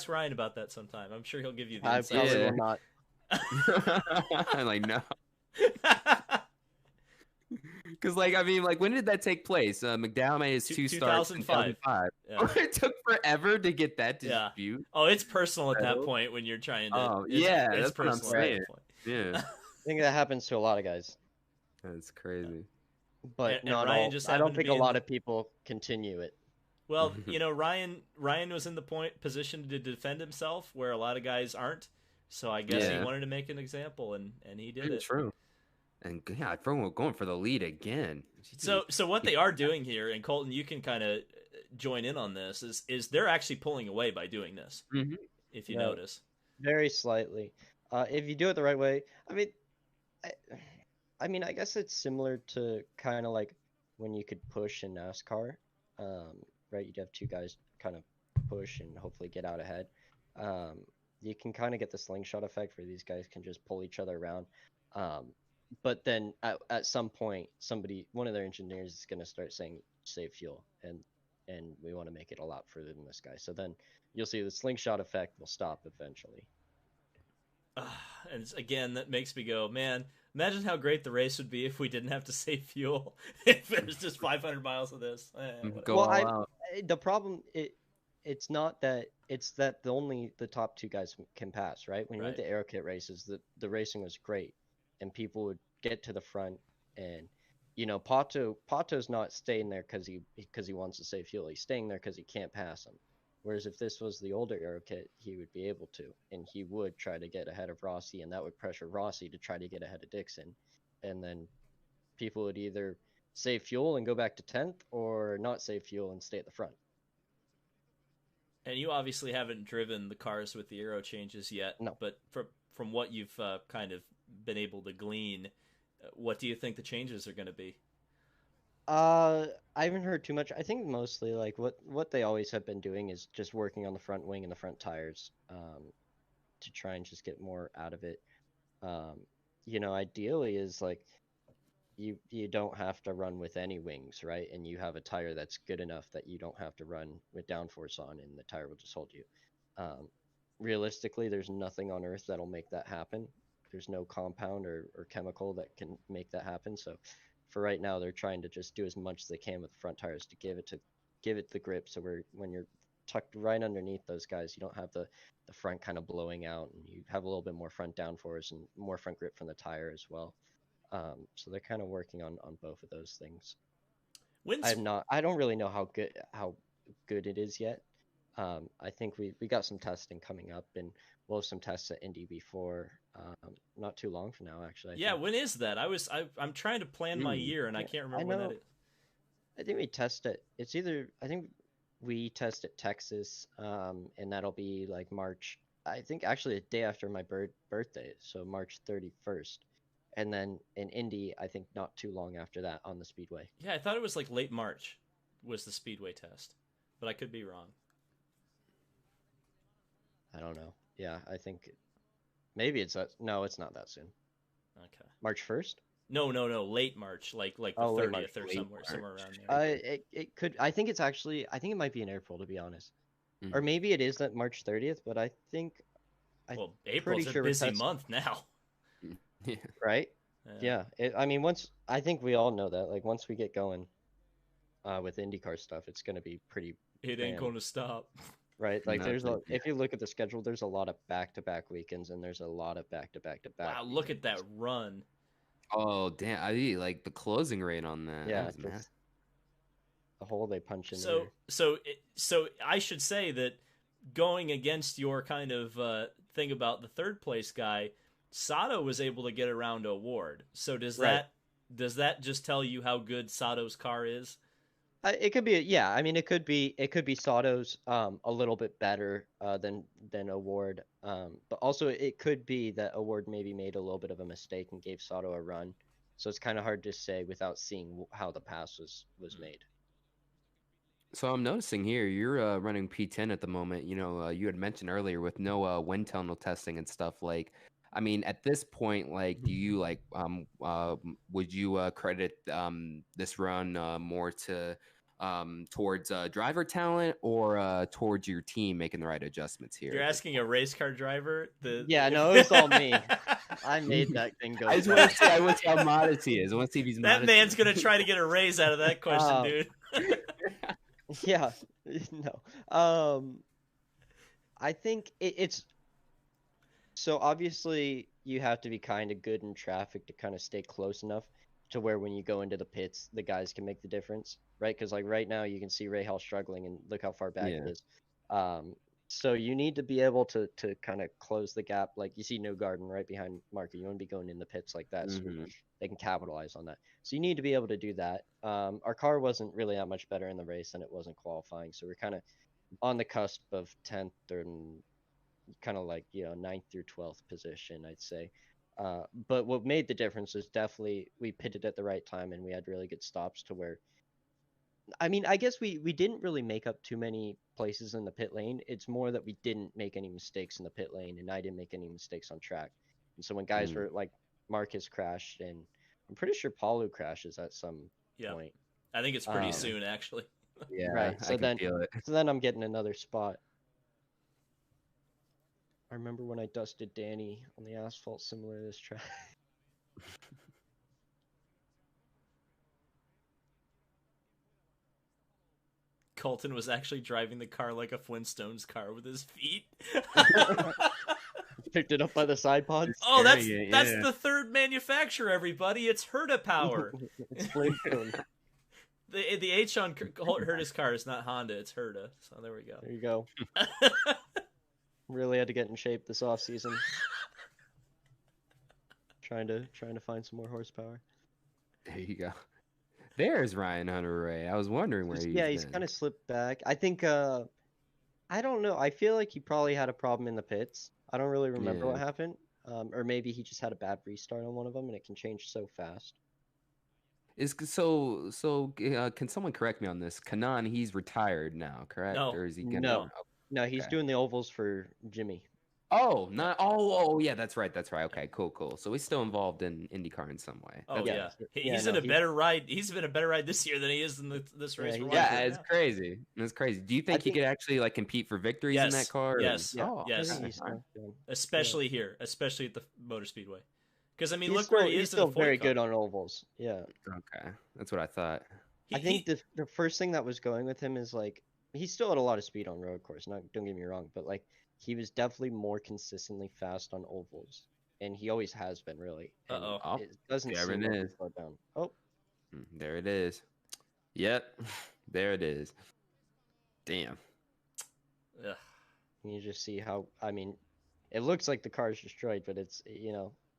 Ryan about that sometime. I'm sure he'll give you the insight. I probably will not. I'm like, no. Because, like, I mean, like, when did that take place? McDowell made his 2 starts in 2005. Yeah. It took forever to get that dispute. Yeah. Oh, it's personal at that point when you're trying to. Oh, that's what I'm saying. Yeah. I think that happens to a lot of guys. That's crazy. But not all. I don't think a lot of people continue it. Well, Ryan was in the position to defend himself where a lot of guys aren't. So I guess he wanted to make an example, and he did it. True. And yeah, everyone going for the lead again. So what they are doing here, and Colton, you can kind of join in on this, is they're actually pulling away by doing this. Mm-hmm. If you notice, very slightly. If you do it the right way, I mean, I mean, I guess it's similar to kind of like when you could push in NASCAR, right? You'd have two guys kind of push and hopefully get out ahead. Um, you can kind of get the slingshot effect where these guys can just pull each other around. Um, but then at some point, one of their engineers is going to start saying save fuel, and we want to make it a lot further than this guy. So then you'll see the slingshot effect will stop eventually. And again, that makes me go, man, imagine how great the race would be if we didn't have to save fuel. If there's just 500 miles of this. Go Well, all out. the problem it's not that, it's that the top two guys can pass, right? When you went Right. to Aero Kit races, the racing was great, and people would get to the front, and Pato's not staying there because he wants to save fuel. He's staying there because he can't pass him. Whereas if this was the older Aero Kit, he would be able to, and he would try to get ahead of Rossi, and that would pressure Rossi to try to get ahead of Dixon, and then people would either save fuel and go back to 10th or not save fuel and stay at the front. And you obviously haven't driven the cars with the aero changes yet. No. But from what you've kind of been able to glean, what do you think the changes are going to be? I haven't heard too much. I think mostly like what they always have been doing is just working on the front wing and the front tires, to try and just get more out of it. Ideally is like you don't have to run with any wings, right? And you have a tire that's good enough that you don't have to run with downforce on, and the tire will just hold you. Um, Realistically, there's nothing on Earth that'll make that happen. There's no compound or chemical that can make that happen. So, for right now, they're trying to just do as much as they can with the front tires to give it the grip. So when you're tucked right underneath those guys, you don't have the front kind of blowing out, and you have a little bit more front downforce and more front grip from the tire as well. So they're kind of working on both of those things. When's I don't really know how good it is yet. I think we got some testing coming up, and we'll have some tests at Indy before not too long from now, actually. Yeah, when is that? I'm trying to plan my year, and I can't remember when that is. I think we test it. It's either, I think we test at Texas, and that'll be like March. I think actually the day after my birthday, so March 31st. And then in Indy, I think not too long after that on the Speedway. Yeah, I thought it was like late March was the Speedway test, but I could be wrong. I don't know. Yeah, I think maybe it's that. No, it's not that soon. Okay. March 1st? No, late March, like the late 30th March, or late somewhere March. around there. It could. I think it might be in April, to be honest, or Mhm. maybe it is that March 30th. But I think Well, pretty April's a sure busy month now. Yeah. right? Yeah. I mean, I think we all know that. Like once we get going, with IndyCar stuff, it's gonna be pretty. It ain't going to stop. Right, like Nothing, if you look at the schedule, there's a lot of back-to-back weekends, and there's a lot of back-to-back-to-back. Wow, look at that run. Oh damn! Like the closing rate on that. Yeah, That was just massive. the hole they punch in So there. so I should say that going against your kind of thing about the third place guy, Sato was able to get around Award. So does Right. that just tell you how good Sato's car is? It could be, yeah. I mean, it could be Sato's a little bit better than Award, but also it could be that Award maybe made a little bit of a mistake and gave Sato a run. So it's kind of hard to say without seeing how the pass was made. So I'm noticing here you're running P10 at the moment. You had mentioned earlier with no wind tunnel testing and stuff. Like, I mean, at this point, like, do you would you credit this run more to towards driver talent or towards your team making the right adjustments here? You're asking a race car driver? Yeah, no, it was all me. I made that thing go. I just want to see. I want to see how modest he is. I want to see if he's That modest. man's gonna try to get a raise out of that question, dude. Yeah, no. I think it's so obviously you have to be kind of good in traffic to kind of stay close enough to where when you go into the pits, the guys can make the difference, right? Because like right now you can see Rahal struggling, and look how far back Yeah. he is. So you need to be able to kind of close the gap. Like you see No Garden right behind Marco. You want to be going in the pits like that, so they can capitalize on that. So you need to be able to do that. Our car wasn't really that much better in the race, and it wasn't qualifying, so we're kind of on the cusp of 10th and kind of like 9th through 12th position, I'd say. But what made the difference was definitely we pitted at the right time and we had really good stops to where. I mean, I guess we didn't really make up too many places in the pit lane. It's more that we didn't make any mistakes in the pit lane, and I didn't make any mistakes on track. And so when guys were like Marcus crashed, and I'm pretty sure Paulo crashes at some point. I think it's pretty soon, actually. Yeah, right. So I can feel it. So then I'm getting another spot. I remember when I dusted Danny on the asphalt similar to this track. Colton was actually driving the car like a Flintstones car with his feet. Picked it up by the side pods. Oh, that's the third manufacturer, everybody. It's Herta Power. It's Flintstones. The H on Herta's car is not Honda, it's Herta. So there we go. There you go. Really had to get in shape this off season. trying to find some more horsepower. There you go. There's Ryan Hunter-Reay. I was wondering where he's kind of slipped back. I think I don't know. I feel like he probably had a problem in the pits. I don't really remember what happened. Or maybe he just had a bad restart on one of them, and it can change so fast. Can someone correct me on this? Kanan, he's retired now, correct? No. Or is he gonna... No, he's doing the ovals for Jimmy. Yeah, that's right. Okay, cool. So he's still involved in IndyCar in some way. Oh yeah, he's in a better ride. He's been a better ride this year than he is in this race. It's crazy. It's crazy. Do you think he could actually like compete for victories in that car? Yes. Yes. Especially here, especially at the Motor Speedway. Because I mean, look where he is. He's still very good on ovals. Yeah. Okay, that's what I thought. I think the first thing that was going with him is like he still had a lot of speed on road course. Don't get me wrong, but like. He was definitely more consistently fast on ovals, and he always has been, really. It doesn't seem like he's slowed down. Oh, there it is. Yep, there it is. Damn. Ugh. You just see how. I mean, it looks like the car is destroyed, but it's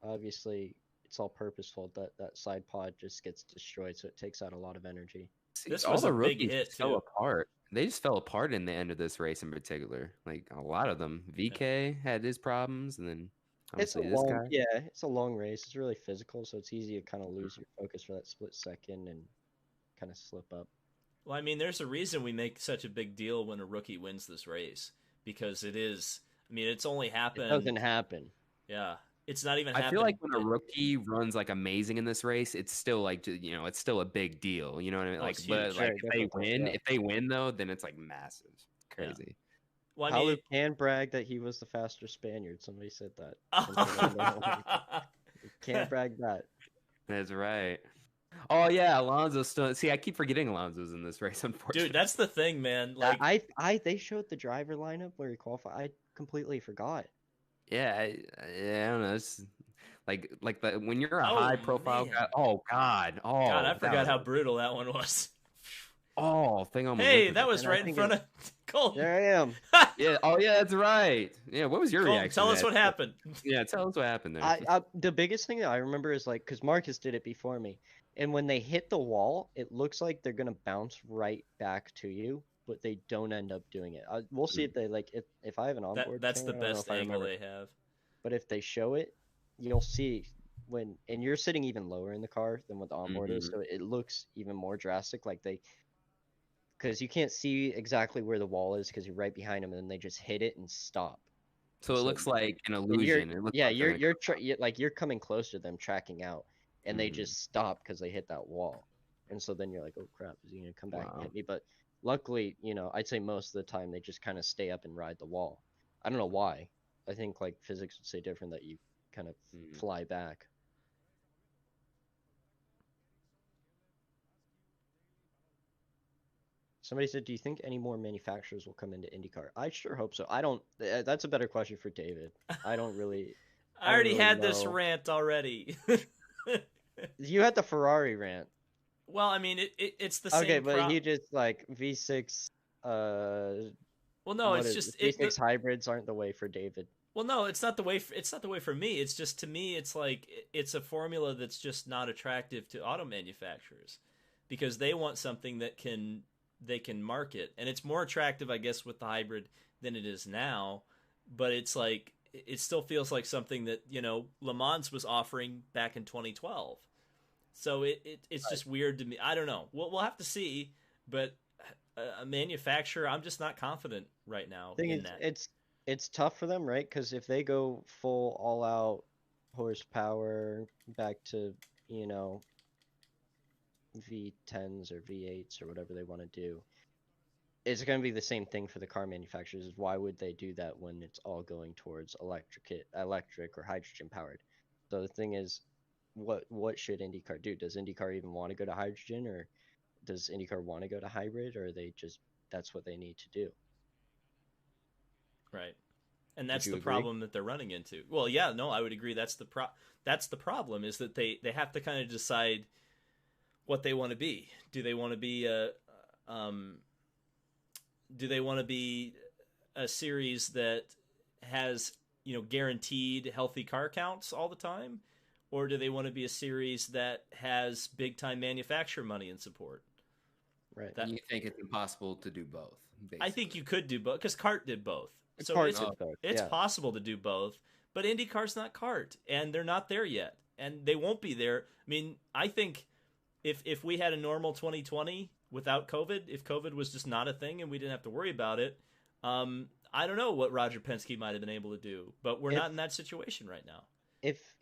obviously it's all purposeful. That side pod just gets destroyed, so it takes out a lot of energy. This was a big hit fell apart. They just fell apart in the end of this race in particular. Like a lot of them. VK had his problems, and then obviously this guy. Yeah, it's a long race. It's really physical, so it's easy to kind of lose your focus for that split second and kind of slip up. Well, I mean, there's a reason we make such a big deal when a rookie wins this race, because it is. I mean, it's only happened. It doesn't happen. Yeah. It's not even happening. I feel like when a rookie runs like amazing in this race, it's still like, it's still a big deal. You know what I mean? Like, but like if they win though, then it's like massive. It's crazy. Yeah. Well, Paolo can brag that he was the faster Spaniard. Somebody said that. Can't brag that. That's right. Oh yeah, Alonso's still. See, I keep forgetting Alonso's in this race. Unfortunately, dude, that's the thing, man. Like, they showed the driver lineup where he qualified. I completely forgot. Yeah, I don't know. It's like when you're a high profile guy. Oh God, I forgot how brutal that one was. Thing on. Hey, that was right in front of Cole. There I am. Yeah. Oh yeah, that's right. Yeah. What was your reaction? Tell us what happened. Yeah, tell us what happened there. The biggest thing that I remember is like because Marcus did it before me, and when they hit the wall, it looks like they're gonna bounce right back to you. But they don't end up doing it. We'll see if they if I have an onboard. That's the best angle they have. But if they show it, you'll see and you're sitting even lower in the car than what the onboard is, so it looks even more drastic. Like because you can't see exactly where the wall is because you're right behind them, and then they just hit it and stop. So it looks like an illusion. You're coming close to them tracking out, and they just stop because they hit that wall, and so then you're like, oh crap, is he gonna come back and hit me? But luckily, I'd say most of the time they just kind of stay up and ride the wall. I don't know why. I think like physics would say different, that you kind of fly back. Somebody said, do you think any more manufacturers will come into IndyCar? I sure hope so. I don't. That's a better question for David. I don't really. I already had this rant already. You had the Ferrari rant. Well, I mean, it's the same. Okay, but he just like V6. Well, no, it's just V6 hybrids aren't the way for David. Well, no, it's not the way. It's not the way for me. It's just, to me, it's like it's a formula that's just not attractive to auto manufacturers, because they want something that they can market, and it's more attractive, I guess, with the hybrid than it is now. But it's like it still feels like something that, you know, Le Mans was offering back in 2012. So it's just weird to me. I don't know. We'll have to see, but a manufacturer, I'm just not confident right now in that. It's tough for them, right? Because if they go full all out horsepower back to, you know, V10s or V8s or whatever they want to do, it's going to be the same thing for the car manufacturers. Why would they do that when it's all going towards electric or hydrogen powered? So the thing is, what should IndyCar do? Does IndyCar even want to go to hydrogen, or does IndyCar want to go to hybrid, or are they just that's what they need to do? Right. And that's Would the you agree? problem that they're running into. Well, yeah, no, I would agree. That's the problem, is that they have to kind of decide what they want to be. Do they want to be a series that has, you know, guaranteed healthy car counts all the time, or do they want to be a series that has big time manufacturer money and support? Right. You think it's impossible to do both? Basically. I think you could do both, because CART did both. So Cart it's, did both, it's yeah. possible to do both, but IndyCar's not CART, and they're not there yet, and they won't be there. I mean, I think if we had a normal 2020 without COVID, if COVID was just not a thing and we didn't have to worry about it, I don't know what Roger Penske might have been able to do, but we're not in that situation right now. If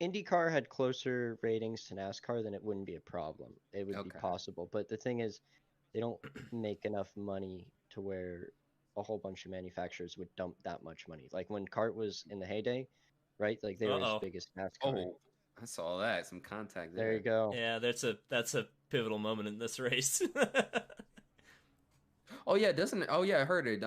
IndyCar had closer ratings to NASCAR, then it wouldn't be a problem. It would be possible. But the thing is, they don't make enough money to where a whole bunch of manufacturers would dump that much money. Like when CART was in the heyday, right? Like they were as big as NASCAR. Oh, I saw that. Some contact there. There you go. Yeah, that's a pivotal moment in this race. Oh yeah, doesn't it? Oh yeah, I heard it.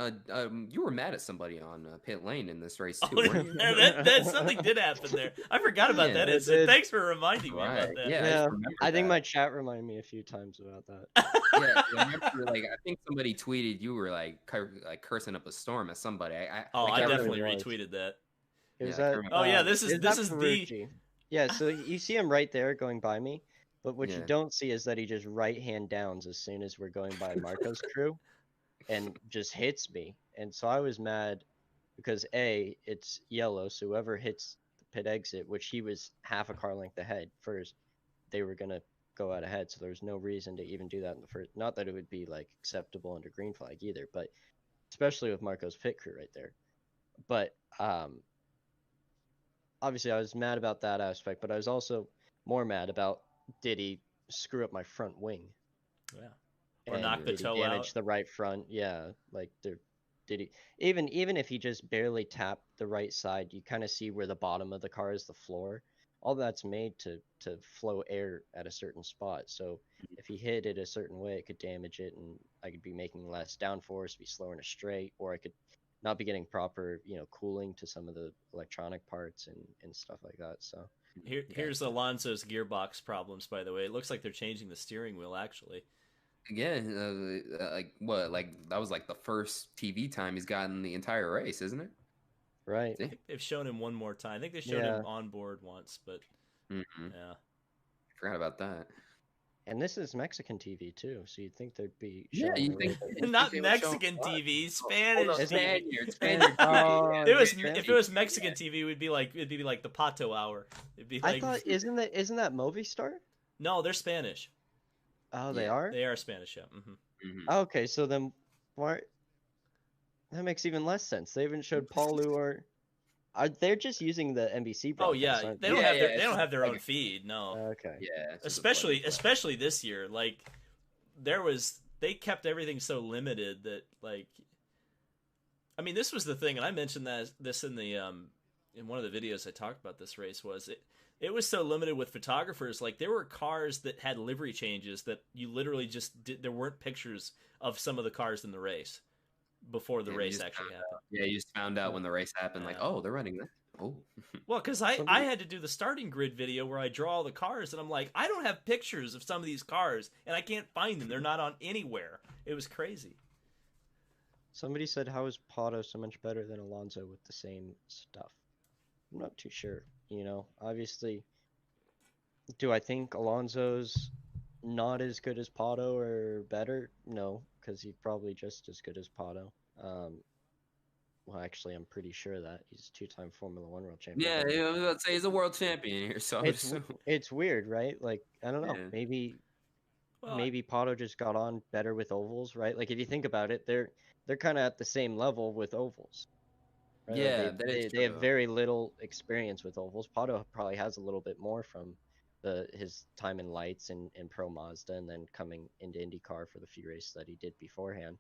You were mad at somebody on pit lane in this race too. Oh, weren't you? that something did happen there. I forgot about that incident. Thanks for reminding me about that. Yeah, I think my chat reminded me a few times about that. Yeah, I remember, like, I think somebody tweeted you were like cursing up a storm at somebody. I definitely retweeted that. It was that, oh yeah, this is the. Yeah, so you see him right there going by me, but what you don't see is that he just right hand downs as soon as we're going by Marco's crew, and just hits me. And so I was mad because A, it's yellow, so whoever hits the pit exit, which he was half a car length ahead first, they were gonna go out ahead, so there was no reason to even do that in the first. Not that it would be like acceptable under green flag either, but especially with Marco's pit crew right there. But obviously I was mad about that aspect, but I was also more mad about, did he screw up my front wing? Yeah. Or knock the toe damage out. the right front? Yeah, like did he even if he just barely tapped the right side, you kind of see where the bottom of the car is the floor. All that's made to flow air at a certain spot. So if he hit it a certain way, it could damage it, and I could be making less downforce, be slower in a straight, or I could not be getting proper, cooling to some of the electronic parts and stuff like that. So here's Alonso's gearbox problems, by the way. It looks like they're changing the steering wheel, actually. Yeah, that was like the first TV time he's gotten the entire race, isn't it? Right. I think they've shown him one more time. I think they showed him on board once, but yeah. Forgot about that. And this is Mexican TV too, so you'd think there'd be not Mexican TV, Spanish. Oh, no, Spaniard. If it was Mexican TV, it'd be like the Pato Hour. It'd be like, I thought isn't that Movistar? No, they're Spanish. Oh, they are? They are Spanish, yeah. Mm-hmm. Okay, so then why? That makes even less sense. They haven't showed Paulu or. They're just using the NBC broadcast? Oh yeah, they don't have their own feed. No. Okay. Yeah. Especially this year, like they kept everything so limited that, like, I mean, this was the thing, and I mentioned this in the in one of the videos I talked about this race, was it was so limited with photographers. Like, there were cars that had livery changes that you literally just did. There weren't pictures of some of the cars in the race before the race actually happened. Yeah, you just found out when the race happened, like, oh, they're running that. Oh. Well, because I had to do the starting grid video where I draw all the cars, and I'm like, I don't have pictures of some of these cars, and I can't find them. They're not on anywhere. It was crazy. Somebody said, how is Pato so much better than Alonso with the same stuff? I'm not too sure. Obviously, do I think Alonso's not as good as Pato or better? No, because he's probably just as good as Pato. Well, actually, I'm pretty sure that he's a two-time Formula One world champion. Yeah, but I was about to say he's a world champion here, so I would assume. it's weird, right? Like, I don't know. Yeah. Well, Maybe Pato just got on better with ovals, right? Like if you think about it, they're kind of at the same level with ovals. Right? Like Yeah, that is they have true. very little experience with ovals. Pato probably has a little bit more from his time in lights and Pro Mazda, and then coming into IndyCar for the few races that he did beforehand.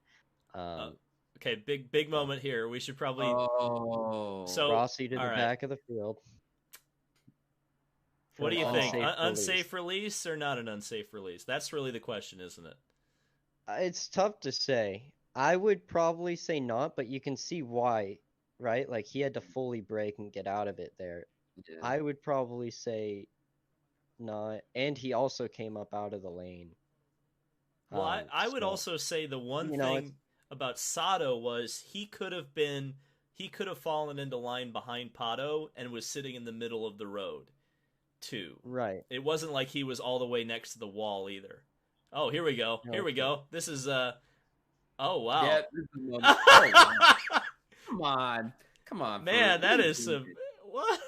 okay, big moment here. We should probably. Oh. So Rossi to all the right. back of the field. What do you think? Unsafe Unsafe release or not an unsafe release? That's really the question, isn't it? It's tough to say. I would probably say not, but you can see why, right? Like he had to fully brake and get out of it there. Yeah. I would probably say not, and he also came up out of the lane. Well, I would so, also say the one you know, thing about Sato was he could have fallen into line behind Pato and was sitting in the middle of the road, too. right. It wasn't like he was all the way next to the wall either. Oh, here we go. Here we go. This is oh wow. Yeah, this is oh, wow. Come on, man, bro. that is some what?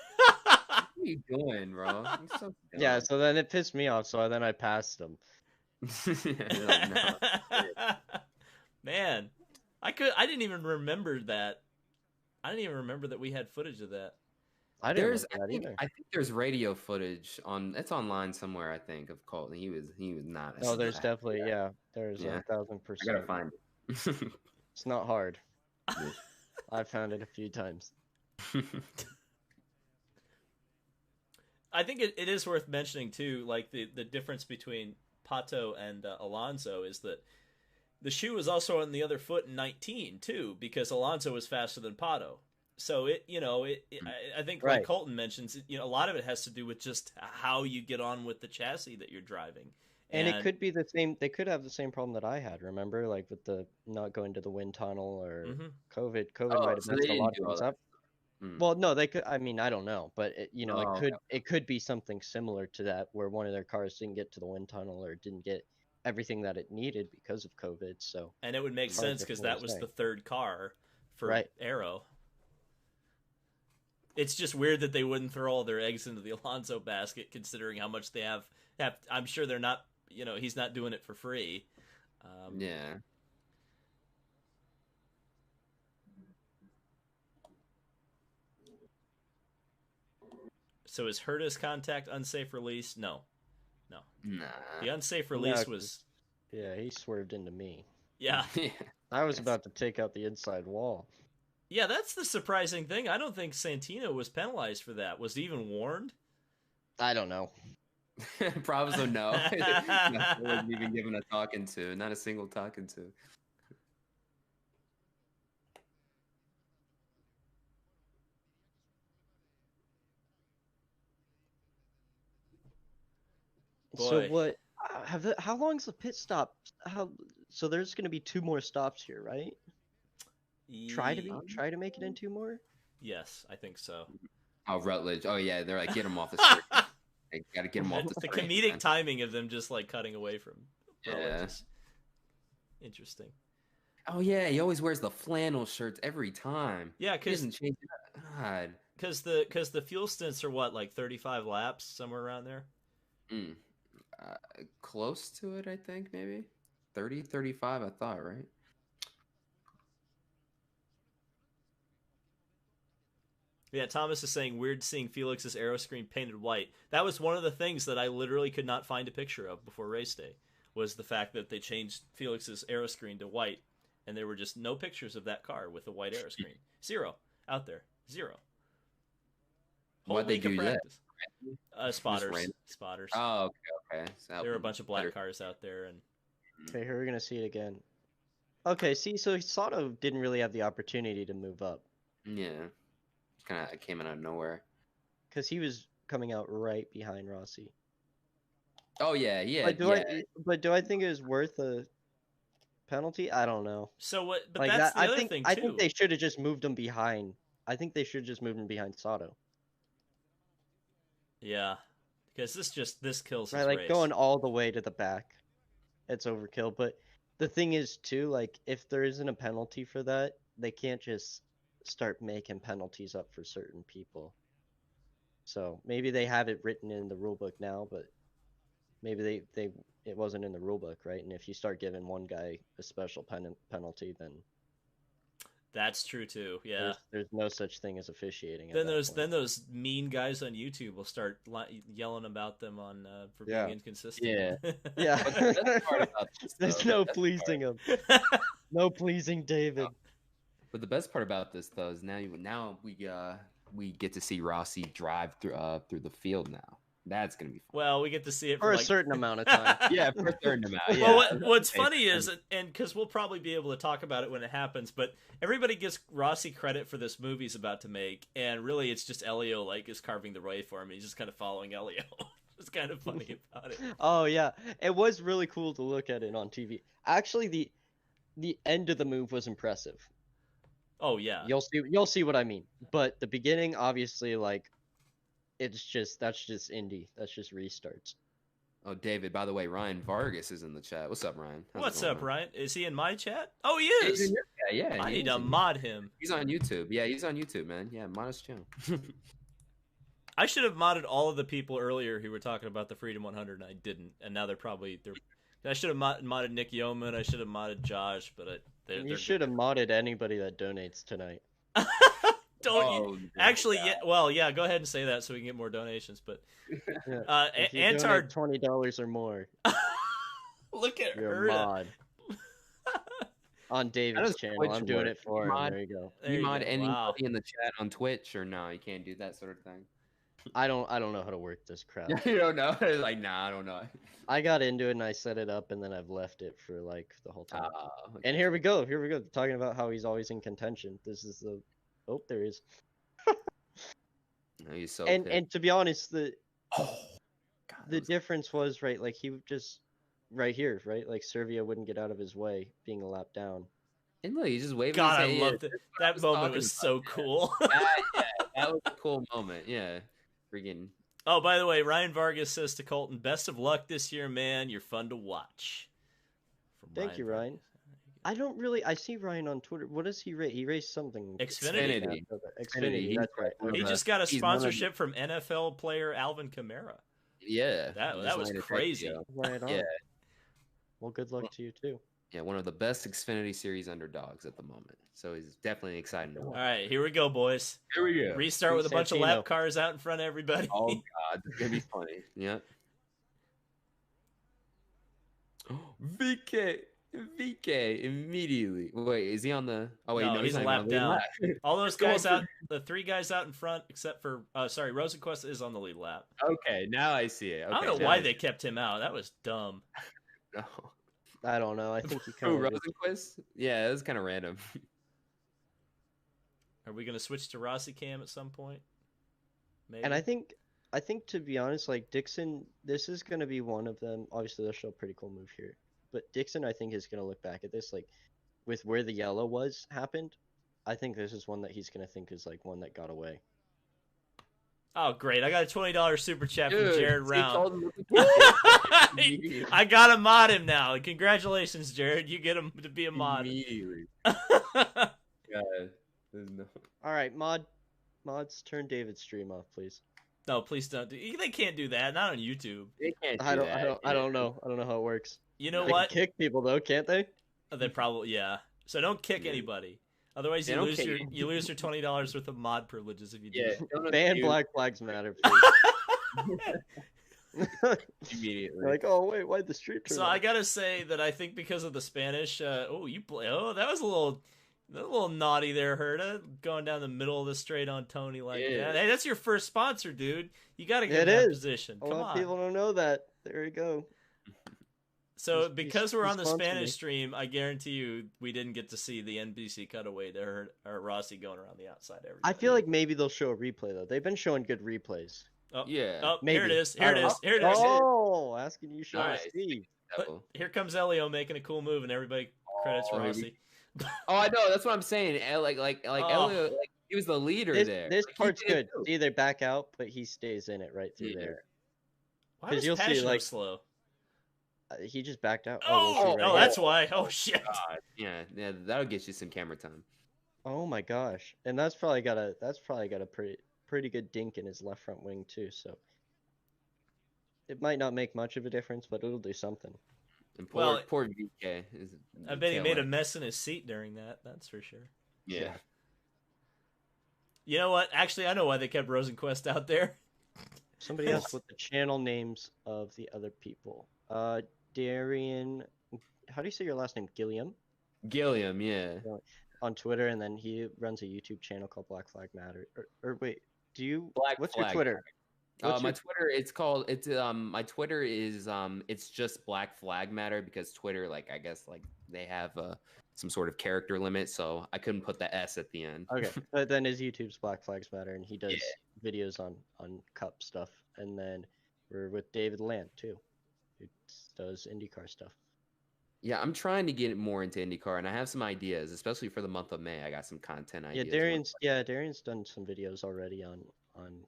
What are you doing, bro? You're so Yeah, so then it pissed me off, so then I passed him. No. Man, I didn't even remember that. I didn't even remember that we had footage of that. I didn't remember that either. I think there's radio footage it's online somewhere. I think of Colton. He was not. Oh, there's definitely there's 1,000%. I gotta find it. It's not hard. I found it a few times. I think it is worth mentioning too, like the difference between Pato and Alonso is that the shoe was also on the other foot in 19 too, because Alonso was faster than Pato. So I think like Colton mentions, a lot of it has to do with just how you get on with the chassis that you're driving. And it could be the same. They could have the same problem that I had. Remember, like with the not going to the wind tunnel or COVID. COVID might have messed a lot of things up. Well, no, they could. I mean, I don't know, but it could be something similar to that, where one of their cars didn't get to the wind tunnel or didn't get everything that it needed because of COVID. So, and it would make sense because that was the third car for Aero. It's just weird that they wouldn't throw all their eggs into the Alonso basket, considering how much they have. I'm sure they're not. He's not doing it for free. Yeah. So is Herta's contact unsafe release? No. Nah. The unsafe release was. Yeah, he swerved into me. Yeah. I was about to take out the inside wall. Yeah, that's the surprising thing. I don't think Santino was penalized for that. Was he even warned? I don't know. Probably no. I wasn't even given a talking to. Not a single talking to. Boy. So what? How long's the pit stop? So there's going to be 2 more stops here, right? Try to make it in 2 more. Yes, I think so. Oh, Rutledge. Oh yeah, they're like, get him off the circuit. They gotta get him off the circuit. The comedic timing of them just like cutting away from Rutledge is interesting. Oh yeah, he always wears the flannel shirts every time. Yeah, he doesn't change it. God. Because the fuel stints are what, like 35 laps, somewhere around there. Close to it, I think, maybe 30, 35. I thought, right? Yeah, Thomas is saying weird seeing Felix's aero screen painted white. That was one of the things that I literally could not find a picture of before race day, was the fact that they changed Felix's aero screen to white, and there were just no pictures of that car with a white aero screen. 0 out there. 0. Why'd they do that? Spotters. Oh, okay. So there were a bunch of black cars out there, and okay, here we're gonna see it again. Okay, see, so Sato didn't really have the opportunity to move up. Yeah, kind of came out of nowhere. Because he was coming out right behind Rossi. Oh yeah. But do I think it was worth a penalty? I don't know. So what? But like that's that, the other thing too. I think they should have just moved him behind. I think they should have just moved him behind Sato. Yeah, because this kills his right, like race. Going all the way to the back, it's overkill. But the thing is too, like if there isn't a penalty for that, they can't just start making penalties up for certain people. So maybe they have it written in the rule book now, but maybe it wasn't in the rule book, right? And if you start giving one guy a special penalty, then That's true too. Yeah. there's no such thing as officiating. Then those mean guys on YouTube will start yelling about them on for being inconsistent. Yeah. Yeah. But the best part about this, There's though, no the best pleasing him. No pleasing David. But the best part about this, though, is now we get to see Rossi drive through the field now. That's gonna be fun. Well, we get to see it For a certain amount of time. Yeah, for a certain amount. Yeah. Well, what's funny is, and because we'll probably be able to talk about it when it happens, but everybody gives Rossi credit for this movie he's about to make, and really it's just Elio like is carving the way for him. He's just kind of following Elio. It's kind of funny about it. Oh yeah, it was really cool to look at it on TV. Actually, the end of the move was impressive. Oh yeah, You'll see what I mean. But the beginning, obviously, like that's just Indy. That's just restarts. Oh, David, by the way, Ryan Vargas is in the chat. What's up, Ryan? What's up, Ryan? Is he in my chat? Oh, he is. Yeah. I need to mod him. He's on YouTube. Yeah, he's on YouTube, man. Yeah, mod his channel. I should have modded all of the people earlier who were talking about the Freedom 100, and I didn't. And now they're. I should have modded Nick Yeoman. I should have modded Josh, but you should have modded anybody that donates tonight. Actually, yeah. Well, yeah. Go ahead and say that so we can get more donations. But Antar $20 or more. Look at You're her. A mod. On David's channel. I'm doing it for him. There you go. You mod anybody in the chat on Twitch or no? You can't do that sort of thing. I don't know how to work this crap. You don't know? Like, nah, I don't know. I got into it and I set it up and then I've left it for like the whole time. Okay. And here we go. Talking about how he's always in contention. This is the. Oh, there he is. No, he's so. And to be honest, the difference was right. Like he just right here, right? Like Servia wouldn't get out of his way, being a lap down. And look, he just waved. God, I loved it. That moment was so cool. Yeah, that was a cool moment. Yeah, freaking. Oh, by the way, Ryan Vargas says to Colton, "Best of luck this year, man. You're fun to watch." Thank you, Ryan. I see Ryan on Twitter. What does he race? He raced something. Xfinity. Xfinity, that's right. He just got a sponsorship from NFL player Alvin Kamara. Yeah. That was crazy. Right on. Yeah. Well, good luck to you, too. Yeah, one of the best Xfinity Series underdogs at the moment. So he's definitely excited to watch. All right, here we go, boys. Here we go. Restart with a bunch of lap cars out in front of everybody. Oh, God. It's going to be funny. Yeah. VK immediately. Wait, is he on the? Oh wait, no, he's a lap down. All those guys out, the three guys out in front, except for Rosenquist is on the lead lap. Okay, now I see it. Okay, I don't know why they kept him out. That was dumb. No, I don't know. I think he kind of Rosenquist. Yeah, it was kind of random. Are we gonna switch to Rossi Cam at some point? Maybe. And I think to be honest, like Dixon, this is gonna be one of them. Obviously, they'll show a pretty cool move here. But Dixon, I think, is going to look back at this, like, with where the yellow happened. I think this is one that he's going to think is, like, one that got away. Oh, great. I got a $20 super chat from Jared Round. I got to mod him now. Congratulations, Jared. You get him to be a mod. Immediately. All right, mods, turn David's stream off, please. No, please don't. They can't do that. Not on YouTube. They can't do I don't know. I don't know how it works. You know they what? Can kick people though, can't they? They probably So don't kick anybody. Otherwise, you lose your $20 worth of mod privileges if you do. Yeah, ban BlackFlagsMatter, please. Immediately. Like, oh wait, why'd the stream turn off? I gotta say that I think because of the Spanish. That was a little naughty there, Herta, going down the middle of the straight on Tony like that. Hey, that's your first sponsor, dude. You got to get in that position. Come on. People don't know that. There you go. So because we're on the Spanish stream, I guarantee you we didn't get to see the NBC cutaway to Rossi going around the outside. I feel like maybe they'll show a replay though. They've been showing good replays. Oh, yeah. Oh, maybe. Here it is. Here it is. Oh, asking you should see. Here comes Elio making a cool move, and everybody credits Rossi. Oh, I know. That's what I'm saying. Like Elio, he was the leader there. This part's good. Either back out, but he stays in it right through there. Why is you'll see like slow? He just backed out. That's why. Oh shit. God. Yeah, that'll get you some camera time. Oh my gosh. And that's probably got a pretty good dink in his left front wing too, so it might not make much of a difference, but it'll do something. And Well, poor VK is. I bet he made a mess in his seat during that. That's for sure. Yeah. You know what? Actually, I know why they kept Rosenquist out there. Somebody asked what the channel names of the other people. Darian, how do you say your last name? Gilliam? Gilliam, yeah. On Twitter, and then he runs a YouTube channel called Black Flag Matter. Or wait, what's your Twitter? My Twitter, my Twitter is it's just Black Flag Matter because Twitter, like, I guess, like, they have some sort of character limit, so I couldn't put the S at the end. Okay, but then his YouTube's Black Flags Matter, and he does videos on Cup stuff, and then we're with David Land too, who does IndyCar stuff. Yeah, I'm trying to get more into IndyCar, and I have some ideas, especially for the month of May. I got some content ideas. Darian's done some videos already on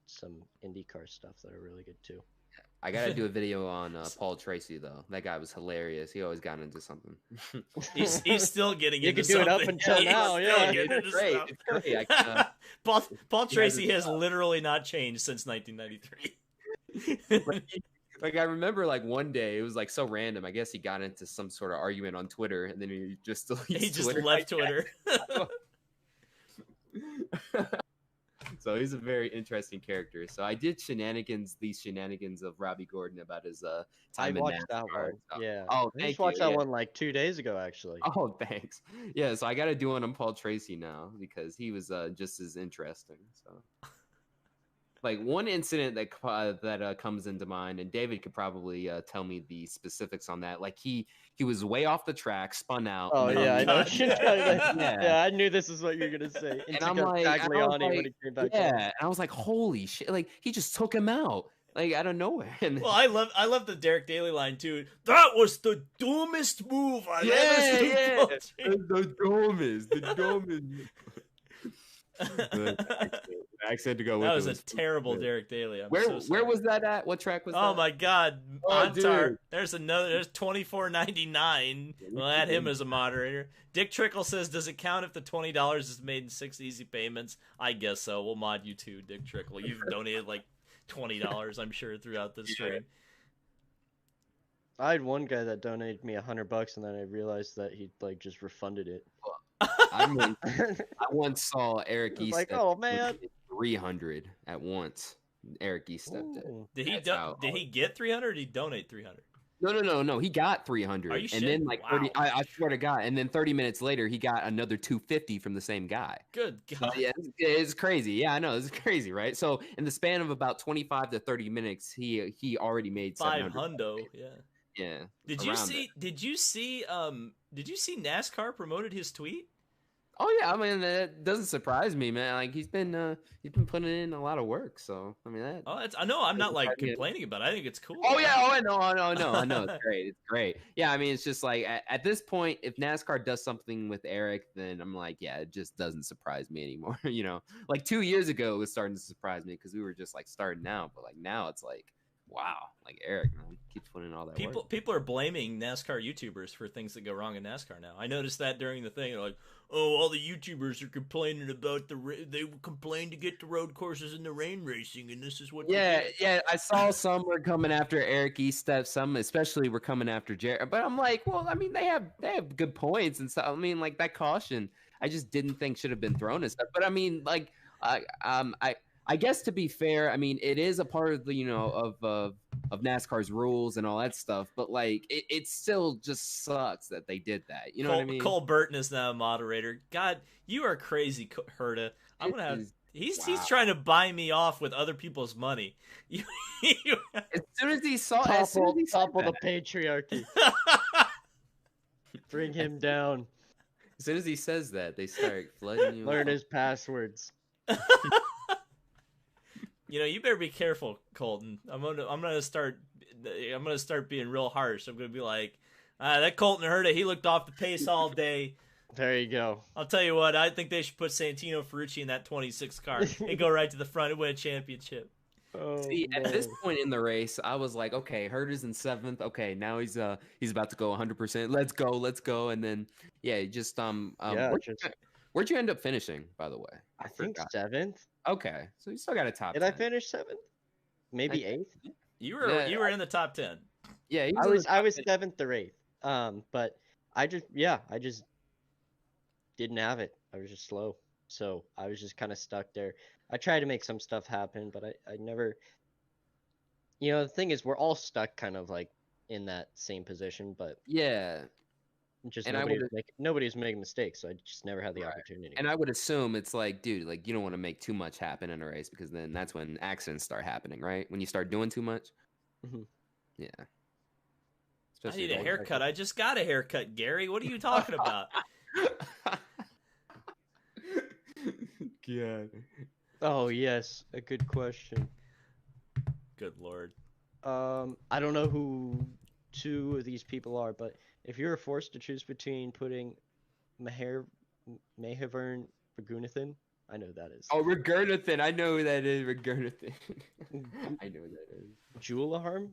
some IndyCar stuff that are really good too. I gotta do a video on Paul Tracy though. That guy was hilarious. He always got into something. He's still getting into something. You something. can do it up until now, yeah. It's great. It's great. Paul Tracy has literally not changed since 1993. Like, I remember, like, one day, it was, like, so random. I guess he got into some sort of argument on Twitter, and then he just deleted He just Twitter. left Twitter. So he's a very interesting character. So I did these shenanigans of Robbie Gordon about his time in watched that NASCAR. one. Yeah. Oh, I just watched that one like 2 days ago, actually. Oh, thanks. Yeah, so I got to do one on Paul Tracy now because he was just as interesting. So, like, one incident that comes into mind, and David could probably tell me the specifics on that. Like, he was way off the track, spun out. Oh yeah, I know. Yeah. Yeah, I knew this is what you were gonna say. And I'm like, Tagliani when he came back. Yeah, and I was like, holy shit! Like, he just took him out, like, out of nowhere. And well, I love the Derek Daly line too. That was the dumbest move I've ever seen. The dumbest. I said to go with that was a terrible Derek Daly. Where was that at? What track was that? Oh my god, Oh, Montar. There's $24.99. We'll add him as a moderator. Dick Trickle says, does it count if the $20 is made in 6 easy payments? I guess so. We'll mod you too, Dick Trickle. You've donated like $20, I'm sure, throughout the stream. I had one guy that donated me $100, and then I realized that he like just refunded it. I once saw Eric East like, oh man, 300 at once. Eric East stepped in. Did he get 300 or did he donate 300? No. He got 300. Are you and then like 30, I swear to God. And then 30 minutes later, he got another 250 from the same guy. Good God. Yeah, it's crazy. Yeah, I know. It's crazy, right? So in the span of about 25 to 30 minutes, he already made 500. Yeah. Yeah. Did you see NASCAR promoted his tweet? Oh yeah, I mean that doesn't surprise me, man. Like he's been putting in a lot of work, so I mean that. Oh, I know. I'm not like complaining about it. I think it's cool. Oh yeah, I know. It's great. It's great. Yeah, I mean it's just like at this point, if NASCAR does something with Eric, then I'm like, yeah, it just doesn't surprise me anymore. You know, like 2 years ago, it was starting to surprise me because we were just like starting out, but like now it's like, wow, like Eric, man, keeps putting in all that work. People are blaming NASCAR YouTubers for things that go wrong in NASCAR now. I noticed that during the thing. They're like, oh, all the YouTubers are complaining about they complain to get the road courses in the rain racing, and this is what. Yeah. I saw some were coming after Eric Estep, some especially were coming after Jared. But I'm like, well, I mean, they have good points and stuff. I mean, like that caution, I just didn't think should have been thrown and stuff. But I mean, like, I guess to be fair, I mean it is a part of the of NASCAR's rules and all that stuff, but like it still just sucks that they did that. You know what I mean? Cole Burton is now a moderator. God, you are crazy, Herta. I'm gonna have. He's trying to buy me off with other people's money. As soon as he saw topple the patriarchy. Bring him down. As soon as he says that, they start flooding you. Learn his passwords. You know, you better be careful, Colton. I'm gonna start being real harsh. I'm gonna be like, that Colton Herta, he looked off the pace all day. There you go. I'll tell you what, I think they should put Santino Ferrucci in that 26 car and go right to the front and win a championship. Oh, see, at this point in the race, I was like, okay, Herta's in 7th. Okay, now he's about to go 100%. Let's go. And then, yeah, just Where'd you end up finishing, by the way? I think forgot. 7th. Okay, so you still got a top. Did 10. I finish 7th? Maybe 8th. You were in the top 10. Yeah, he I in was the top 10. 7th or 8th. But I just didn't have it. I was just slow, so I was just kind of stuck there. I tried to make some stuff happen, but I never. The thing is, we're all stuck kind of like in that same position, but Yeah, just and nobody was making mistakes, so I just never had the Right. opportunity. And I would assume it's like, dude, like you don't want to make too much happen in a race because then that's when accidents start happening, right? When you start doing too much. Mhm. Yeah. I Especially need a going haircut. I just got a haircut, Gary. What are you talking about? Yeah. Oh yes, a good question. Good lord. I don't know who 2 of these people are, but if you were forced to choose between putting Mahavern Raghunathan, I know who that is. Oh, Raghunathan. I know who that is. Raghunathan. I know who that is. Gulaharm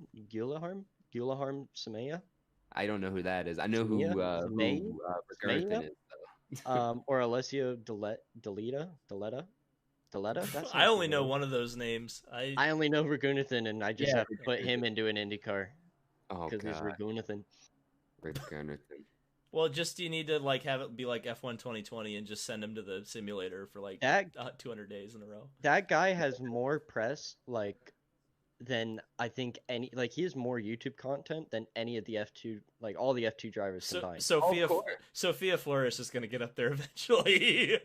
Samaya, I don't know who that is. I know who Samaya? Raghunathan is. or Alessio Deleta. That's I only know one of those names. I only know Raghunathan, and I just Yeah, have to put him into an IndyCar Oh because he's god. Raghunathan. Raghunathan. Well, just you need to have it be like F1 2020 and just send him to the simulator for like That 200 days in a row. that guy has more press than I think he has more YouTube content than any of the F2 all the F2 drivers combined. Sophia Flores is going to get up there eventually.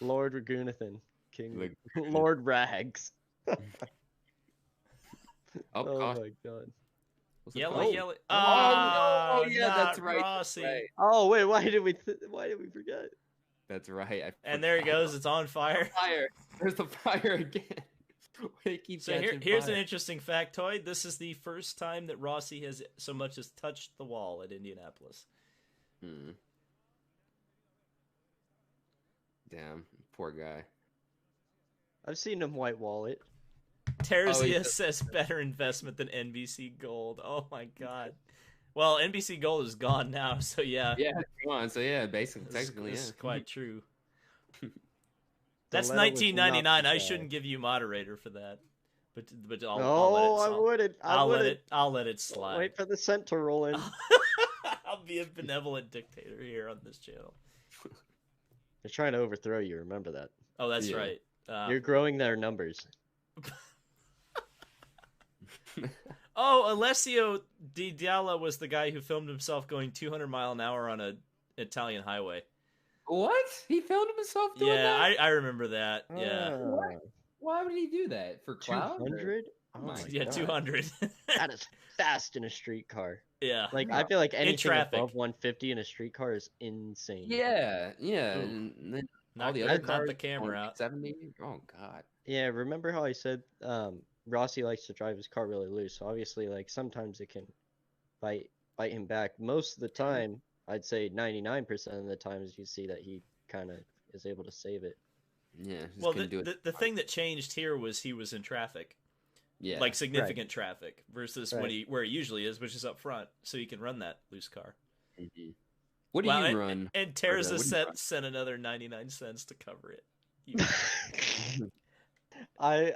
Lord Raghunathan, King Raghunathan. Lord Rags. Oh my gosh. god. Yellow. Oh, yeah, not that's right. Rossi. That's right. Oh wait, why did we forget? That's right. And there he goes. It's on fire. Fire. There's the fire again. So here's an interesting factoid. This is the first time that Rossi has so much as touched the wall at Indianapolis. Damn, poor guy. I've seen him white wall it. Terzia says better investment than NBC Gold. Oh my god. Well, NBC Gold is gone now, so yeah. Yeah, come on. So yeah, basically, technically, this is quite true. That's That's $19.99. I shouldn't give you moderator for that, but I'll let it. I'll let it slide. Wait for the cent to roll in. I'll be a benevolent dictator here on this channel. They're trying to overthrow you. Remember that. Oh, that's right. You're growing their numbers. Oh, Alessio Di Dalla was the guy who filmed himself going 200 mile an hour on an Italian highway. What? He filmed himself doing that? Yeah, I remember that. Yeah. Why would he do that? For clout? 200? Oh my Yeah, God. 200. That is fast in a street car. Yeah. I feel like anything traffic. above 150 in a street car is insane. Yeah. Ooh. And then Knock the other the cars camera going out. 70? Oh god. Yeah, remember how I said Rossi likes to drive his car really loose. So obviously, sometimes it can bite him back. Most of the time, I'd say 99% of the times you see that he kind of is able to save it. Yeah. Well, the thing that changed here was he was in traffic. Yeah. Like significant traffic versus where he usually is, which is up front, so you can run that loose car. Mm-hmm. What do you run? And Terza sent another 99 cents to cover it. I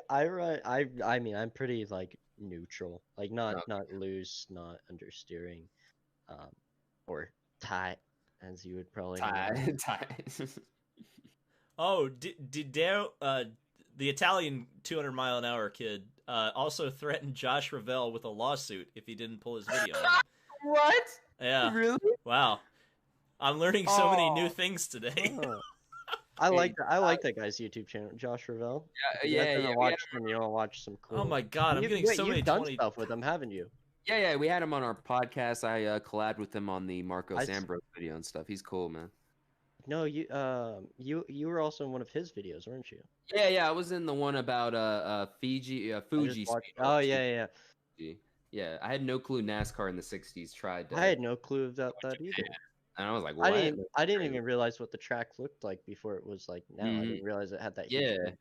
mean I'm pretty neutral, not loose, not understeering, or tight, as you would probably know. Tight. Oh, the Italian 200 mile an hour kid also threatened Josh Ravel with a lawsuit if he didn't pull his video. What? Yeah. Really? Wow. I'm learning so many new things today. Oh. I like that guy's YouTube channel, Josh Ravel. Yeah. Watch him. You want to watch some cool. Oh my god, I'm getting so many. You've done stuff with him, haven't you? Yeah. We had him on our podcast. I collabed with him on the Marcos Ambrose video and stuff. He's cool, man. No, you were also in one of his videos, weren't you? Yeah. I was in the one about Fuji. Oh yeah. Yeah, I had no clue NASCAR in the '60s tried. I had no clue about that either. And I was like, what? I didn't even realize what the track looked like before it was like now. I didn't realize it had that huge Yeah. thing.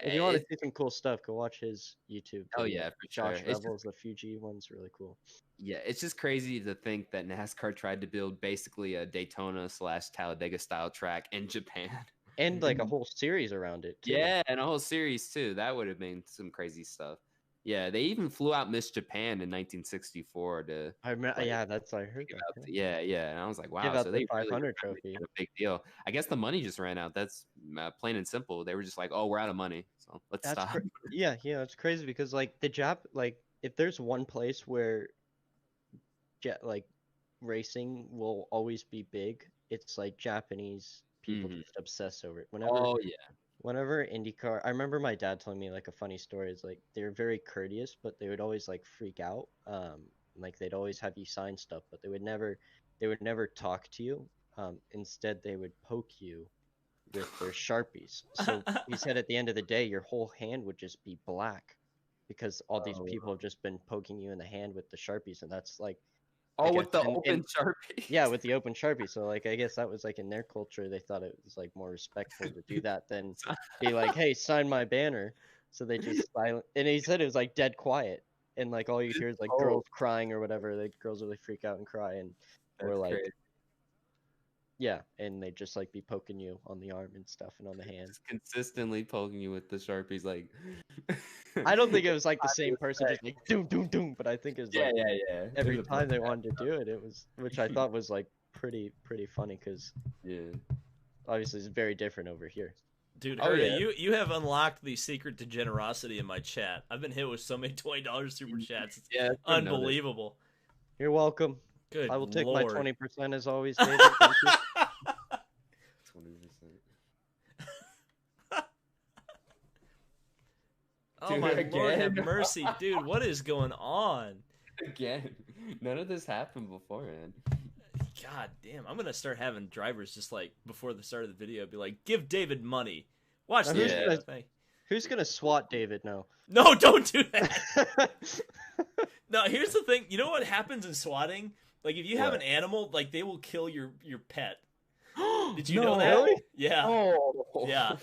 If you want to see some cool stuff, go watch his YouTube video. Oh yeah, for Josh sure. It's Rebels, the Fuji one's really cool. Yeah, it's just crazy to think that NASCAR tried to build basically a Daytona/Talladega style track in Japan. And like a whole series around it too. Yeah, and a whole series too. That would have been some crazy stuff. Yeah, they even flew out Miss Japan in 1964 to. I remember, like, yeah, that's I heard that. Yeah, and I was like, wow. Give out So the they 500 really trophy. made a big deal. I guess the money just ran out. That's plain and simple. They were just like, oh, we're out of money, so let's stop. Yeah, it's crazy because like if there's one place where like racing will always be big, it's like Japanese people just obsess over it. Whenever IndyCar, I remember my dad telling me like a funny story. It's like they're very courteous, but they would always like freak out. Like they'd always have you sign stuff, but they would never talk to you. Instead, they would poke you with their Sharpies. So he said at the end of the day, your whole hand would just be black because all these people have just been poking you in the hand with the Sharpies, and that's like. Oh, with the open Sharpie. Yeah, with the open Sharpie. So like, I guess that was like in their culture, they thought it was like more respectful to do that than be like, "Hey, sign my banner." So they just silent. And he said it was like dead quiet, and like all you hear is like girls crying or whatever. The girls really freak out and cry, and we're like, crazy. Yeah, and they just like be poking you on the arm and stuff and on the hand. Just consistently poking you with the Sharpies, like. I don't think it was like the same person just like doom doom doom, but I think it was like every time they wanted to do it, it was, which I thought was like pretty funny because obviously it's very different over here. Dude, Herta, you have unlocked the secret to generosity in my chat. I've been hit with so many $20 super chats. It's unbelievable. You're welcome. Good I will take Lord. my 20% as always, David. Thank you. 20%. Oh my Lord, have mercy, dude! What is going on? Again, none of this happened beforehand. God damn! I'm gonna start having drivers just like before the start of the video be like, "Give David money." Watch this. Who's gonna swat David now? No, don't do that. No, here's the thing. You know what happens in swatting? Like if you have an animal, like they will kill your pet. Did you know that? Really? Yeah. Oh. Yeah.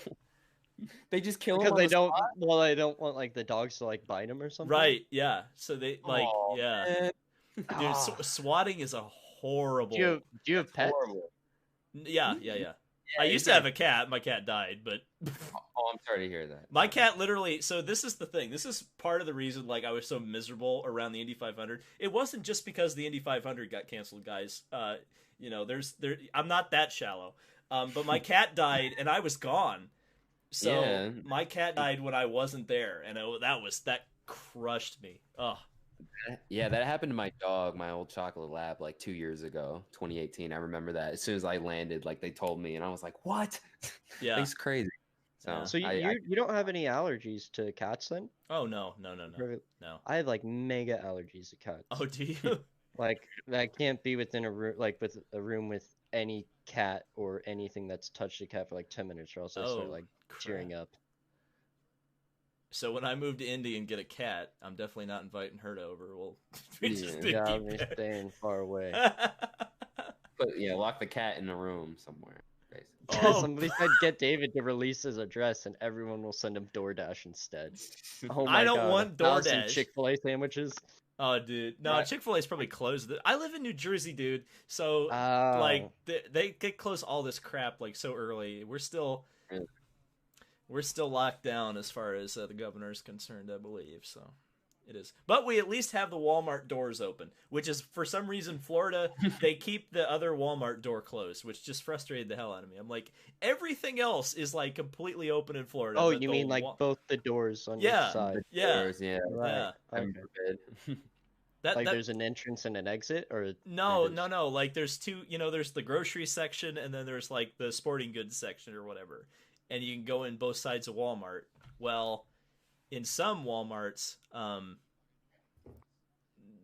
They just kill because him they don't. Spot? Well, they don't want like the dogs to like bite him or something. Right? Yeah. So they like man. Dude, swatting is a horrible. Do you have pets? Yeah. I used to have a cat. My cat died, but. Oh, I'm sorry to hear that. My cat literally. So this is the thing. This is part of the reason like I was so miserable around the Indy 500. It wasn't just because the Indy 500 got canceled, guys. You know, I'm not that shallow. But my cat died and I was gone. So my cat died when I wasn't there, and that crushed me. Oh. Yeah, that happened to my dog, my old chocolate lab, like 2 years ago, 2018. I remember that. As soon as I landed, like they told me, and I was like, "What?" Yeah, it's crazy. So you don't have any allergies to cats then? Oh no. I have like mega allergies to cats. Oh, do you? Like I can't be within a room, like with a room with any cat or anything that's touched a cat for like 10 minutes, or else I start like tearing up. So when I move to Indy and get a cat, I'm definitely not inviting her over. We'll I'll be staying far away. But lock the cat in a room somewhere. Somebody said get David to release his address, and everyone will send him DoorDash instead. Oh my I don't God, want DoorDash. Chick-fil-A sandwiches. Oh, dude, no, Chick-fil-A is probably closed. I live in New Jersey, dude. So like they get close all this crap like so early. We're still locked down as far as the governor is concerned, I believe. So it is, but we at least have the Walmart doors open, which is for some reason Florida they keep the other Walmart door closed, which just frustrated the hell out of me. I'm like, everything else is like completely open in Florida. Oh, you mean like both the doors on your side? Doors, right. Okay. There's an entrance and an exit, or no. Like there's two. You know, there's the grocery section, and then there's like the sporting goods section or whatever, and you can go in both sides of Walmart. Well, in some Walmarts,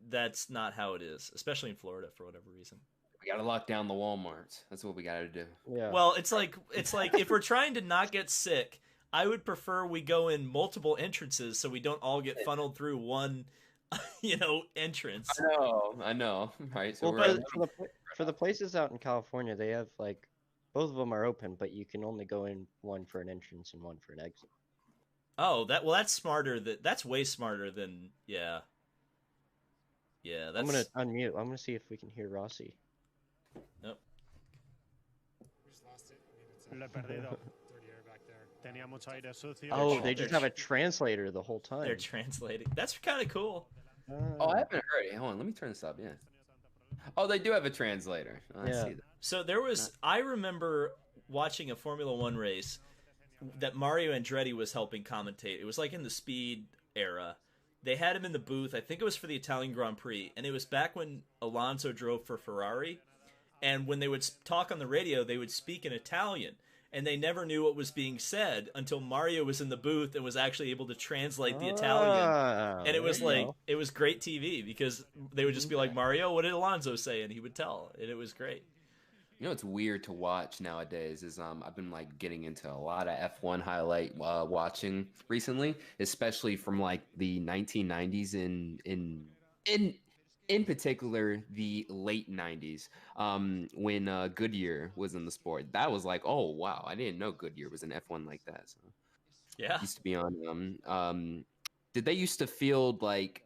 that's not how it is, especially in Florida for whatever reason. We gotta lock down the Walmarts. That's what we gotta do. Yeah. Well, it's like if we're trying to not get sick, I would prefer we go in multiple entrances so we don't all get funneled through one entrance. I know. Right. So Well, we're for the places out in California, they have like both of them are open, but you can only go in one for an entrance and one for an exit. Oh, that's smarter. That's way smarter than yeah. Yeah, I'm gonna that's. unmute. I'm gonna see if we can hear Rossi. Nope. Oh, they just have a translator the whole time. They're translating. That's kind of cool. Oh, I haven't heard it. Hold on, let me turn this up. Yeah. Oh, they do have a translator. Oh, I see that. So there was. I remember watching a Formula One race that Mario Andretti was helping commentate. It was like in the speed era. They had him in the booth. I think it was for the Italian Grand Prix, and it was back when Alonso drove for Ferrari. And when they would talk on the radio, they would speak in Italian, and they never knew what was being said until Mario was in the booth and was actually able to translate the Italian. And it was it was great TV because they would just be like, Mario, what did Alonso say? And he would tell, and it was great. You know what's weird to watch nowadays is I've been like getting into a lot of F1 highlight watching recently, especially from like the 1990s in particular the late 90s when Goodyear was in the sport. That was like, oh wow, I didn't know Goodyear was an F1 like that. So yeah, used to be on did they used to field like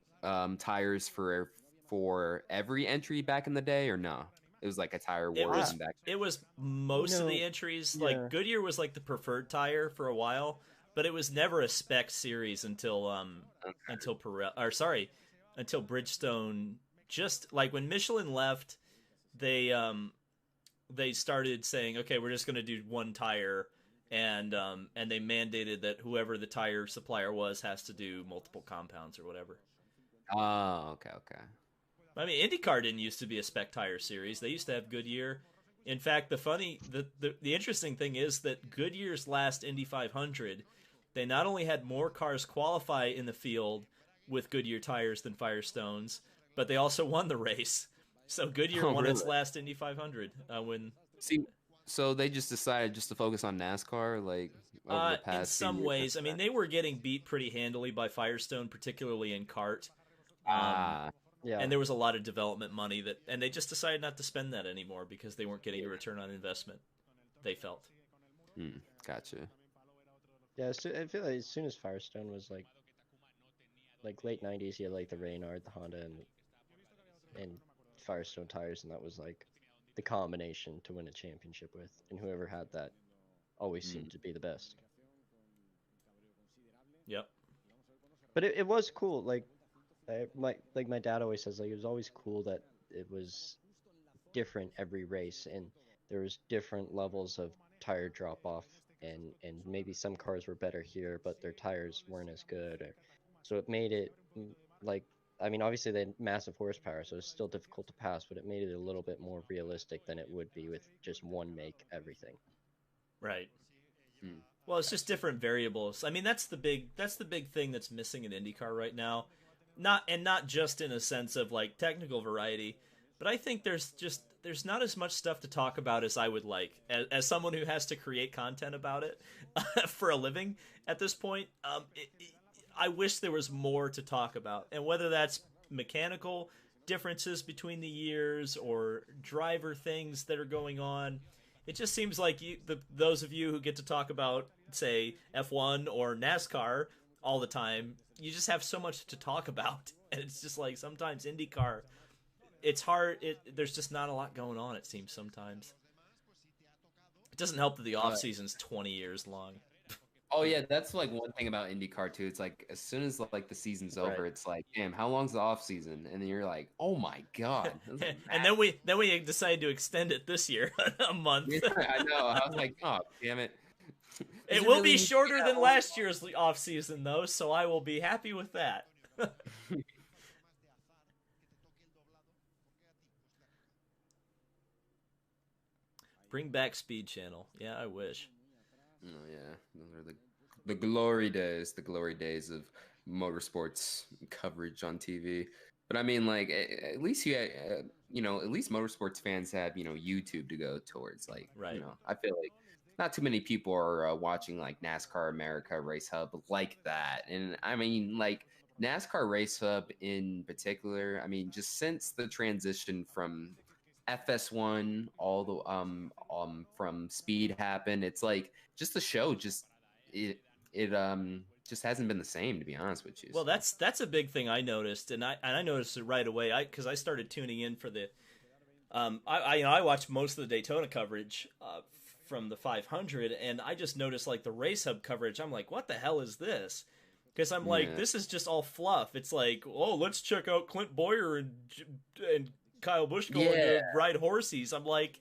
tires for every entry back in the day or no? It was like a tire war. It was most of the entries. Yeah. Like Goodyear was like the preferred tire for a while, but it was never a spec series until until Bridgestone. Just like when Michelin left, they started saying, okay, we're just going to do one tire, and they mandated that whoever the tire supplier was has to do multiple compounds or whatever. Oh, okay. I mean, IndyCar didn't used to be a spec tire series. They used to have Goodyear. In fact, the interesting thing is that Goodyear's last Indy 500, they not only had more cars qualify in the field with Goodyear tires than Firestone's, but they also won the race. So Goodyear won its last Indy 500 when. See, so they just decided just to focus on NASCAR, like over the past. In some ways, I mean, they were getting beat pretty handily by Firestone, particularly in kart. Yeah. And there was a lot of development money and they just decided not to spend that anymore because they weren't getting a return on investment. They felt. Gotcha. Yeah, so I feel like as soon as Firestone was like late 90s, you had like the Reynard, the Honda, and Firestone tires, and that was like the combination to win a championship with, and whoever had that always seemed to be the best. Yep. But it was cool, like my dad always says, like it was always cool that it was different every race, and there was different levels of tire drop off, and maybe some cars were better here, but their tires weren't as good, so it made it like, I mean, obviously they had massive horsepower, so it's still difficult to pass, but it made it a little bit more realistic than it would be with just one make everything. Right. Well, it's just different variables. I mean, that's the big thing that's missing in IndyCar right now. Not just in a sense of like technical variety, but I think there's not as much stuff to talk about as I would like as someone who has to create content about it for a living at this point. I wish there was more to talk about, and whether that's mechanical differences between the years or driver things that are going on. It just seems like those of you who get to talk about, say, F1 or NASCAR all the time, you just have so much to talk about, and it's just like sometimes IndyCar, it's hard. There's just not a lot going on. It seems sometimes. It doesn't help that the off season's 20 years long. Oh yeah, that's like one thing about IndyCar too. It's like as soon as like the season's over, it's like, damn, how long's the off season? And then you're like, oh my god. And then we decided to extend it this year a month. Yeah, I know. I was like, oh damn it. It will be shorter than last year's off season though, so I will be happy with that. Bring back Speed Channel. Yeah, I wish. Oh yeah, those are the glory days of motorsports coverage on TV. But I mean, like at least at least motorsports fans have YouTube to go towards. Like, right. I feel like not too many people are watching like NASCAR America Race Hub like that. And I mean, like NASCAR Race Hub in particular, I mean, just since the transition from FS1 all the from Speed happened, it's like just the show it just hasn't been the same, to be honest with you. Well, that's a big thing I noticed, and I noticed it right away. Because I started tuning in for the I watched most of the Daytona coverage from the 500, and I just noticed like the Race Hub coverage. I'm like, what the hell is this? Because I'm like, this is just all fluff. It's like, oh, let's check out Clint Boyer and Kyle Busch going to ride horses. I'm like,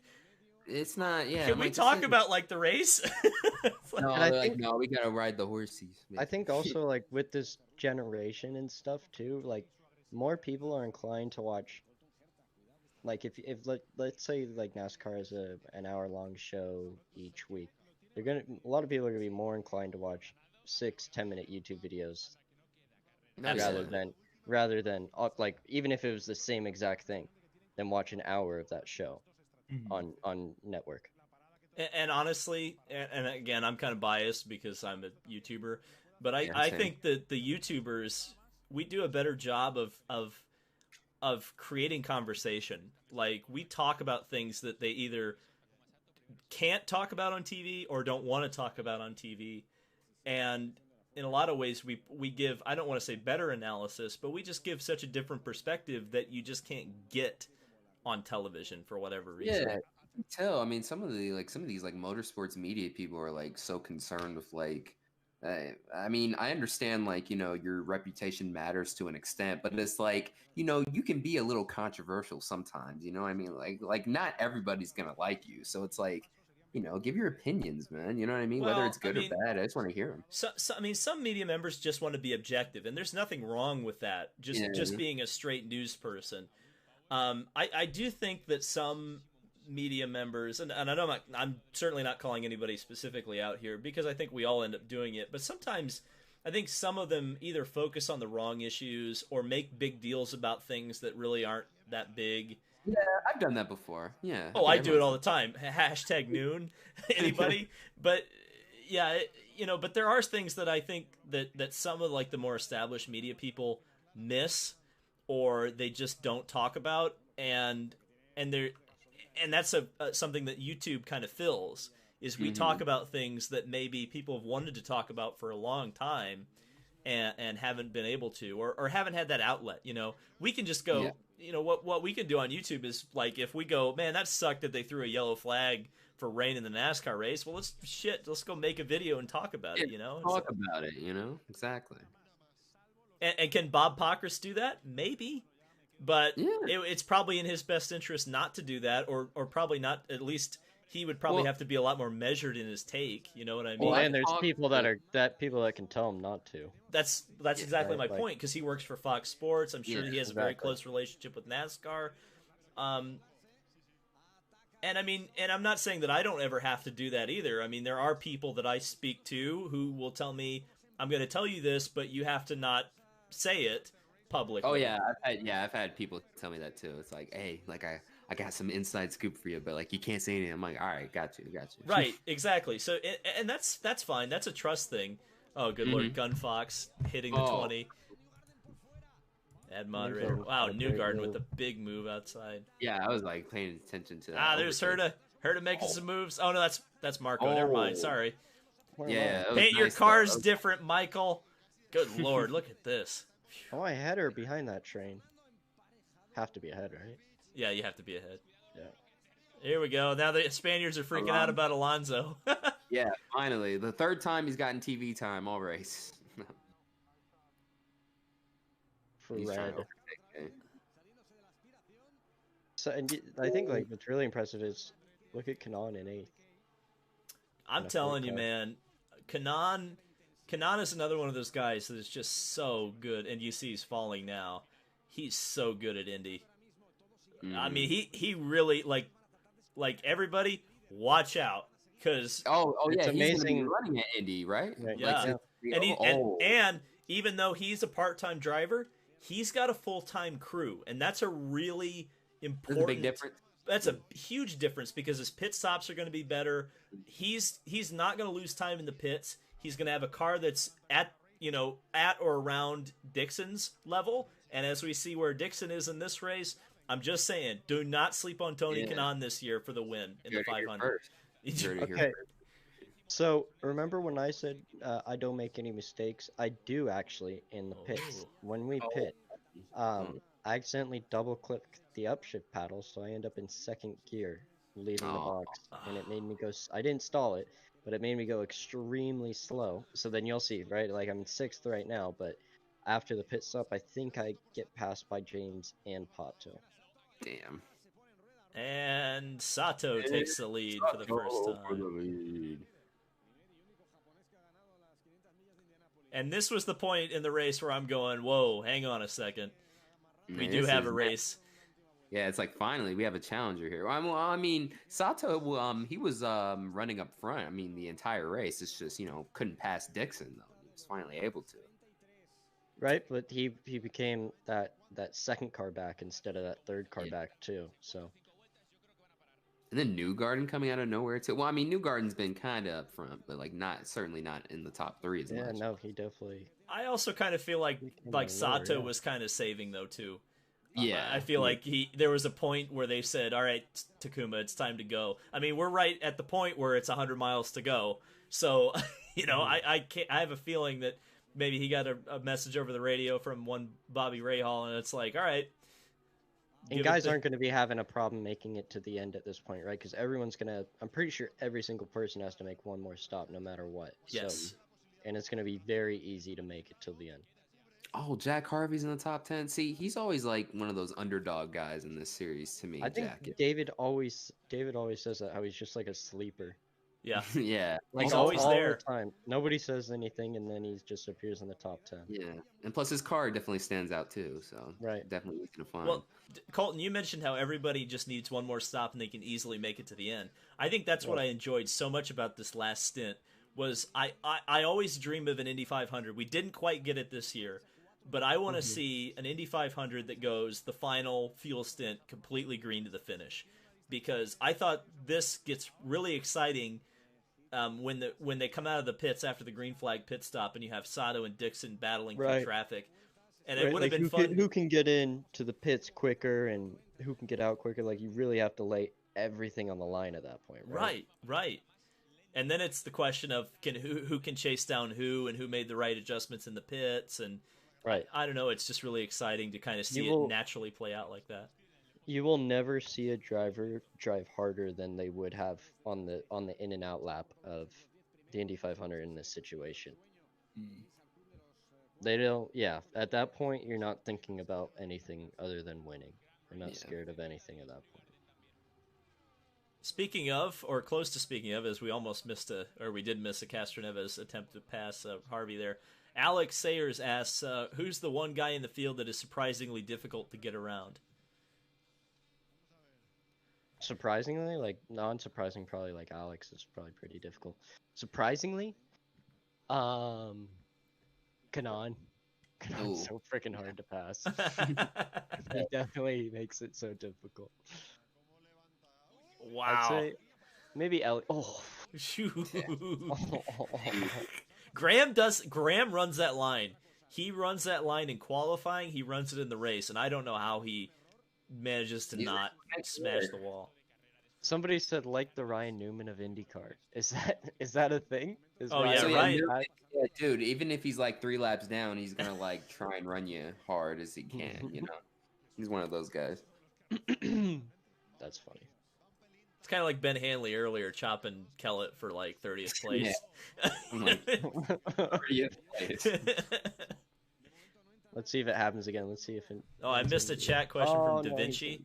it's not. Yeah, can we talk about like the race? No, no, we gotta ride the horses. I think also like with this generation and stuff too, like more people are inclined to watch. Like if let's say like NASCAR is an hour-long show each week, a lot of people are gonna be more inclined to watch 6-10 minute YouTube videos rather than like even if it was the same exact thing, then watch an hour of that show on network. And honestly, and again, I'm kind of biased because I'm a YouTuber, but I think that the YouTubers, we do a better job of creating conversation. Like, we talk about things that they either can't talk about on TV or don't want to talk about on TV. And in a lot of ways, we give, I don't want to say better analysis, but we just give such a different perspective that you just can't get on television for whatever reason. Yeah. Tell, I mean, some of these like motorsports media people are like so concerned with like, I mean, I understand like, you know, your reputation matters to an extent, but it's like, you know, you can be a little controversial sometimes, you know what I mean? Like not everybody's gonna like you, so it's like, you know, give your opinions, man. You know what I mean? Well, whether it's good or bad, I just want to hear them. So I mean, some media members just want to be objective, and there's nothing wrong with that. Just being a straight news person. I do think that some media members, and I know I'm certainly not calling anybody specifically out here because I think we all end up doing it, but sometimes I think some of them either focus on the wrong issues or make big deals about things that really aren't that big. Yeah, I've done that before. Yeah. Oh, I do it all the time. Hashtag noon. Anybody? But yeah, but there are things that I think that some of like the more established media people miss, or they just don't talk about, and that's something that YouTube kind of fills, is we talk about things that maybe people have wanted to talk about for a long time and haven't been able to, or haven't had that outlet. We can just go, what we can do on YouTube is like, if we go, man, that sucked that they threw a yellow flag for rain in the NASCAR race. Well, let's go make a video and talk about it, Talk about it, exactly. And can Bob Pockrass do that? Maybe. But it's probably in his best interest not to do that, or probably not. At least he would probably have to be a lot more measured in his take. You know what I mean? Well, and there's people that can tell him not to. That's exactly my point, because he works for Fox Sports. I'm sure he has a very close relationship with NASCAR. And I mean, and I'm not saying that I don't ever have to do that either. I mean, there are people that I speak to who will tell me, I'm going to tell you this, but you have to not say it publicly. Oh yeah, I've had people tell me that too. It's like, hey, like I got some inside scoop for you, but like you can't say anything. I'm like, all right, got you. Right, exactly. So and that's fine. That's a trust thing. Oh, good Lord, Gunfox hitting the 20. Ad moderator. Wow, Newgarden with the big move outside. Yeah, I was like paying attention to that. There's Herta making some moves. Oh no, that's Marco. Never mind. Sorry. Yeah, paint your cars different, Michael. Good Lord, look at this. Oh, I had her behind that train. Have to be ahead, right? Yeah, you have to be ahead. Yeah. Here we go. Now the Spaniards are freaking out about Alonso. Yeah, finally. The third time he's gotten TV time all race. For red. So, and I think like what's really impressive is look at Kanaan in 8th. I'm telling you, man. Kanaan is another one of those guys that is just so good, and you see he's falling now. He's so good at Indy. I mean, he really like everybody, watch out, because it's amazing. He's gonna be running at Indy, right? Yeah, and even though he's a part-time driver, he's got a full-time crew, and that's a really important. That's a big difference. That's a huge difference, because his pit stops are going to be better. He's not going to lose time in the pits. He's going to have a car that's at or around Dixon's level. And as we see where Dixon is in this race, I'm just saying, do not sleep on Tony Kanaan this year for the win in the 500. Okay. So remember when I said I don't make any mistakes? I do actually in the pits. When we pit, I accidentally double-clicked the upshift paddle, so I end up in second gear, leaving the box, and it made me go. I didn't stall it, but it made me go extremely slow. So then you'll see, right? Like I'm in sixth right now, but after the pit stop, I think I get passed by James and Pato. Damn. And Sato takes the lead for the first time. And this was the point in the race where I'm going, whoa, hang on a second. We do have a race. Yeah, it's like, finally, we have a challenger here. Well, I mean, Sato, he was running up front, I mean, the entire race. It's just, couldn't pass Dixon, though. He was finally able to. Right, but he became that second car back instead of that third car back, too, so... And then Newgarden coming out of nowhere too. Well, I mean, Newgarden's been kind of up front, but like certainly not in the top three as much. Yeah, no, he definitely. I also kind of feel like Sato was kind of saving though too. Yeah, I feel like there was a point where they said, "All right, Takuma, it's time to go." I mean, we're right at the point where it's 100 miles to go, so I have a feeling that maybe he got a message over the radio from one Bobby Rahal, and it's like, all right. And guys aren't going to be having a problem making it to the end at this point, right? Because everyone's going to... I'm pretty sure every single person has to make one more stop no matter what. Yes. So, and it's going to be very easy to make it till the end. Oh, Jack Harvey's in the top 10. See, he's always like one of those underdog guys in this series to me. I think David always says that, how he's just like a sleeper. Yeah. Yeah. Like always there. The time. Nobody says anything, and then he just appears in the top 10. Yeah. And plus his car definitely stands out too, so definitely easy to find. Well, Colton, you mentioned how everybody just needs one more stop and they can easily make it to the end. I think that's what I enjoyed so much about this last stint was I always dream of an Indy 500. We didn't quite get it this year, but I want to see an Indy 500 that goes the final fuel stint completely green to the finish, because I thought this gets really exciting when they come out of the pits after the green flag pit stop and you have Sato and Dixon battling for traffic. And it would have been fun. Who can get in to the pits quicker and who can get out quicker? Like, you really have to lay everything on the line at that point, right? Right. And then it's the question of who can chase down who and who made the right adjustments in the pits. And I don't know. It's just really exciting to kind of see it naturally play out like that. You will never see a driver drive harder than they would have on the in and out lap of the Indy 500 in this situation. They don't. Yeah, at that point, you're not thinking about anything other than winning. You're not scared of anything at that point. Speaking of, or close to speaking of, as we almost we did miss a Castroneves attempt to pass Harvey there. Alex Sayers asks, who's the one guy in the field that is surprisingly difficult to get around? Surprisingly, like non-surprising, probably like Alex is probably pretty difficult. Surprisingly, Kanaan. Kanaan's so freaking hard to pass. He definitely makes it so difficult. Wow. I'd say maybe Ellie. Oh, shoot. Graham runs that line. He runs that line in qualifying. He runs it in the race, and I don't know how he manages to not smash the wall. Somebody said like the Ryan Newman of IndyCar. Is that a thing? Ryan. Yeah, dude, even if he's like 3 laps down, he's gonna like try and run you hard as he can. He's one of those guys. That's funny. It's kind of like Ben Hanley earlier chopping Kellett for like 30th place. Yeah. I'm like, 30th place. Let's see if it happens again. Let's see if it... I missed a chat question from Da Vinci.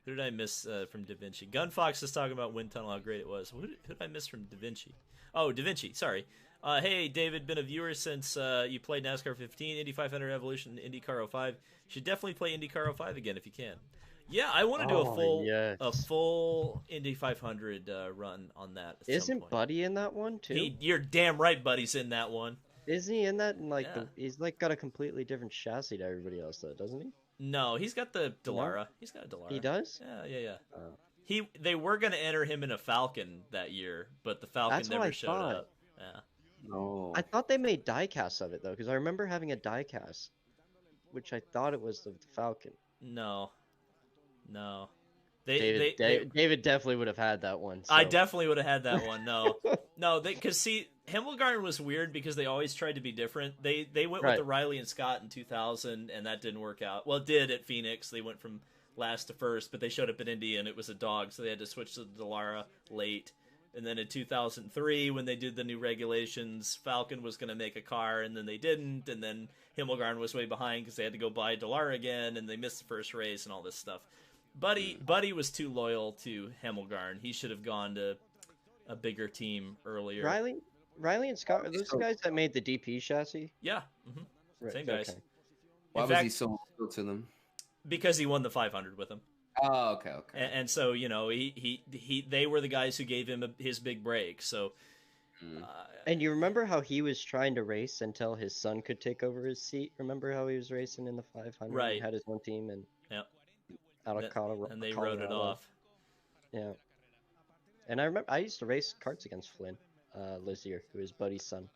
Who did I miss from Da Vinci? Gunfox is talking about Wind Tunnel, how great it was. Who did I miss from Da Vinci? Oh, Da Vinci, sorry. Hey, David, been a viewer since you played NASCAR 15, Indy 500 Evolution, IndyCar 05. You should definitely play IndyCar 05 again if you can. Yeah, I want to do a full Indy 500 run on that. Isn't Buddy in that one too? You're damn right, Buddy's in that one. Isn't he in that? And he's like got a completely different chassis to everybody else, though, doesn't he? No, he's got the Dallara. No? He's got a Dallara. He does? Yeah. They were going to enter him in a Falcon that year, but the Falcon never showed up. Yeah. No. I thought they made die-casts of it though, because I remember having a die-cast. which I thought it was the Falcon. No. David definitely would have had that one. So. I definitely would have had that one. No, because see, Himmelgarn was weird because they always tried to be different. They went with the Riley and Scott in 2000, and that didn't work out. Well, it did at Phoenix. They went from last to first, but they showed up at Indy and it was a dog, so they had to switch to Dallara late. And then in 2003, when they did the new regulations, Falcon was going to make a car, and then they didn't. And then Himmelgarn was way behind because they had to go buy Dallara again, and they missed the first race and all this stuff. Buddy was too loyal to Himmelgarn. He should have gone to a bigger team earlier. Riley and Scott, are those the guys that made the DP chassis? Yeah, Right, same guys. Okay. Why was he so loyal to them? Because he won the 500 with them. Oh, okay. And so they were the guys who gave him his big break. So, and you remember how he was trying to race until his son could take over his seat? Remember how he was racing in the 500? Right. He had his own team and out of Colorado, and they wrote it off. Yeah. And I remember I used to race karts against Flynn Lizier, who is Buddy's son.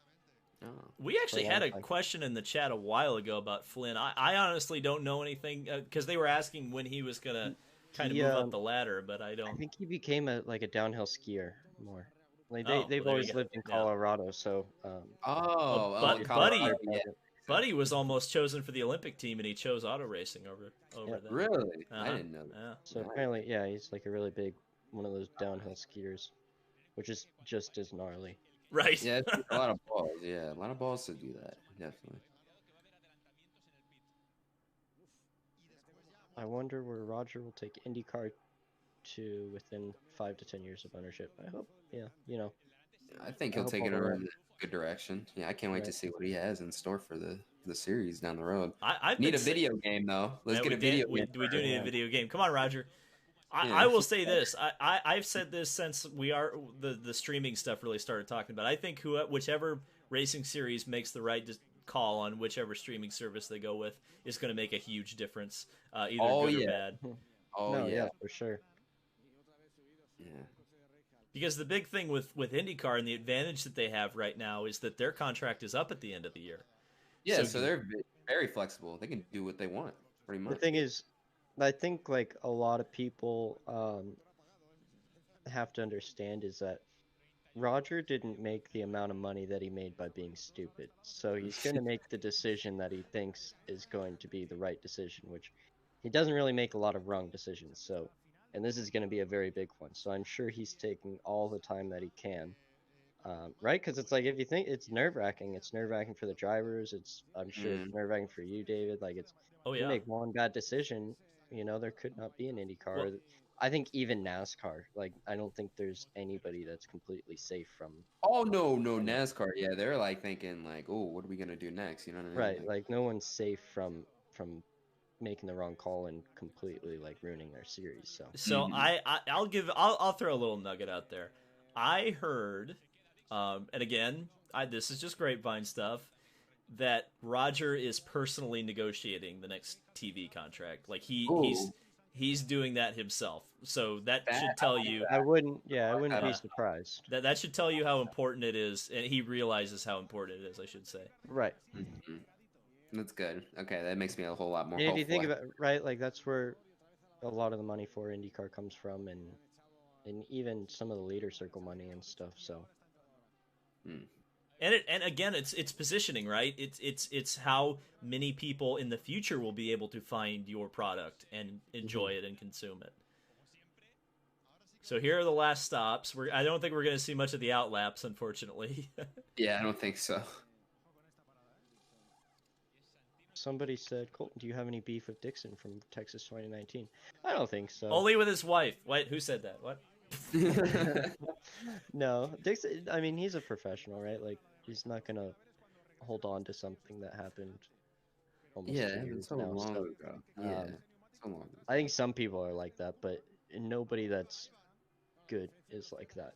Oh. We actually had a question in the chat a while ago about Flynn. I honestly don't know anything because they were asking when he was gonna kind of move up the ladder, but I don't. I think he became a downhill skier more. Like they've well, always lived in Colorado, so. Buddy was almost chosen for the Olympic team, and he chose auto racing over there. Really? I didn't know that. Yeah. So apparently, he's like a really big one of those downhill skiers, which is just as gnarly. Right. Yeah, it's a lot of balls. Yeah, a lot of balls to do that. Definitely. I wonder where Roger will take IndyCar to within 5 to 10 years of ownership. I hope. Yeah, I think he'll take it in a good direction. Yeah, I can't wait to see what he has in store for the series down the road. I need a video game though. Let's get a video game. We do need a video game. Come on, Roger. I will say this. I've said this since the streaming stuff really started talking about it. I think whichever racing series makes the right call on whichever streaming service they go with is going to make a huge difference, either good or bad. For sure. Yeah. Because the big thing with IndyCar and the advantage that they have right now is that their contract is up at the end of the year. Yeah, so they're very flexible. They can do what they want, pretty much. The thing is, I think like a lot of people have to understand is that Roger didn't make the amount of money that he made by being stupid. So he's going to make the decision that he thinks is going to be the right decision, which he doesn't really make a lot of wrong decisions. So, and this is going to be a very big one. So I'm sure he's taking all the time that he can. Right? Because it's like, if you think it's nerve-wracking, it's nerve-wracking for the drivers. I'm sure it's nerve-wracking for you, David. Like you make one bad decision, there could not be an IndyCar. Well, I think even NASCAR, like, I don't think there's anybody that's completely safe from. Oh, no, NASCAR. Yeah, they're like thinking like, oh, what are we going to do next? You know what I mean? Right. Like no one's safe from making the wrong call and completely like ruining their series. So I'll throw a little nugget out there. I heard, and again, this is just grapevine stuff, that Roger is personally negotiating the next TV contract. Like he's doing that himself. So that should tell you. I wouldn't be surprised. That should tell you how important it is, and he realizes how important it is, I should say. Right. Mm-hmm. That's good. Okay, that makes me a whole lot more. And if you think about it, right, like that's where a lot of the money for IndyCar comes from, and even some of the leader circle money and stuff. So. And again, it's positioning, right? It's how many people in the future will be able to find your product and enjoy it and consume it. So here are the last stops. I don't think we're going to see much of the outlaps, unfortunately. Yeah, I don't think so. Somebody said, Colton, do you have any beef with Dixon from Texas 2019? I don't think so. Only with his wife. Wait, who said that? What? No, Dixon, I mean, he's a professional, right? Like, he's not going to hold on to something that happened almost 2 years so now. Long ago. Yeah, so long ago. I think some people are like that, but nobody that's good is like that.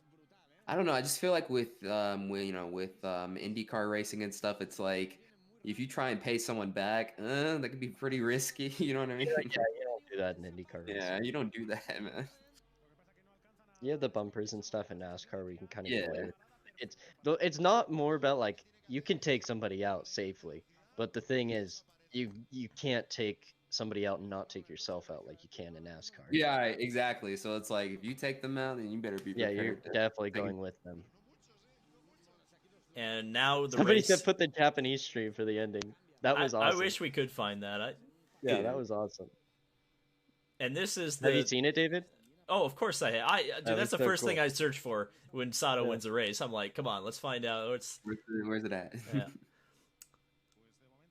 I don't know. I just feel like with IndyCar racing and stuff, it's like if you try and pay someone back, that could be pretty risky. You know what I mean? Yeah, you don't do that in IndyCar racing. Yeah, you don't do that, man. You have the bumpers and stuff in NASCAR where you can kind of get away with it. It's not more about like you can take somebody out safely, but the thing is you can't take somebody out and not take yourself out like you can in NASCAR. Yeah, exactly. So it's like if you take them out, then you better be Yeah, prepared. you're definitely going with them. And now the Somebody race. said put the Japanese stream for the ending. That was awesome. I wish we could find that. Yeah, that was awesome. And this is Have you seen it, David? Oh, of course I have. Dude, That that's the was so first thing cool. I search for when Sato wins a race. I'm like, come on, let's find out. Where's it at? Yeah.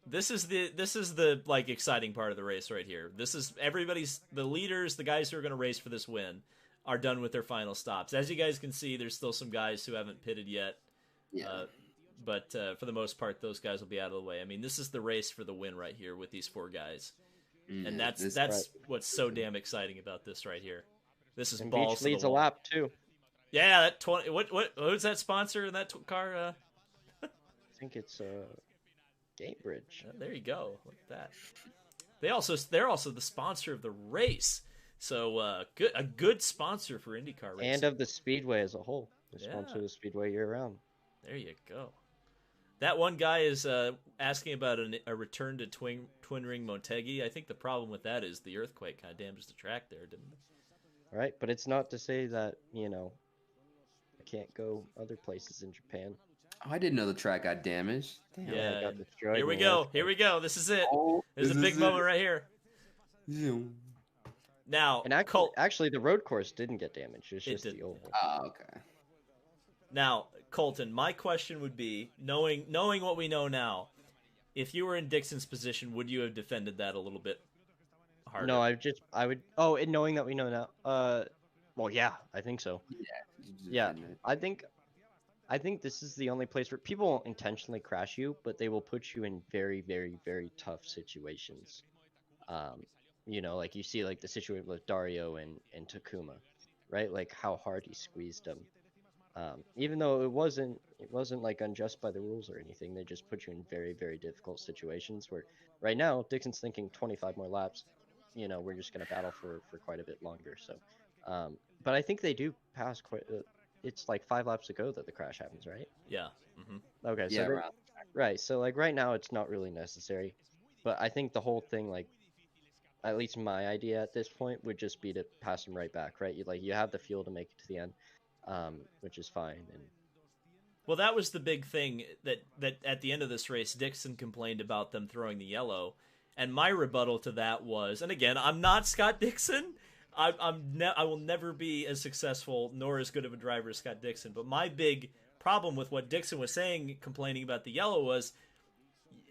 This is the like exciting part of the race right here. This is the leaders, the guys who are going to race for this win, are done with their final stops. As you guys can see, there's still some guys who haven't pitted yet. Yeah. But for the most part, those guys will be out of the way. I mean, this is the race for the win right here with these 4 guys. And that's what's so damn exciting about this right here. This is and balls Beach to the leads a wall. lap too. Yeah, that 20. Who's that sponsor in that car? I think it's Gatebridge. There you go. Look at that. They're also the sponsor of the race. So a good sponsor for IndyCar racing. And of the Speedway as a whole. They sponsor the Speedway year round. There you go. That one guy is asking about a return to twin ring Motegi. I think the problem with that is the earthquake kind of damaged the track there, didn't it? Right, but it's not to say that, I can't go other places in Japan. Oh, I didn't know the track got damaged. Damn. Yeah. It got destroyed. Here we go. Here we go. This is it. There's a big moment right here. Now, And actually, the road course didn't get damaged. It's just the oval. Oh, okay. Now, Colton, my question would be, knowing what we know now, if you were in Dixon's position, would you have defended that a little bit harder? No, I would. Oh, and knowing that we know now. Well, yeah, I think so. Yeah, I think this is the only place where people won't intentionally crash you, but they will put you in very, very, very tough situations. Like you see, like the situation with Dario and Takuma, right? Like how hard he squeezed him. Even though it wasn't like unjust by the rules or anything, they just put you in very, very difficult situations where right now Dixon's thinking 25 more laps, we're just going to battle for quite a bit longer. So, but I think they do pass quite, it's like 5 laps ago that the crash happens, right? Yeah. Mm-hmm. Okay. So right. So like right now it's not really necessary, but I think the whole thing, like, at least my idea at this point would just be to pass them right back, right? You have the fuel to make it to the end. Which is fine. And well, that was the big thing that at the end of this race, Dixon complained about them throwing the yellow, and my rebuttal to that was, and again, I'm not Scott Dixon. I will never be as successful nor as good of a driver as Scott Dixon. But my big problem with what Dixon was saying, complaining about the yellow, was,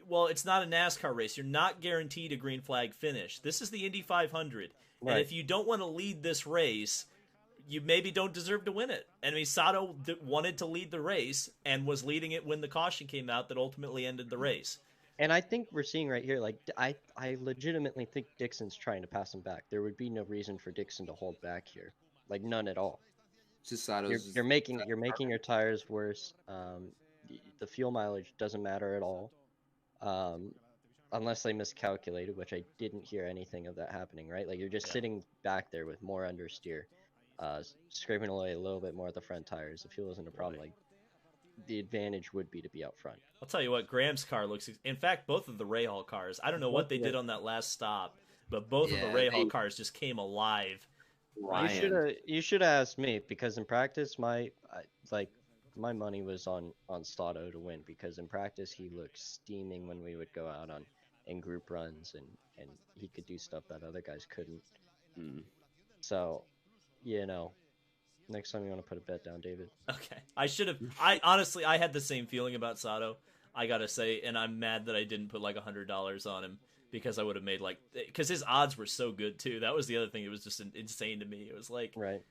well, it's not a NASCAR race. You're not guaranteed a green flag finish. This is the Indy 500, right. And if you don't want to lead this race, you maybe don't deserve to win it. And I mean, Sato wanted to lead the race and was leading it when the caution came out that ultimately ended the race. And I think we're seeing right here, like, I legitimately think Dixon's trying to pass him back. There would be no reason for Dixon to hold back here, like none at all. Just Sato's you're making your tires worse. The fuel mileage doesn't matter at all, unless they miscalculated, which I didn't hear anything of that happening. Right, like you're just sitting back there with more understeer. Scraping away a little bit more at the front tires. The fuel isn't a problem. Like, the advantage would be to be out front. I'll tell you what, Graham's car looks. In fact, both of the Rahal cars. I don't know what they did on that last stop, but both of the Rahal cars just came alive. You should have asked me, because in practice, my money was on Sato to win, because in practice he looked steaming when we would go out in group runs, and he could do stuff that other guys couldn't. So. Next time you want to put a bet down, David. Okay. I honestly had the same feeling about Sato, I gotta say, and I'm mad that I didn't put like $100 on him, because I would have made because his odds were so good too. That was the other thing. It was just insane to me. It was like, right.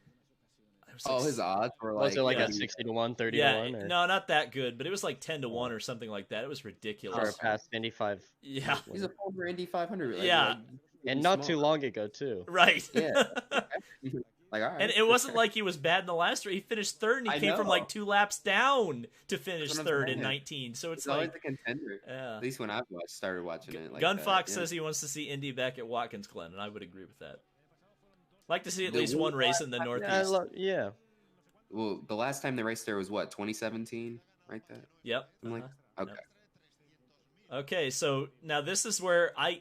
His odds were like, was it like a 60 to 1, 30 to 1? Or? No, not that good, but it was like 10 to 1 or something like that. It was ridiculous. Or past Indy 5. Yeah. He's a former Indy 500. And not too long ago too. Right. Yeah. Like, all right. And it wasn't like he was bad in the last race. He finished third, and he came from like 2 laps down to finish third in 19. So it's always a contender. Yeah. At least when I started watching it. Like Gunfox says he wants to see Indy back at Watkins Glen, and I would agree with that. Like to see at least one race in the Northeast. Yeah. Well, the last time they raced there was what, 2017, right? That. Yep. Okay. Okay, so now this is where I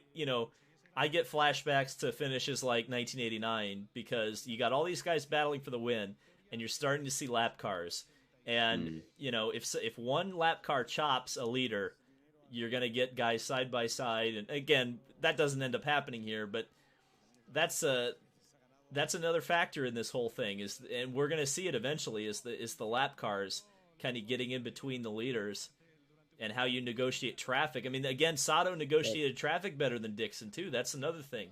get flashbacks to finishes like 1989 because you got all these guys battling for the win, and you're starting to see lap cars. And if one lap car chops a leader, you're gonna get guys side by side. And again, that doesn't end up happening here, but that's another factor in this whole thing. And we're gonna see it eventually. Is the lap cars kind of getting in between the leaders, and how you negotiate traffic. I mean, again, Sato negotiated traffic better than Dixon too. That's another thing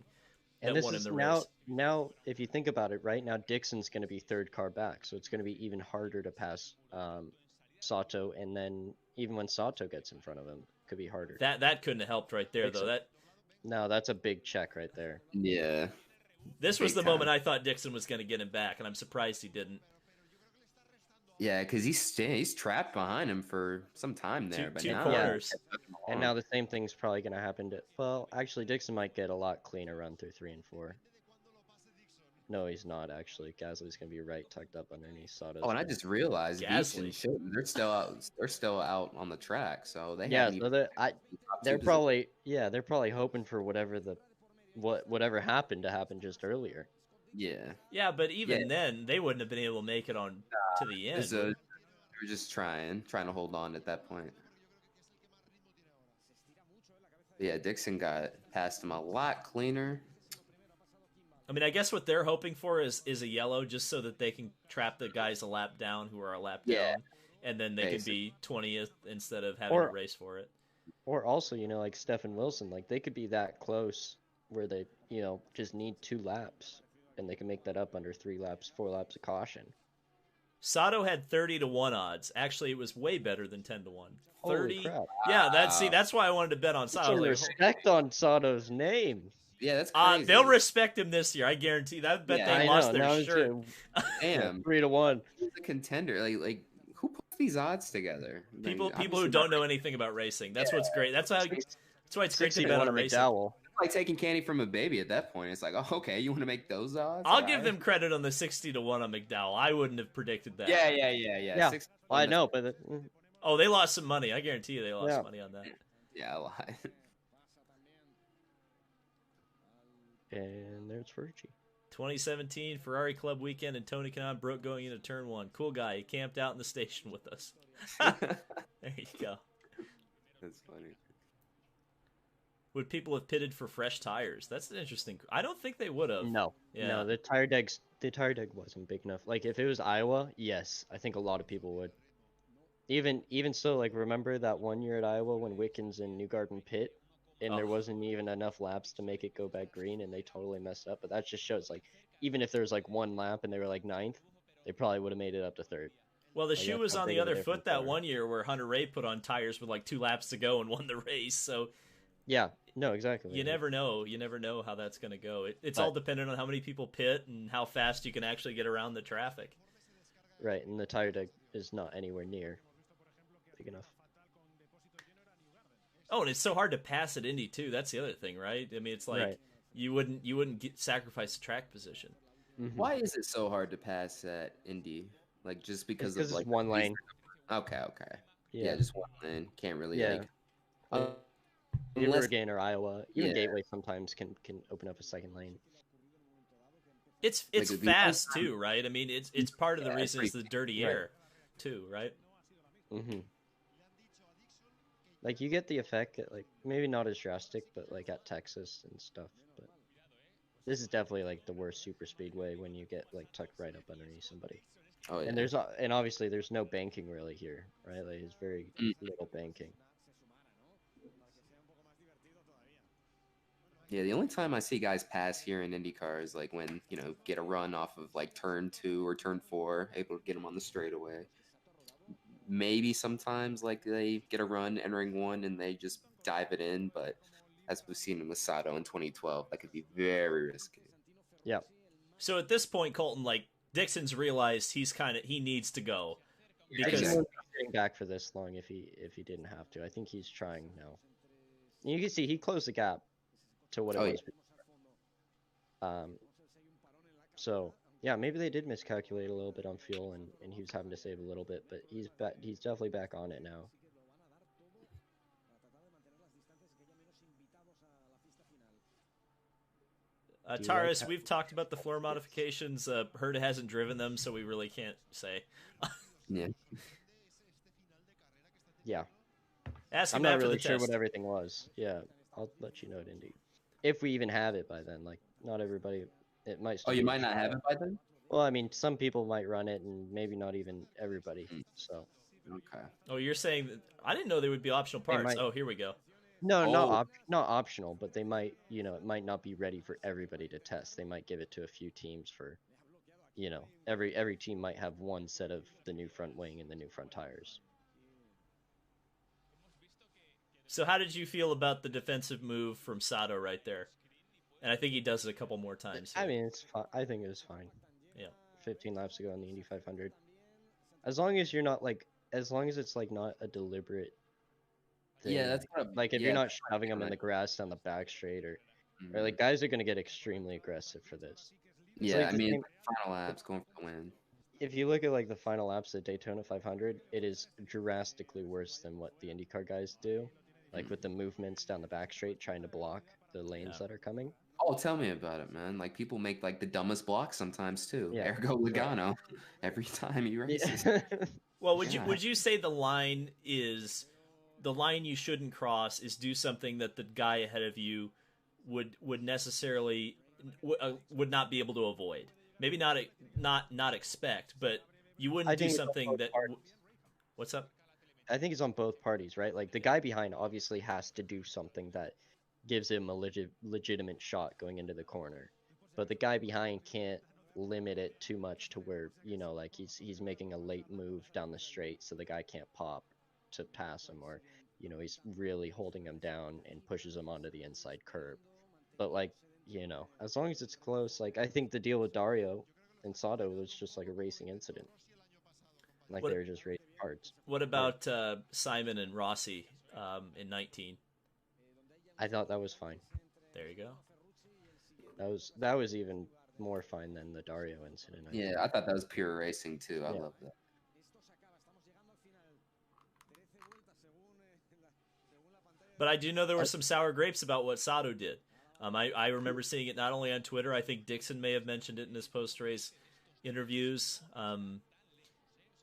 that won him the race. Now, if you think about it, right now Dixon's going to be third car back, so it's going to be even harder to pass Sato, and then even when Sato gets in front of him, it could be harder. That couldn't have helped right there, though. No, that's a big check right there. Yeah. This was the moment I thought Dixon was going to get him back, and I'm surprised he didn't. Yeah, because he's trapped behind him for some time there. Two corners. And now the same thing's probably going to happen to... Well, actually, Dixon might get a lot cleaner run through 3 and 4. No, he's not, actually. Gasly's going to be right tucked up underneath Sato's. Oh, and I just realized Gasly. they're still out on the track, so they they're probably hoping for whatever happened to happen just earlier. Yeah. Yeah, but even then, they wouldn't have been able to make it on to the end. They were just trying to hold on at that point. But yeah, Dixon got past him a lot cleaner. I mean, I guess what they're hoping for is a yellow, just so that they can trap the guys a lap down who are a lap down, and then they can be 20th instead of having to race for it. Or also, like Stefan Wilson, like they could be that close where they, just need 2 laps. And they can make that up under 4 laps of caution. Sato had 30-1 odds. Actually, it was way better than 10-1. 30. Holy crap. Yeah, that's why I wanted to bet on Sato. Respect on Sato's name. Yeah, that's crazy. They'll respect him this year. I guarantee that. I bet they lost their shirt. Damn, 3-1. He's a contender. Like who puts these odds together? People who don't know anything about racing. That's what's great. That's why it's great to bet on racing. McDowell. Like taking candy from a baby at that point. It's like, oh, okay, you want to make those odds? I'll give them credit on the 60-1 on McDowell. I wouldn't have predicted that. Yeah. I know, but they lost some money. I guarantee you they lost money on that. Yeah, a lot. And there's Fergie. 2017 Ferrari Club weekend, and Tony Kanaan broke going into turn 1. Cool guy. He camped out in the station with us. There you go. That's funny. Would people have pitted for fresh tires? That's interesting. I don't think they would have. No. The tire deck wasn't big enough. Like if it was Iowa, yes, I think a lot of people would. Even so, like remember that one year at Iowa when Wickens and Newgarden pit, and there wasn't even enough laps to make it go back green, and they totally messed up. But that just shows like even if there was like 1 lap and they were like 9th, they probably would have made it up to 3rd. Well, the shoe was on the other foot that one year where Hunter Ray put on tires with like 2 laps to go and won the race. So. Yeah, no, exactly. You never know. You never know how that's going to go. It's all dependent on how many people pit and how fast you can actually get around the traffic. Right, and the tire deck is not anywhere near big enough. Oh, and it's so hard to pass at Indy too. That's the other thing, right? I mean, it's like you wouldn't sacrifice the track position. Mm-hmm. Why is it so hard to pass at Indy? Like just because of like it's 1 lane. Okay. Yeah, just 1 lane. Can't really Oregon or Iowa, even Gateway sometimes can open up a 2nd lane. It's fast too, right? I mean, it's part of the reason it's the dirty air, too, right? Mm-hmm. Like you get the effect, like maybe not as drastic, but like at Texas and stuff. But this is definitely like the worst super speedway when you get like tucked right up underneath somebody. Oh yeah. And obviously there's no banking really here, right? Like it's very little banking. Yeah, the only time I see guys pass here in IndyCar is like when, get a run off of like turn 2 or turn 4, able to get them on the straightaway. Maybe sometimes like they get a run entering 1 and they just dive it in, but as we've seen with Sato in 2012, that could be very risky. Yeah. So at this point, Colton, like Dixon's realized he needs to go. Because he wouldn't be sitting back for this long if he didn't have to. I think he's trying now. You can see he closed the gap to what it was. Yeah. So yeah, maybe they did miscalculate a little bit on fuel, and he was having to save a little bit, but he's definitely back on it now. Do you Taurus, like we've talked about the floor modifications. Herta hasn't driven them, so we really can't say. Yeah. Yeah. Ask I'm him not after really the sure test. what everything was. Yeah, I'll let you know at Indy. If we even have it by then. Like, not everybody. It might Oh, still you be a might not have trial. it by then. Well, I mean, some people might run it, and maybe not even everybody. Mm, So okay. Oh, you're saying that I didn't know they would be optional they parts. might. Oh, here we go. No, Oh, not optional, but they might. It might not be ready for everybody to test. They might give it to a few teams for. Every team might have one set of the new front wing and the new front tires. So how did you feel about the defensive move from Sato right there? And I think he does it a couple more times here. I mean, it's fine. I think it was fine. Yeah. 15 laps to go on the Indy 500. As long as you're not as long as it's like not a deliberate thing. yeah, that's kind of Like if yeah. you're not That's shoving them in kinda- the grass down the back straight, or Mhm. like guys are gonna get extremely aggressive for this. It's Yeah, like I the mean, same, final laps going for the win. if you look at like the final laps at Daytona 500, it is drastically worse than what the IndyCar guys do, like with the movements down the back straight trying to block the lanes Yeah. that are coming. Oh, tell me about it, man. Like people make like the dumbest blocks sometimes too. Yeah. Ergo Logano, every time he races. Yeah. Well, would Yeah. you say the line you shouldn't cross is do something that the guy ahead of you would necessarily would not be able to avoid? Maybe not expect, but you wouldn't I do think it's on something both that. parties. What's up? I think it's on both parties, right? Like the guy behind obviously has to do something that gives him a legitimate shot going into the corner, but the guy behind can't limit it too much to where like he's making a late move down the straight, so the guy can't pop to pass him, or he's really holding him down and pushes him onto the inside curb. But like as long as it's close, like I think the deal with Dario and Sato was just like a racing incident, like What they were just racing parts. What about Simon and Rossi in 19? I thought that was fine. There you go. That was even more fine than the Dario incident. I Yeah, think. I thought that was pure racing too. I Yeah. love that. But I do know there were some sour grapes about what Sato did. I remember seeing it not only on Twitter. I think Dixon may have mentioned it in his post-race interviews.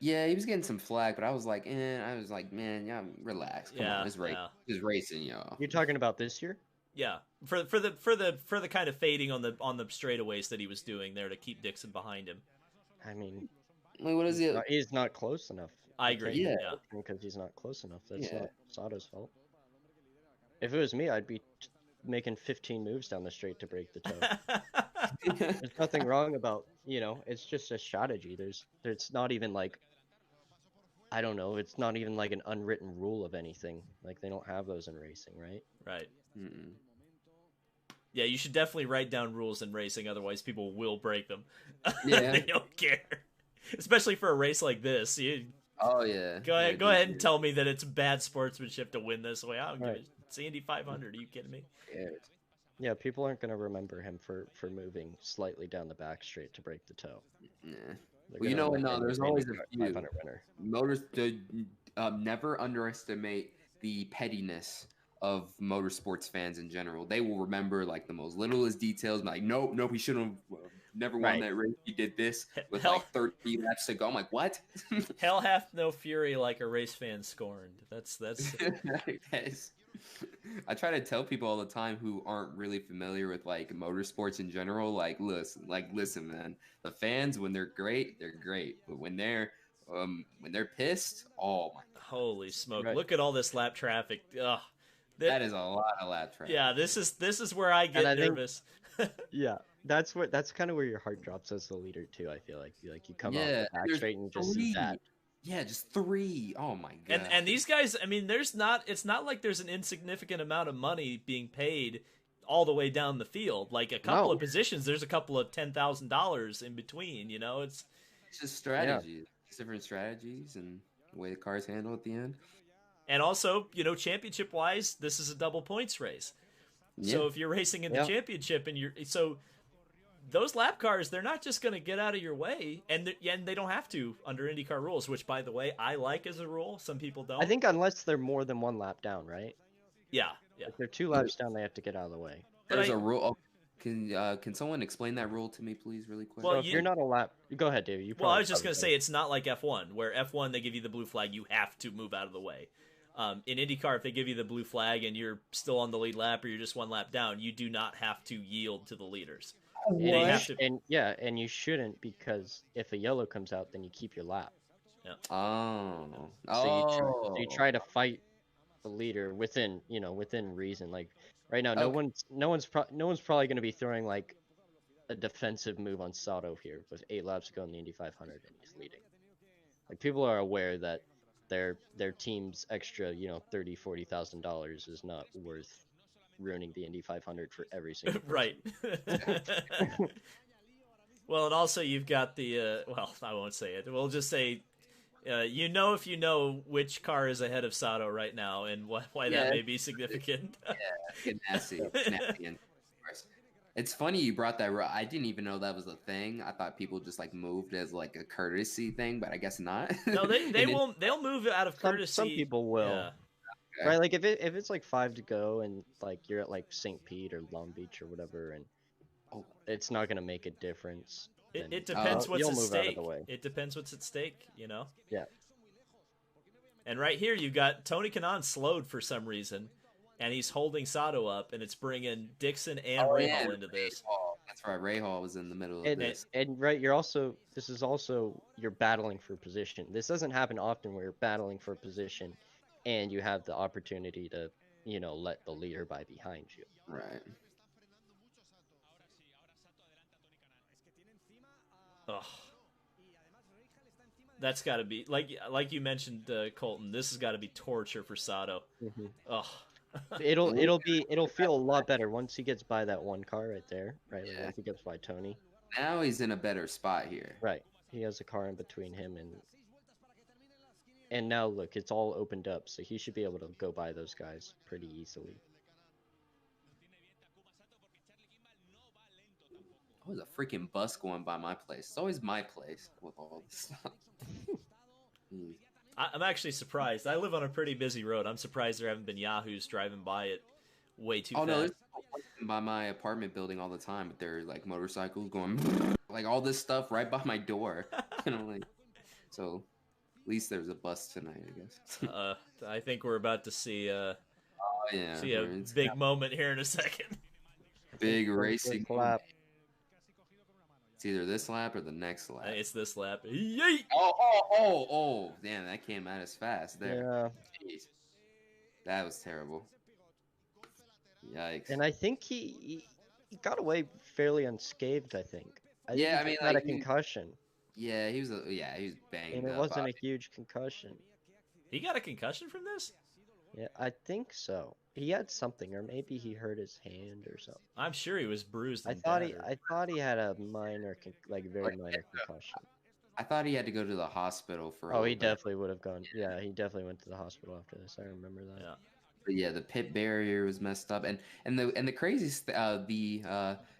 Yeah, he was getting some flack, but I was like, man, yeah, relax. Come Yeah, on, it's yeah. It's racing, yo. You're talking about this year? Yeah, for the kind of fading on the straightaways that he was doing there to keep Dixon behind him. I mean, Wait, what is it? he's not close enough. I agree. Yeah. Yeah. Because he's not close enough. That's Yeah. not Sato's fault. If it was me, I'd be making 15 moves down the straight to break the toe. There's nothing wrong about, it's just a strategy. There's not even like, I don't know, it's not even like an unwritten rule of anything. Like they don't have those in racing, right? Right. Mm-mm. Yeah, you should definitely write down rules in racing, otherwise people will break them. Yeah. They don't care, especially for a race like this. Oh yeah. Go ahead, Yeah, and tell me that it's bad sportsmanship to win this way. I don't give Right. it. It's the Indy 500. Are you kidding me? Yeah. Yeah, people aren't going to remember him for moving slightly down the back straight to break the toe. Yeah. They're Well, you gonna know, remember no, him there's as the always a IndyCar few. 500 winner. Motors never underestimate the pettiness of motorsports fans in general. They will remember like the most littlest details. Like, nope, he shouldn't have never won Right. that race. He did this with Hell- like 30 laps to go. I'm like, what? Hell hath no fury like a race fan scorned. That's Yes. I try to tell people all the time who aren't really familiar with like motorsports in general, listen, man. The fans, when they're great, but when they're pissed, oh my, holy smoke! Right. Look at all this lap traffic. Ugh. that is a lot of lap traffic. Yeah, this is where I get I think- nervous. Yeah, that's kind of where your heart drops as the leader too. I feel like you come off Yeah, the back there's straight and you just three. see that. Yeah, just 3. Oh my god. And these guys, I mean, it's not like there's an insignificant amount of money being paid all the way down the field. Like a couple No. of positions, there's a couple of $10,000 in between. It's just strategies. It's different strategies and the way the cars handle at the end. and also championship wise, this is a double points race. So Yeah. if you're racing in the Yeah. championship and those lap cars, they're not just going to get out of your way, and they don't have to under IndyCar rules, which, by the way, I like as a rule. Some people don't. I think unless they're more than one lap down, right? Yeah. If they're 2 laps down, they have to get out of the way. But There's a rule. Can someone explain that rule to me, please, really quick? Well, So if you're not a lap, go ahead, Dave. You Well, I probably was just covered going to that. say it's not like F1, where F1 they give you the blue flag, you have to move out of the way. In IndyCar, if they give you the blue flag and you're still on the lead lap or you're just one lap down, you do not have to yield to the leaders. They have to. And you shouldn't, because if a yellow comes out, then you keep your lap. Oh. So you try to fight the leader within reason. Like right now, no one's probably going to be throwing like a defensive move on Sato here with 8 laps to go in the Indy 500 and he's leading. Like people are aware that their team's extra $30,000-$40,000 is not worth ruining the Indy 500 for every single person. Right. Well, and also you've got the well, I won't say it. We'll just say if you know which car is ahead of Sato right now and why that may be significant. Yeah, nasty. It's funny you brought that. I didn't even know that was a thing. I thought people just like moved as like a courtesy thing, but I guess not. No, they won't. They'll move out of courtesy. Some people will. Yeah. Okay. Right, like if it's like 5 to go and like you're at like St. Pete or Long Beach or whatever, and it's not gonna make a difference. It depends what's you'll at move stake. out of the way. It depends what's at stake, Yeah. And right here, you've got Tony Kanaan slowed for some reason, and he's holding Sato up, and it's bringing Dixon and Rahal into this. That's right. Rahal was in the middle of this. And right, you're battling for position. This doesn't happen often where you're battling for position, and you have the opportunity to let the leader by behind you. Right. Ugh. That's got to be like you mentioned, Colton. This has got to be torture for Sato. Mm-hmm. Ugh. It'll feel a lot better once he gets by that one car right there. Right, Yeah. like once he gets by Tony. Now he's in a better spot here. Right, he has a car in between him and now look, it's all opened up, so he should be able to go by those guys pretty easily. Always a freaking bus going by my place. It's always my place with all this stuff. I'm actually surprised. I live on a pretty busy road. I'm surprised there haven't been Yahoos driving by it way too fast. No, there's people by my apartment building all the time with their like motorcycles going like all this stuff right by my door. So at least there's a bus tonight, I guess. I think we're about to see see a it's big moment here in a second. Big racing lap. It's either this lap or the next lap. It's this lap. Yeet! Oh! Damn, that came at us fast there. Yeah. Jeez. That was terrible. Yikes. And I think he got away fairly unscathed. I think I mean, he had a concussion. Yeah, he was banged and it up, wasn't a huge concussion. He got a concussion from this? Yeah, I think so. He had something, or maybe he hurt his hand or something. I'm sure he was bruised. I And thought battered. he had a minor, very minor concussion. I thought he had to go to the hospital for. Oh, he definitely would have gone. Yeah, he definitely went to the hospital after this. I remember that. Yeah. But yeah, the pit barrier was messed up, and the craziest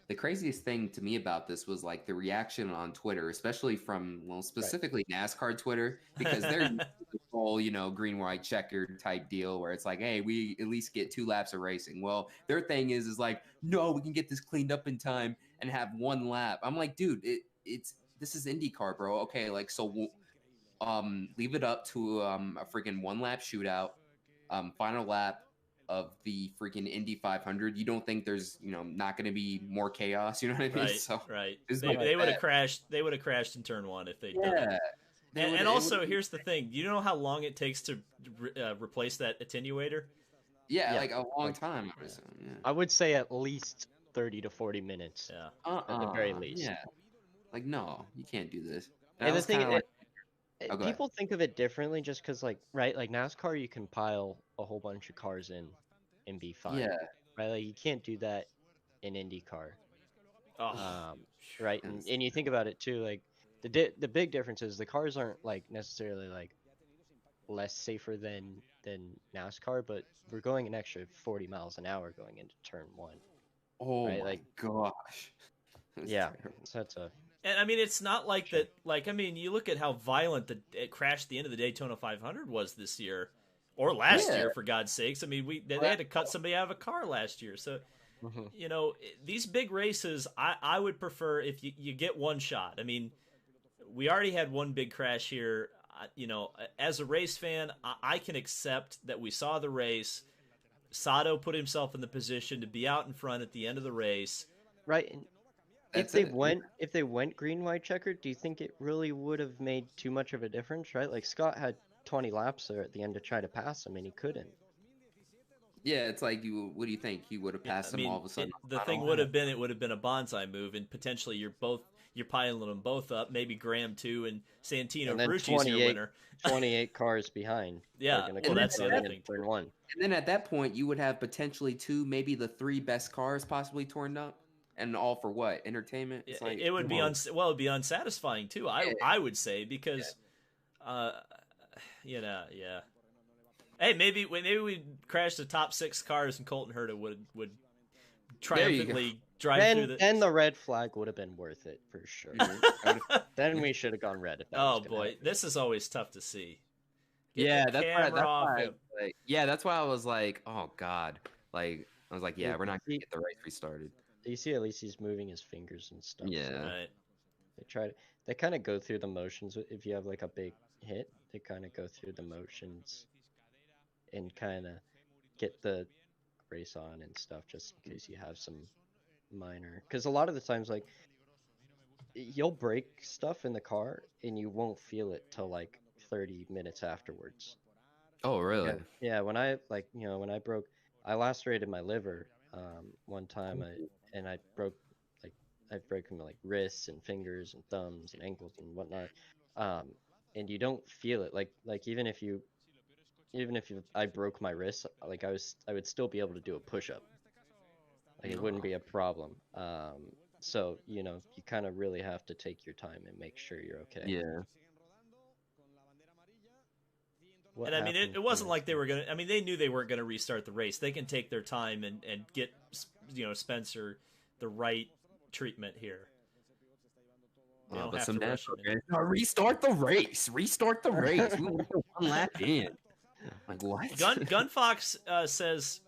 the craziest thing to me about this was like the reaction on Twitter, especially from specifically NASCAR Twitter, because they're the whole green white checkered type deal where it's like, hey, we at least get 2 laps of racing. Well, their thing is like, no, we can get this cleaned up in time and have 1 lap. I'm like, dude, this is IndyCar, bro. Okay, like so, leave it up to a freaking 1 lap shootout, final lap of the freaking Indy 500. You don't think there's not going to be more chaos? You know what I mean? Right. So right. They would have crashed. They would have crashed in turn 1 if they'd done it. And also, here's the thing. Do you know how long it takes to replace that attenuator? Yeah, like a long time. I would say at least 30 to 40 minutes. Yeah. At the very least. Yeah. Like, no, you can't do this. And the thing people think of it differently just because, like NASCAR, you can pile a whole bunch of cars in and be fine. Yeah. Right? Like, you can't do that in IndyCar. Oh. Right? And you think about it, too, like, the big difference is the cars aren't like necessarily like less safer than NASCAR, but we're going an extra 40 miles an hour going into turn 1. Oh right? my gosh. Yeah, so that's a. And I mean, it's not like that. Like, I mean, you look at how violent the crash at the end of the Daytona 500 was this year, or last year, for God's sakes. I mean, they had to cut somebody out of a car last year. So you know, these big races, I would prefer if you get one shot. I mean, we already had one big crash here. You know, as a race fan, I can accept that we saw the race. Sato put himself in the position to be out in front at the end of the race. Right. And if they went green, white, checkered, do you think it really would have made too much of a difference? Right. Like Scott had 20 laps there at the end to try to pass him, and he couldn't. Yeah, it's like what do you think? He would have passed him all of a sudden. The thing would have been a bonsai move, and potentially you're piling them both up. Maybe Graham too, and Santino Ferrucci's your winner. 28 cars behind. Yeah, well, that's the other thing. Turn one. And then at that point, you would have potentially two, maybe the three best cars possibly torn up, and all for what? Entertainment. It's like, it would be it'd be unsatisfying too. I would say because, you know, yeah. Hey, maybe we crash the top 6 cars and Colton Herta would triumphantly drive through the. And the red flag would have been worth it for sure. Then we should have gone red. If that oh boy, this is always tough to see. That's why. That's why I was like, oh god, like I was like, yeah, we're not gonna get the race restarted. You see, at least he's moving his fingers and stuff. Yeah, so right. They kind of go through the motions. If you have like a big hit, they kind of go through the motions and kind of get the race on and stuff, just in case you have some minor. Because a lot of the times, like, you'll break stuff in the car and you won't feel it till like 30 minutes afterwards. Oh, really? Yeah. When I I lacerated my liver one time, I broke my like wrists and fingers and thumbs and ankles and whatnot. And you don't feel it like even if I broke my wrist, like I would still be able to do a push-up. Like it wouldn't be a problem. So, you know, you kind of really have to take your time and make sure you're okay. Yeah. And I mean, it wasn't like they were going to, I mean, they knew they weren't going to restart the race. They can take their time and get, you know, Spencer the right treatment here. But some restart the race. Restart the race. We were one lap in. Like what? Gunfox says,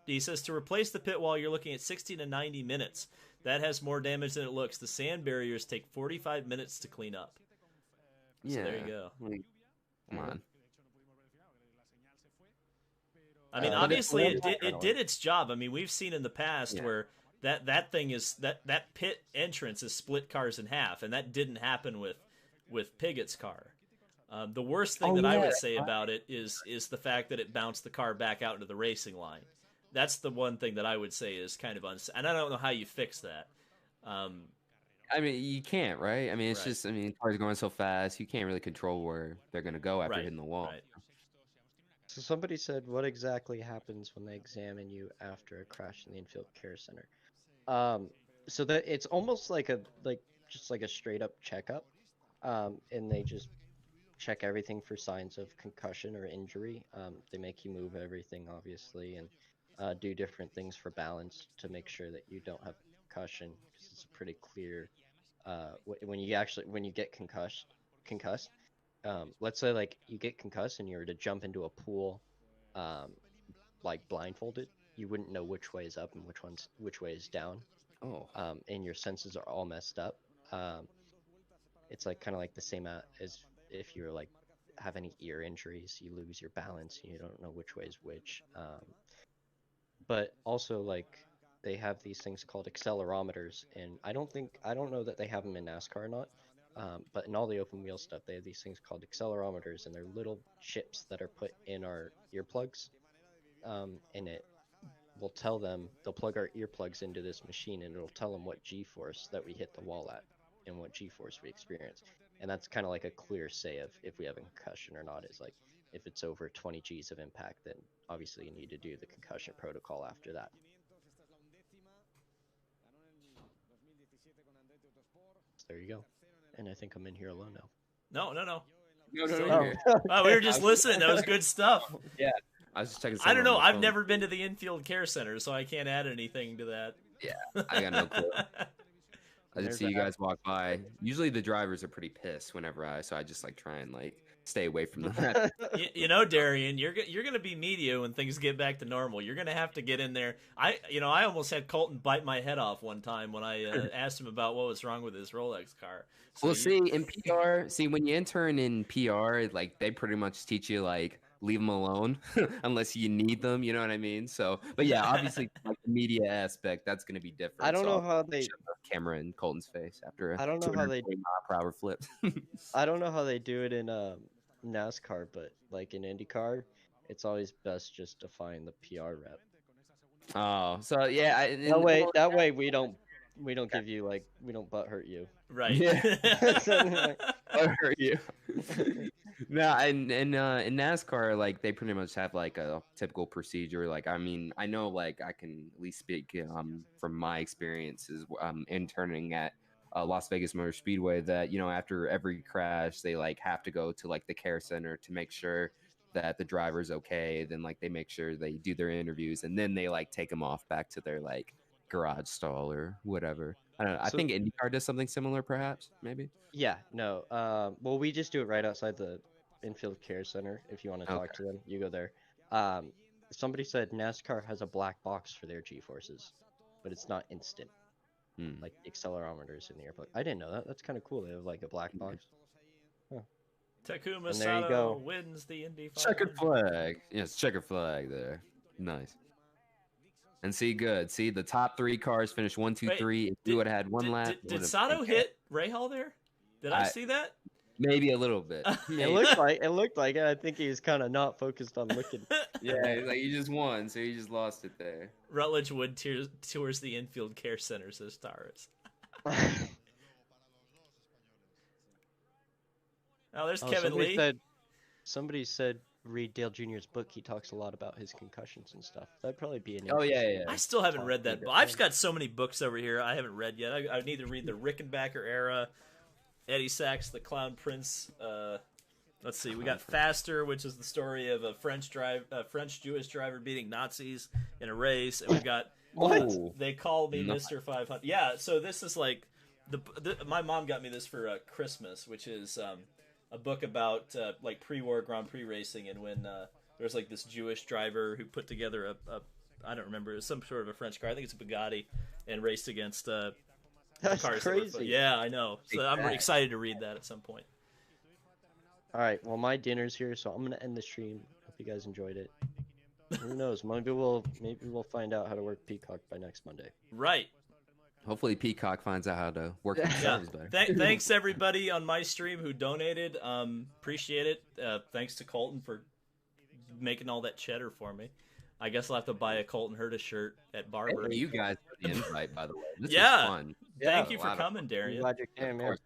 he says to replace the pit wall, you're looking at 60 to 90 minutes. That has more damage than it looks. The sand barriers take 45 minutes to clean up. So there you go. Come on. I mean, obviously it did its job. I mean, we've seen in the past where that thing is that pit entrance is split cars in half, and that didn't happen with Pigot's car. The worst thing I would say about it is the fact that it bounced the car back out into the racing line. That's the one thing that I would say is kind of and I don't know how you fix that. I mean, you can't, right? I mean, it's just, I mean, cars are going so fast, you can't really control where they're going to go after hitting the wall. Right. So somebody said, what exactly happens when they examine you after a crash in the infield care center? So that it's almost like just a straight up checkup, and they just check everything for signs of concussion or injury. They make you move everything, obviously, and do different things for balance to make sure that you don't have concussion, because it's pretty clear when you get concussed. Let's say like you get concussed and you were to jump into a pool, like blindfolded, you wouldn't know which way is up and which way is down. And your senses are all messed up. It's like kind of like the same as if you're like have any ear injuries, you lose your balance and you don't know which way is which. But also like they have these things called accelerometers, and I don't know that they have them in NASCAR or not. But in all the open wheel stuff, they have these things called accelerometers, and they're little chips that are put in our earplugs. And it will tell them, they'll plug our earplugs into this machine, and it'll tell them what G-force that we hit the wall at and what G-force we experience. And that's kind of like a clear say of if we have a concussion or not. Is like if it's over 20 G's of impact, then obviously you need to do the concussion protocol after that. So there you go. And I think I'm in here alone now. No. No. Oh, we were just listening. That was good stuff. Yeah. I was just checking. I don't know. I've never been to the infield care center, so I can't add anything to that. Yeah, I got no clue. I just see you guys walk by. Usually the drivers are pretty pissed whenever so I just like try and like stay away from that. You know, Darian, you're gonna be media when things get back to normal. You're gonna have to get in there. I almost had Colton bite my head off one time when I asked him about what was wrong with his Rolex car. So see, in PR, when you intern in PR, like they pretty much teach you like leave them alone unless you need them. You know what I mean? So, but yeah, obviously, like the media aspect, that's going to be different. I don't know I'll how they shove the camera in Colton's face after a I don't know how they 220-mile-per-hour flip. I don't know how they do it in NASCAR, but like in IndyCar, it's always best just to find the PR rep. Oh, so yeah. That way we don't give you like we don't butt hurt you. right. Yeah. I hurt you. No, in NASCAR, like they pretty much have like a typical procedure. Like, I mean, I know, like I can at least speak from my experiences interning at Las Vegas Motor Speedway that after every crash they like have to go to like the care center to make sure that the driver's okay. Then like they make sure they do their interviews and then they like take them off back to their like garage stall or whatever. I don't know. I think IndyCar does something similar, perhaps, maybe. Yeah, no. Well, we just do it right outside the infield care center. If you want to talk to them, you go there. Somebody said NASCAR has a black box for their G-forces, but it's not instant. Like the accelerometers in the airplane. I didn't know that. That's kind of cool. They have like a black box. Huh. Takuma And there you Sato go. wins the Indy 500. Checkered flag. Yes, checkered flag there. Nice. And see, good. See, the top three cars finished 1, 2, 3. If we would have had one lap. Did Sato hit Rahal there? Did I see that? Maybe a little bit. It looked like it. I think he's kind of not focused on looking. Yeah, like he just won, so he just lost it there. Rutledge Wood tours the infield care center, says Taurus. Now there's Kevin Lee. Somebody said read Dale Jr.'s book. He talks a lot about his concussions and stuff. That'd probably be an. Oh yeah. I still haven't read that book. I've got so many books over here I haven't read yet. I need to read the Rickenbacker era, Eddie Sachs, the Clown Prince. Let's see. We got Faster, which is the story of a French Jewish driver beating Nazis in a race, and we've got They Call Me Mr. 500. Yeah. So this is like my mom got me this for Christmas, which is a book about like pre-war Grand Prix racing, and when there's like this Jewish driver who put together a I don't remember, it was some sort of a French car. I think it's a Bugatti, and raced against That's cars. crazy. Yeah, I know. So I'm excited to read that at some point. All right. Well, my dinner's here, so I'm gonna end the stream. Hope you guys enjoyed it. Who knows? Maybe we'll find out how to work Peacock by next Monday. Right. Hopefully Peacock finds out how to work the servers better. Thanks everybody on my stream who donated. Appreciate it. Thanks to Colton for making all that cheddar for me. I guess I'll have to buy a Colton Herta shirt at Barber. Hey, you guys for the invite, by the way. This was fun. Thank you for coming, Darian. I'm glad you came, man.